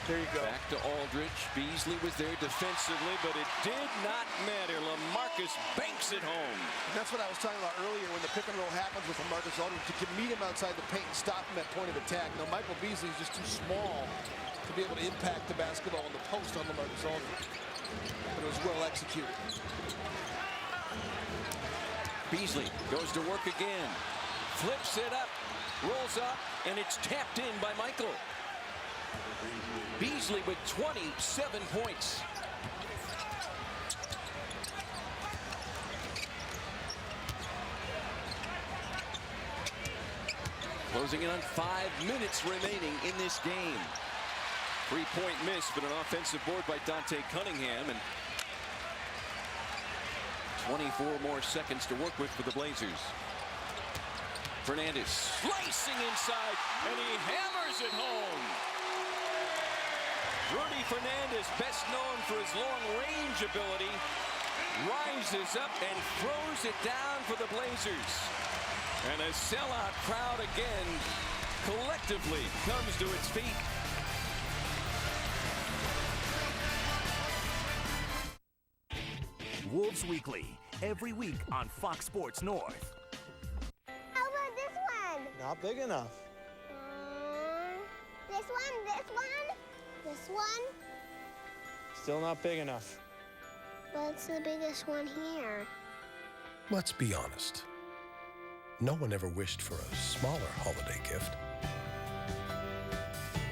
There you go. Back to Aldridge. Beasley was there defensively, but it did not matter. LaMarcus banks it home. And that's what I was talking about earlier when the pick and roll happens with LaMarcus Aldridge. You can meet him outside the paint and stop him at point of attack. Now, Michael Beasley is just too small to be able to impact the basketball in the post on LaMarcus Aldridge. But it was well executed. Beasley goes to work again. Flips it up. Rolls up, and it's tapped in by Michael. Beasley with 27 points. Closing in on 5 minutes remaining in this game. 3-point miss, but an offensive board by Dante Cunningham, and 24 more seconds to work with for the Blazers. Fernández slicing inside, and he hammers it home. Rudy Fernández, best known for his long-range ability, rises up and throws it down for the Blazers. And a sellout crowd again collectively comes to its feet. Wolves Weekly, every week on Fox Sports North. How about this one? Not big enough. This one, this one, this one. Still not big enough. What's the biggest one here? Let's be honest. No one ever wished for a smaller holiday gift.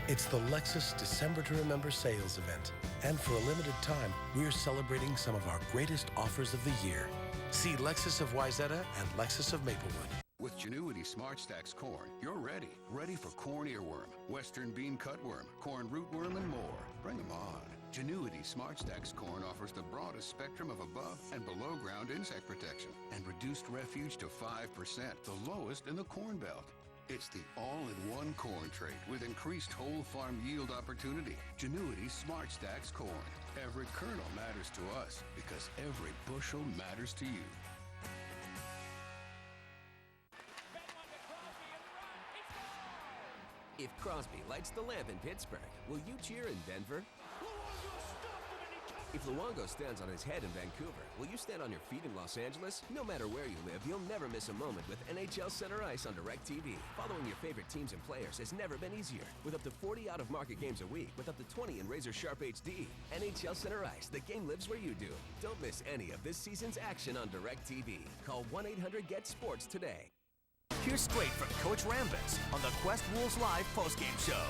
It's the Lexus December to Remember sales event. And for a limited time, we're celebrating some of our greatest offers of the year. See Lexus of Wayzata and Lexus of Maplewood. With Genuity Smart Stacks corn, you're ready. Ready for corn earworm, western bean cutworm, corn rootworm, and more. Bring them on. Genuity Smart Stacks corn offers the broadest spectrum of above and below ground insect protection and reduced refuge to 5%, the lowest in the Corn Belt. It's the all-in-one corn trait with increased whole farm yield opportunity. Genuity Smart Stacks corn. Every kernel matters to us because every bushel matters to you. If Crosby lights the lamp in Pittsburgh, will you cheer in Denver? If Luongo stands on his head in Vancouver, will you stand on your feet in Los Angeles? No matter where you live, you'll never miss a moment with NHL Center Ice on DirecTV. Following your favorite teams and players has never been easier. With up to 40 out-of-market games a week, with up to 20 in Razor Sharp HD. NHL Center Ice, the game lives where you do. Don't miss any of this season's action on DirecTV. Call 1-800-GET-SPORTS today. Here's straight from Coach Rambis on the Quest Wolves Live postgame show.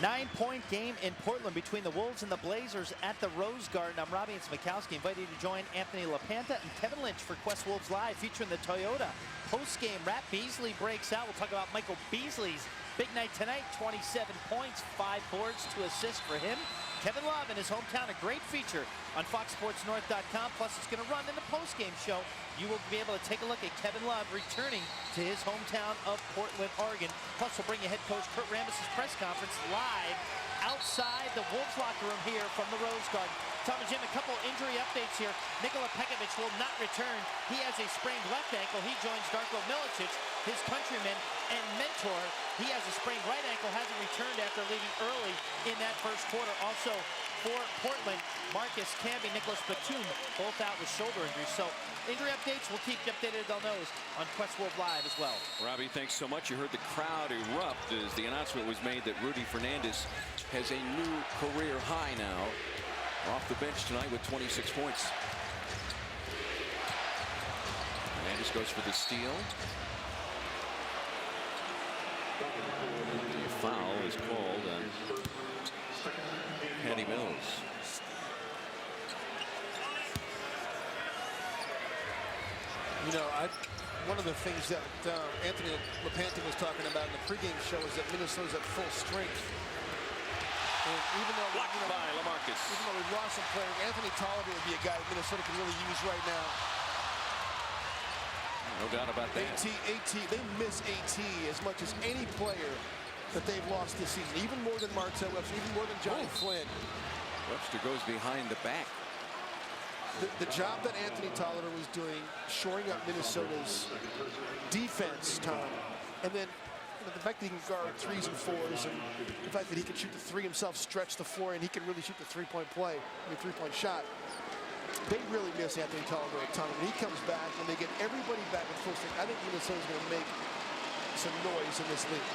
9-point game in Portland between the Wolves and the Blazers at the Rose Garden. I'm Robbie and Smikowski, invited you to join Anthony LaPanta and Kevin Lynch for Quest Wolves Live, featuring the Toyota post-game wrap. Beasley breaks out. We'll talk about Michael Beasley's big night tonight. 27 points, 5 boards, 2 assists for him. Kevin Love in his hometown, a great feature on FoxSportsNorth.com. Plus, it's going to run in the post-game show. You will be able to take a look at Kevin Love returning to his hometown of Portland, Oregon. Plus, we'll bring you head coach Kurt Rambis' press conference live outside the Wolves locker room here from the Rose Garden. Tom and Jim, a couple injury updates here. Nikola Pekovic will not return. He has a sprained left ankle. He joins Darko Milicic, his countryman and mentor. He has a sprained right ankle, hasn't returned after leaving early in that first quarter. Also for Portland, Marcus Camby, Nicholas Batum, both out with shoulder injuries. So injury updates, we'll keep you updated on those on Quest Wolves Live as well. Robbie, thanks so much. You heard the crowd erupt as the announcement was made that Rudy Fernández has a new career high now. Off the bench tonight with 26 points. Fernandez goes for the steal. The foul is called on Patty Mills. You know, one of the things that Anthony LaPanti was talking about in the pregame show is that Minnesota's at full strength. And even though, by LaMarcus. Even though we've lost some players, Anthony Tolliver would be a guy that Minnesota can really use right now. No doubt about that. AT, they miss AT as much as any player that they've lost this season, even more than Martell Webster, even more than Johnny Flynn. Webster goes behind the back. The job that Anthony Tolliver was doing, shoring up Minnesota's defense, Tom, and then the fact that he can guard 3s and 4s, and the fact that he can shoot the 3 himself, stretch the floor, and he can really shoot the three-point shot. They really miss Anthony Tolliver a ton. When he comes back, when they get everybody back at full strength, I think Minnesota's going to make some noise in this league.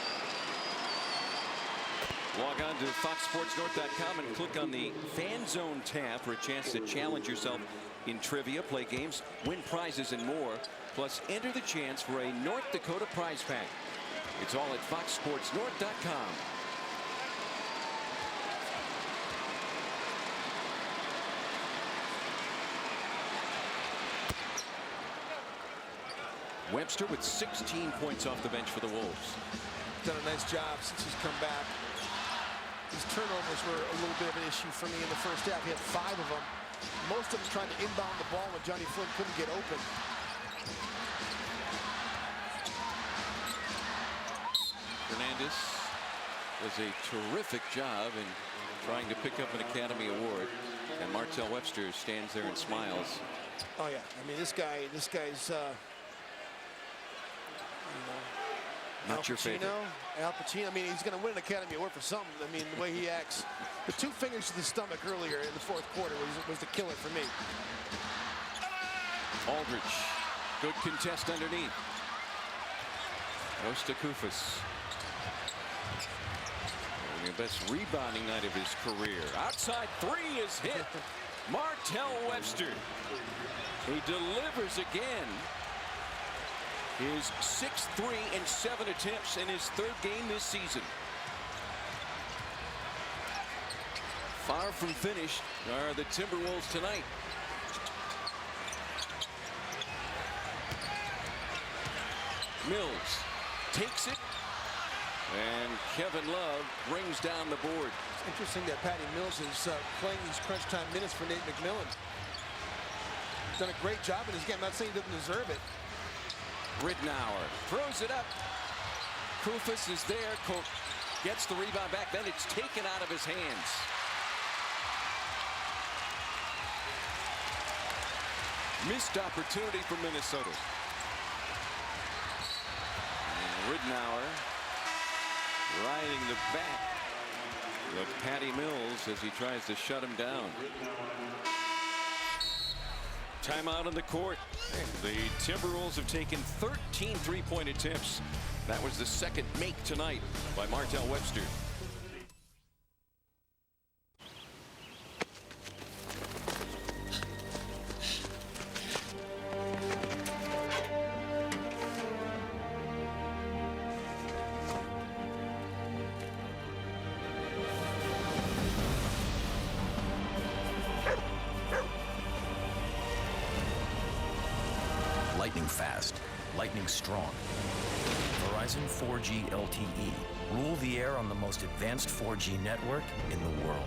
Log on to FoxSportsNorth.com and click on the Fan Zone tab for a chance to challenge yourself in trivia, play games, win prizes, and more. Plus, enter the chance for a North Dakota prize pack. It's all at FoxSportsNorth.com. Webster with 16 points off the bench for the Wolves. Done a nice job since he's come back. His turnovers were a little bit of an issue for me in the first half. He had 5 of them. Most of them trying to inbound the ball when Johnny Flynn couldn't get open. Fernandez does a terrific job in trying to pick up an Academy Award. And Martell Webster stands there and smiles. Oh, yeah. I mean, this guy's... Not your favorite. Al Pacino, I mean, he's going to win an Academy Award for something. I mean, the way he acts. The 2 fingers to the stomach earlier in the 4th quarter was the killer for me. Aldridge, good contest underneath. Goes to Kufas. Having the best rebounding night of his career. Outside 3 is hit. Martell Webster. He delivers again. His 6th 3 and 7 attempts in his 3rd game this season. Far from finished are the Timberwolves tonight. Mills takes it, and Kevin Love brings down the board. It's interesting that Patty Mills is playing these crunch time minutes for Nate McMillan. Done a great job in his game. I'm not saying he doesn't deserve it. Ridnour throws it up. Kufas is there. Gets the rebound back. Then it's taken out of his hands. Missed opportunity for Minnesota. And Ridnour riding the back of Patty Mills as he tries to shut him down. Timeout on the court. The Timberwolves have taken 13 three-point attempts. That was the 2nd make tonight by Martell Webster. Lightning fast, lightning strong. Verizon 4G LTE. Rule the air on the most advanced 4G network in the world.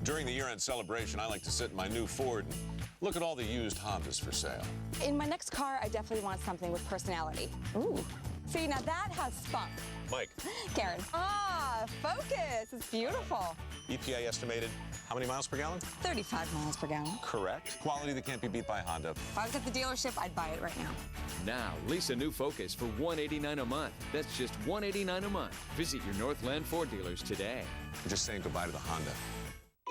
During the year-end celebration, I like to sit in my new Ford and look at all the used Hondas for sale. In my next car, I definitely want something with personality. Ooh. See, now that has spunk. Mike. Karen. Ah, Focus. It's beautiful. EPA estimated how many miles per gallon? 35 miles per gallon. Correct. Quality that can't be beat by Honda. If I was at the dealership, I'd buy it right now. Now, lease a new Focus for $189 a month. That's just $189 a month. Visit your Northland Ford dealers today. I'm just saying goodbye to the Honda.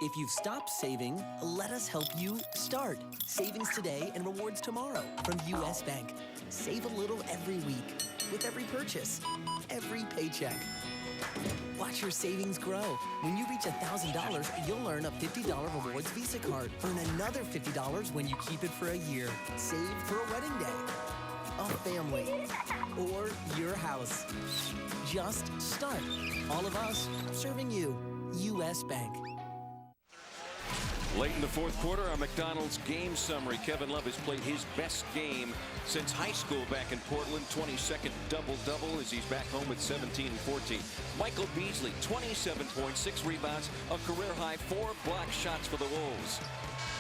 If you've stopped saving, let us help you start. Savings today and rewards tomorrow from U.S. Bank. Save a little every week with every purchase, every paycheck. Watch your savings grow. When you reach $1,000, you'll earn a $50 rewards Visa card. Earn another $50 when you keep it for a year. Save for a wedding day. a family, or your house. Just start. All of us serving you. U.S. Bank. Late in the fourth quarter, our McDonald's game summary. Kevin Love has played his best game since high school back in Portland. 22nd double-double as he's back home with 17 and 14. Michael Beasley, 27 points, 6 rebounds, a career-high 4 block shots for the Wolves.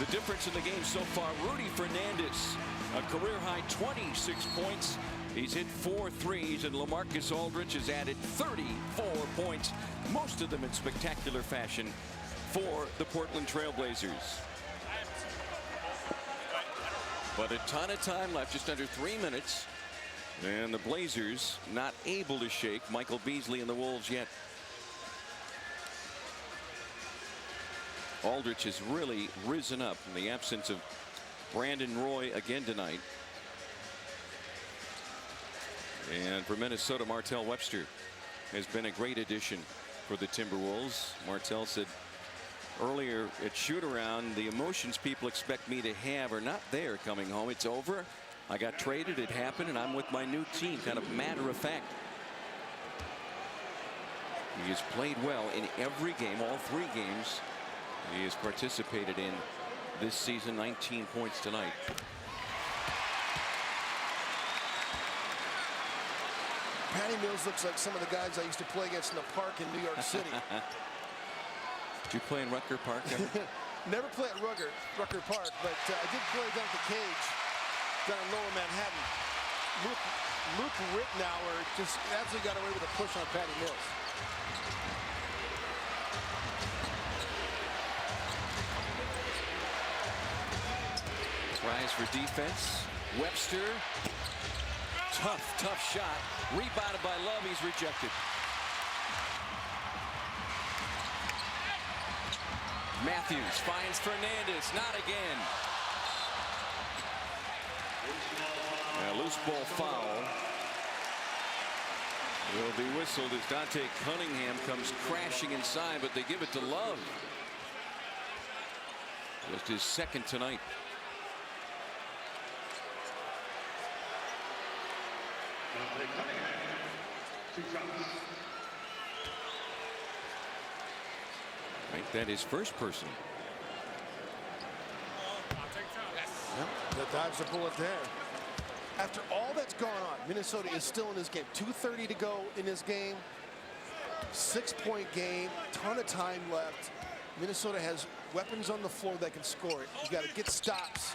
The difference in the game so far, Rudy Fernández, a career-high 26 points. He's hit 4 threes, and LaMarcus Aldridge has added 34 points, most of them in spectacular fashion for the Portland Trailblazers. But a ton of time left, just under 3 minutes. And the Blazers not able to shake Michael Beasley and the Wolves yet. Aldridge has really risen up in the absence of Brandon Roy again tonight. And for Minnesota, Martell Webster has been a great addition for the Timberwolves. Martell said earlier at shoot-around, the emotions people expect me to have are not there coming home. It's over. I got traded. It happened, and I'm with my new team. Kind of matter of fact. He has played well in every game, all 3 games he has participated in this season. 19 points tonight. Patty Mills looks like some of the guys I used to play against in the park in New York City. Did you play in Rucker Park? Never play at Rucker Park, but I did play down at the Cage down in Lower Manhattan. Luke Rittenauer just absolutely got away with a push on Patty Mills. Tries for defense. Webster. Tough shot. Rebounded by Love. He's rejected. Matthews finds Fernandez. Not again. A loose ball foul will be whistled as Dante Cunningham comes crashing inside, but they give it to Love. Just his second tonight. Make that his first personal. That dodged the bullet there. After all that's gone on, Minnesota is still in this game. 2:30 to go in this game. 6-point game. Ton of time left. Minnesota has weapons on the floor that can score it. You got to get stops.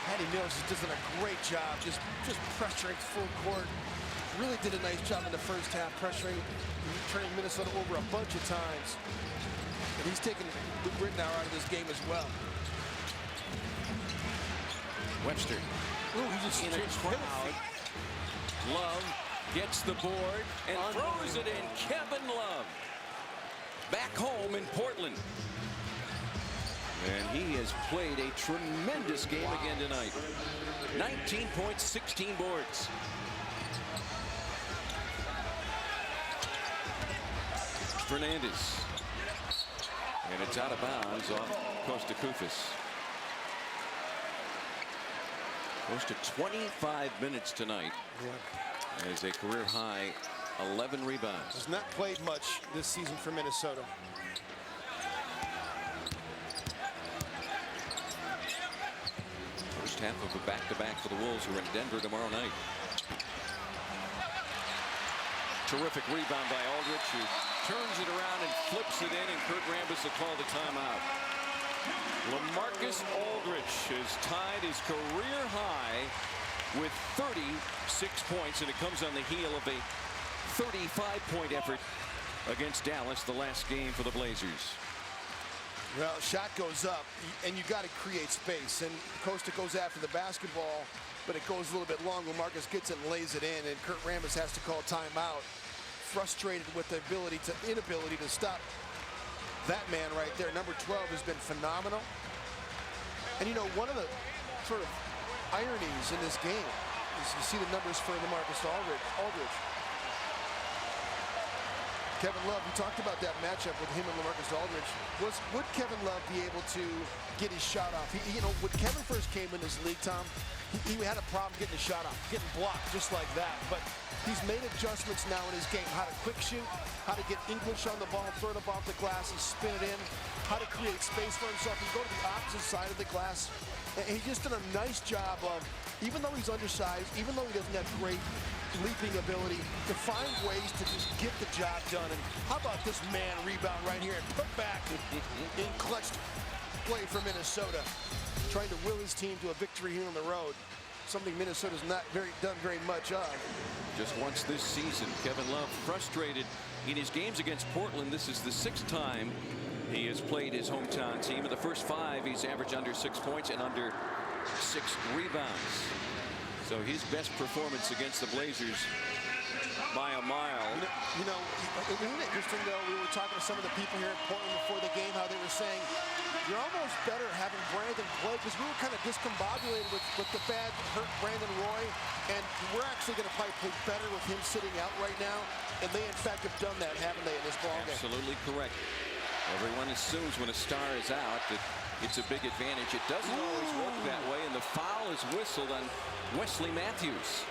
Patty Mills is just doing a great job, just pressuring full court. Really did a nice job in the first half, pressuring, turning Minnesota over a bunch of times. And he's taking Luke Rittenauer out of this game as well. Webster. Ooh, he just in a crowd. Love gets the board and throws it in. Kevin Love back home in Portland. And he has played a tremendous game again tonight. 19 points, 16 boards. Fernandez. And it's out of bounds off Costa Koufis. Close to 25 minutes tonight. Yeah. As a career high 11 rebounds. Has not played much this season for Minnesota. First half of a back-to-back for the Wolves, who are in Denver tomorrow night. Terrific rebound by Aldridge, who turns it around and flips it in, and Kurt Rambis will call the timeout. LaMarcus Aldridge has tied his career high with 36 points, and it comes on the heel of a 35-point effort against Dallas, the last game for the Blazers. Well, shot goes up, and you got to create space. And Costa goes after the basketball, but it goes a little bit long. Marcus gets it and lays it in, and Kurt Rambis has to call timeout. Frustrated with the inability to stop that man right there. Number 12 has been phenomenal. And you know, one of the sort of ironies in this game is you see the numbers for LaMarcus Aldridge. Kevin Love, we talked about that matchup with him and LaMarcus Aldridge. Would Kevin Love be able to get his shot off? You know, when Kevin first came in this league, Tom, he had a problem getting a shot off, getting blocked just like that. But he's made adjustments now in his game. How to quick shoot, how to get English on the ball, throw it up off the glass and spin it in, how to create space for himself and go to the opposite side of the glass. And he just did a nice job of, even though he's undersized, even though he doesn't have great leaping ability, to find ways to just get the job done. And how about this man rebound right here and put back in clutch play for Minnesota, trying to will his team to a victory here on the road, something Minnesota's not done very much of. Just once this season, Kevin Love frustrated in his games against Portland. This is the 6th time he has played his hometown team. In the first 5, he's averaged under 6 points and under 6 rebounds. So his best performance against the Blazers by a mile. You know, isn't it interesting, though, we were talking to some of the people here in Portland before the game, how they were saying, you're almost better having Brandon play, because we were kind of discombobulated with the bad, hurt Brandon Roy, and we're actually going to probably play better with him sitting out right now, and they, in fact, have done that, haven't they, in this ballgame? Absolutely correct. Everyone assumes when a star is out that it's a big advantage. It doesn't always work that way, and the foul is whistled on Wesley Matthews.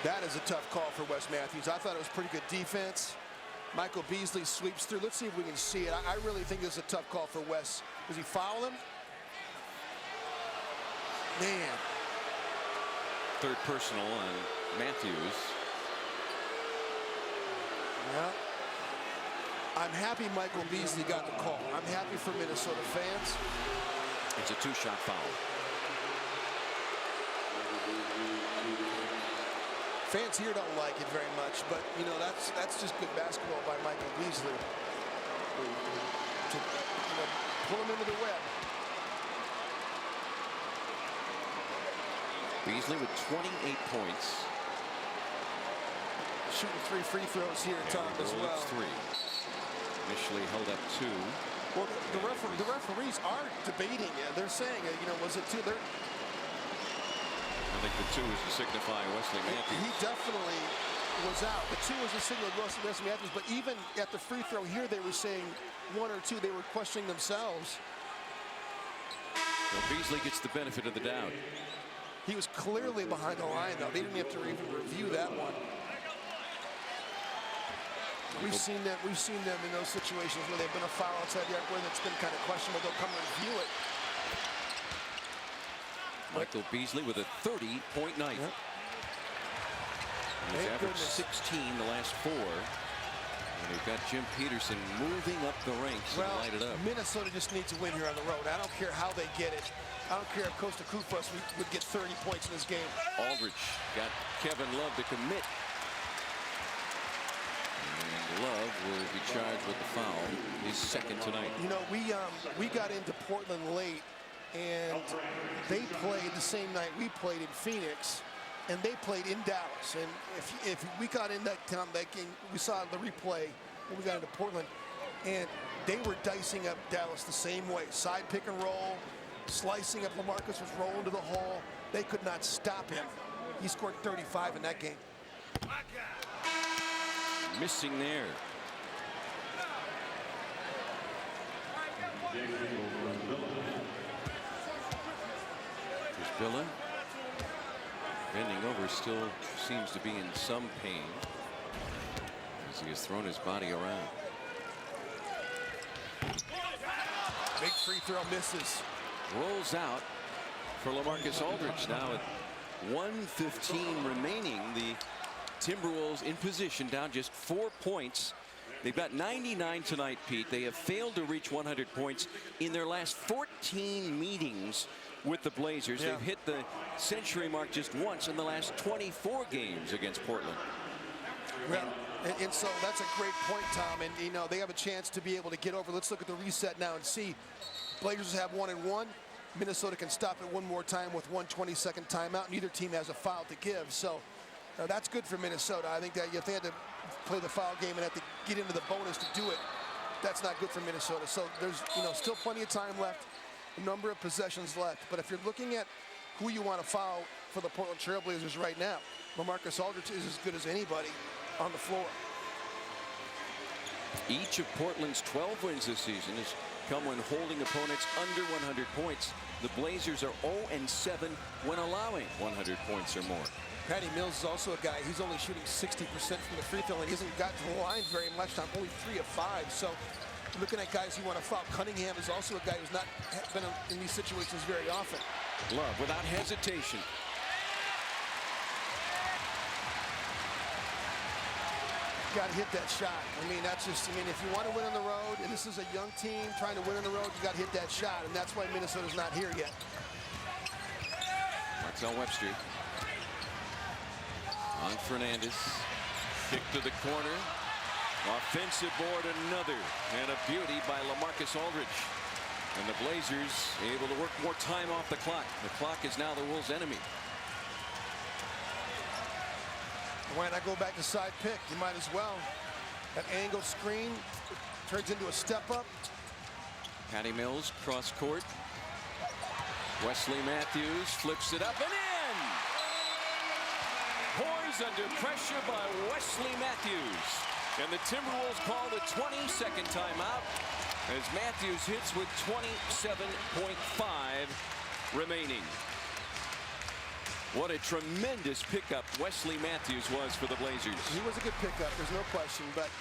That is a tough call for Wes Matthews. I thought it was pretty good defense. Michael Beasley sweeps through. Let's see if we can see it. I really think this is a tough call for Wes. Does he foul him? Man. Third personal on Matthews. Yeah. I'm happy Michael Beasley got the call. I'm happy for Minnesota fans. It's a 2-shot foul. Fans here don't like it very much, but you know that's just good basketball by Michael Beasley to pull him into the web. Beasley with 28 points. Shooting 3 free throws here, Tom, as well. 3. Initially held up 2. Well, the referees are debating it. They're saying, you know, was it 2? I think the 2 is to signify Wesley Matthews. He definitely was out. The 2 was a signal of Wesley Matthews, but even at the free throw here, they were saying 1 or 2. They were questioning themselves. Well, Beasley gets the benefit of the doubt. He was clearly behind the line, though. They didn't have to even review that one. We've seen them in those situations where they've been a foul outside the arc where it's been kind of questionable. They'll come and review it. Michael Beasley with a 30-point night. Yep. He's averaged 16 the last 4. And we've got Jim Peterson moving up the ranks to light it up. Minnesota just needs to win here on the road. I don't care how they get it. I don't care if Costa Kufos would get 30 points in this game. Aldridge got Kevin Love to commit. And Love will be charged with the foul. His 2nd tonight. You know, we got into Portland late, and they played the same night we played in Phoenix, and they played in Dallas. And if we got in that game, we saw the replay when we got into Portland, and they were dicing up Dallas the same way. Side pick and roll, slicing up. LaMarcus was rolling to the hole. They could not stop him. He scored 35 in that game. Missing there. Here's Billa. Bending over, still seems to be in some pain as he has thrown his body around. Big free throw misses. Rolls out for LaMarcus Aldridge. Now at 1:15 remaining, the Timberwolves in position, down just 4 points. They've got 99 tonight, Pete. They have failed to reach 100 points in their last 14 meetings with the Blazers. Yeah. They've hit the century mark just once in the last 24 games against Portland. Well, and so that's a great point, Tom. And, you know, they have a chance to be able to get over. Let's look at the reset now and see. Blazers have 1-1. Minnesota can stop it one more time with 1:20-second timeout. Neither team has a foul to give. So that's good for Minnesota. I think that if they had to play the foul game and have to get into the bonus to do it, that's not good for Minnesota. So there's, you know, still plenty of time left, a number of possessions left. But if you're looking at who you want to foul for the Portland Trail Blazers right now, LaMarcus Aldridge is as good as anybody on the floor. Each of Portland's 12 wins this season has come when holding opponents under 100 points. The Blazers are 0-7 when allowing 100 points or more. Patty Mills is also a guy, he's only shooting 60% from the free throw line. He hasn't got to the line very much time, only 3 of 5. So looking at guys who want to foul, Cunningham is also a guy who's not been in these situations very often. Love without hesitation. Got to hit that shot. I mean, that's just, if you want to win on the road, and this is a young team trying to win on the road, you got to hit that shot, and that's why Minnesota's not here yet. Marcel Webster. On Fernandez. Kick to the corner. Offensive board, another. And a beauty by LaMarcus Aldridge. And the Blazers able to work more time off the clock. The clock is now the Wolves' enemy. Why not go back to side pick? You might as well. That angled screen turns into a step up. Patty Mills cross court. Wesley Matthews flips it up and in. Poised under pressure by Wesley Matthews. And the Timberwolves call the 22nd timeout as Matthews hits with 27.5 remaining. What a tremendous pickup Wesley Matthews was for the Blazers. He was a good pickup, there's no question, but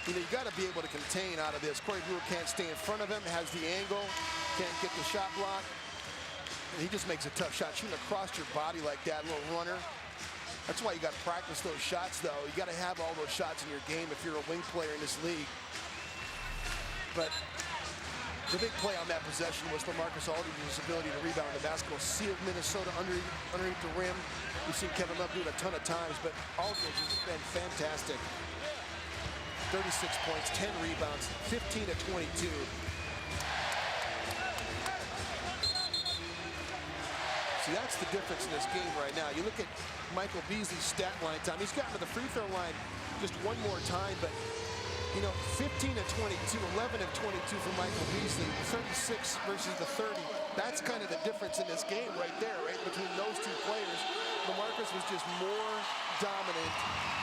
you got to be able to contain out of this. Corey Brewer can't stay in front of him, has the angle, can't get the shot block. And he just makes a tough shot, shooting across your body like that, little runner. That's why you got to practice those shots, though. You got to have all those shots in your game if you're a wing player in this league. But the big play on that possession was LaMarcus Aldridge's ability to rebound the basketball, sealed Minnesota underneath the rim. We've seen Kevin Love do it a ton of times, but Aldridge has been fantastic. 36 points, 10 rebounds, 15 of 22. See, that's the difference in this game right now. You look at Michael Beasley's stat line time. He's gotten to the free throw line just one more time, but 15 of 22, 11 of 22 for Michael Beasley, 36 versus the 30. That's kind of the difference in this game right there, right between those two players. LaMarcus was just more dominant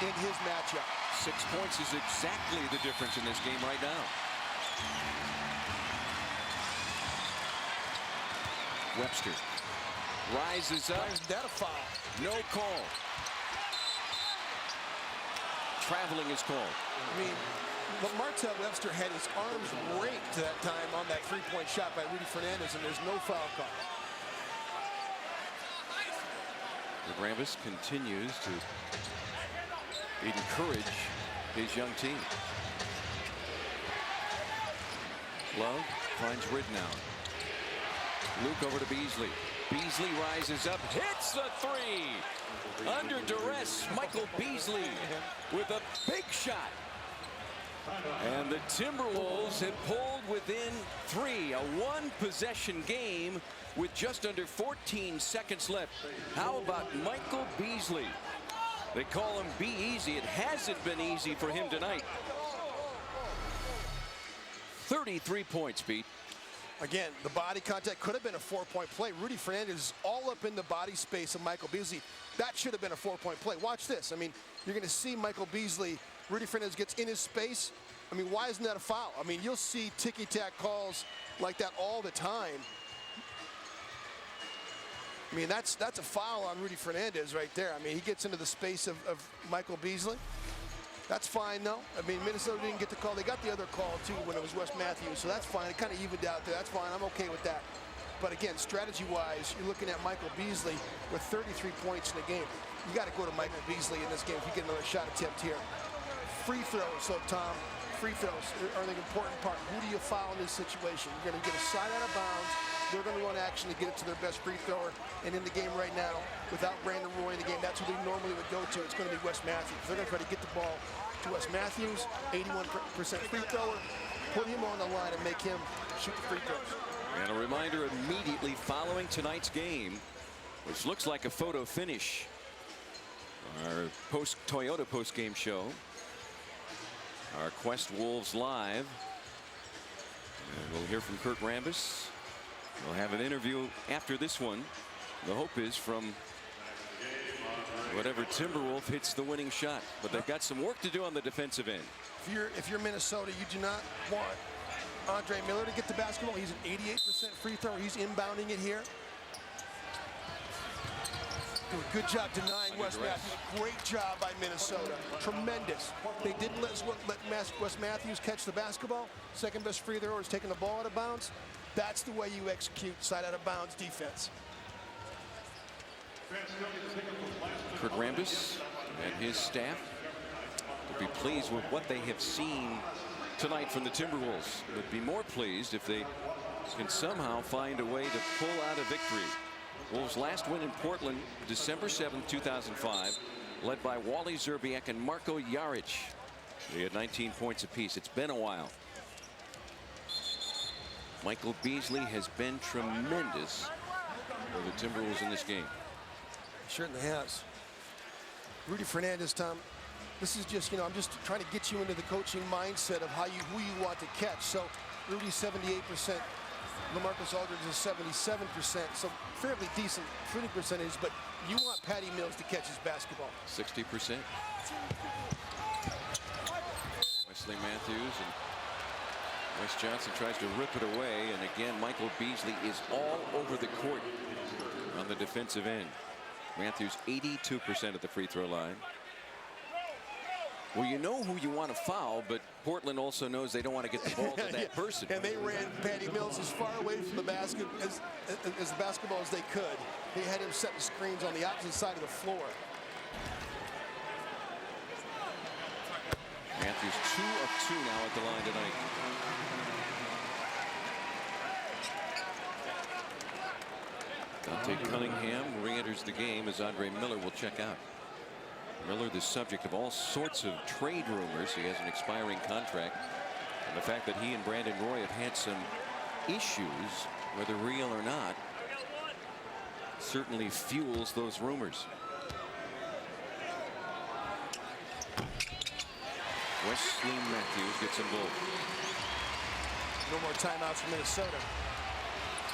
in his matchup. 6 points is exactly the difference in this game right now. Webster rises up. Why is that a foul? No call. Traveling is called. I mean, Martell Webster had his arms raked that time on that three-point shot by Rudy Fernández, and there's no foul call. Rambis continues to encourage his young team. Love finds Ridnow. Luke over to Beasley. Beasley rises up, hits the three. Under duress, Michael Beasley with a big shot. And the Timberwolves have pulled within 3, a one-possession game with just under 14 seconds left. How about Michael Beasley? They call him Be Easy. It hasn't been easy for him tonight. 33 points, Pete. Again, the body contact could have been a 4-point play. Rudy Fernández is all up in the body space of Michael Beasley. That should have been a 4-point play. Watch this. I mean, you're going to see Michael Beasley. Rudy Fernández gets in his space. I mean, why isn't that a foul? I mean, you'll see ticky-tack calls like that all the time. I mean, that's a foul on Rudy Fernández right there. I mean, he gets into the space of Michael Beasley. That's fine, though. I mean, Minnesota didn't get the call. They got the other call, too, when it was Wes Matthews, so that's fine. It kind of evened out there. That's fine. I'm okay with that. But, again, strategy-wise, you're looking at Michael Beasley with 33 points in the game. You got to go to Michael Beasley in this game if you get another shot attempt here. Free throws, so, Tom, free throws are the important part. Who do you foul in this situation? You're going to get a side out of bounds. They're going to want action to get it to their best free thrower. And in the game right now, without Brandon Roy in the game, that's who they normally would go to. It's going to be Wes Matthews. They're going to try to get the ball to Wes Matthews, 81% free thrower. Put him on the line and make him shoot the free throws. And a reminder immediately following tonight's game, which looks like a photo finish. Our Toyota post-game show. Our Quest Wolves Live. And we'll hear from Kurt Rambis. We'll have an interview after this one. The hope is from whatever Timberwolf hits the winning shot. But they've got some work to do on the defensive end. If you're Minnesota, you do not want Andre Miller to get the basketball. He's an 88% free thrower. He's inbounding it here. Do a good job denying Wes Matthews. Great job by Minnesota. Tremendous. They didn't let Wes Matthews catch the basketball. Second best free thrower is taking the ball out of bounds. That's the way you execute side out of bounds defense. Kurt Rambis and his staff will be pleased with what they have seen tonight from the Timberwolves. Would be more pleased if they can somehow find a way to pull out a victory. Wolves' last win in Portland, December 7th, 2005, led by Wally Szczerbiak and Marko Jaric. They had 19 points apiece. It's been a while. Michael Beasley has been tremendous for the Timberwolves in this game. He certainly has. Rudy Fernández, Tom, this is just, I'm just trying to get you into the coaching mindset of who you want to catch. So Rudy's 78%. LaMarcus Aldridge is 77%, so fairly decent shooting percentage, but you want Patty Mills to catch his basketball. 60%. Wesley Matthews and Wes Johnson tries to rip it away, and again Michael Beasley is all over the court on the defensive end. Matthews 82% at the free throw line. Well, you know who you want to foul, but Portland also knows they don't want to get the ball to that person. And they ran Patty Mills as far away from the basket as the basketball as they could. They had him setting screens on the opposite side of the floor. Matthews 2 of 2 now at the line tonight. Dante Cunningham re-enters the game as Andre Miller will check out. Miller, the subject of all sorts of trade rumors. He has an expiring contract. And the fact that he and Brandon Roy have had some issues, whether real or not, certainly fuels those rumors. Wesley Matthews gets them both. No more timeouts for Minnesota.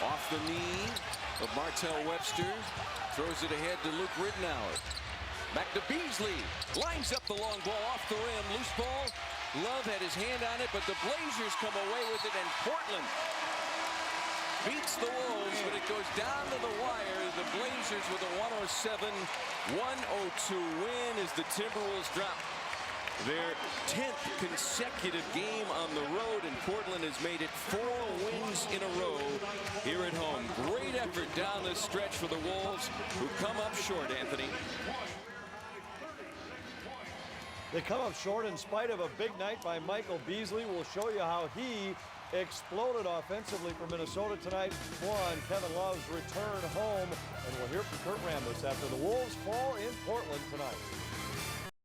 Off the knee of Martell Webster. Throws it ahead to Luke Ridnour. Back to Beasley. Lines up the long ball off the rim. Loose ball. Love had his hand on it, but the Blazers come away with it, and Portland beats the Wolves, but it goes down to the wire. The Blazers with a 107-102 win as the Timberwolves drop their 10th consecutive game on the road, and Portland has made it 4 wins in a row here at home. Great effort down the stretch for the Wolves, who come up short, Anthony. They come up short in spite of a big night by Michael Beasley. We'll show you how he exploded offensively for Minnesota tonight. More on Kevin Love's return home. And we'll hear from Kurt Rambis after the Wolves fall in Portland tonight.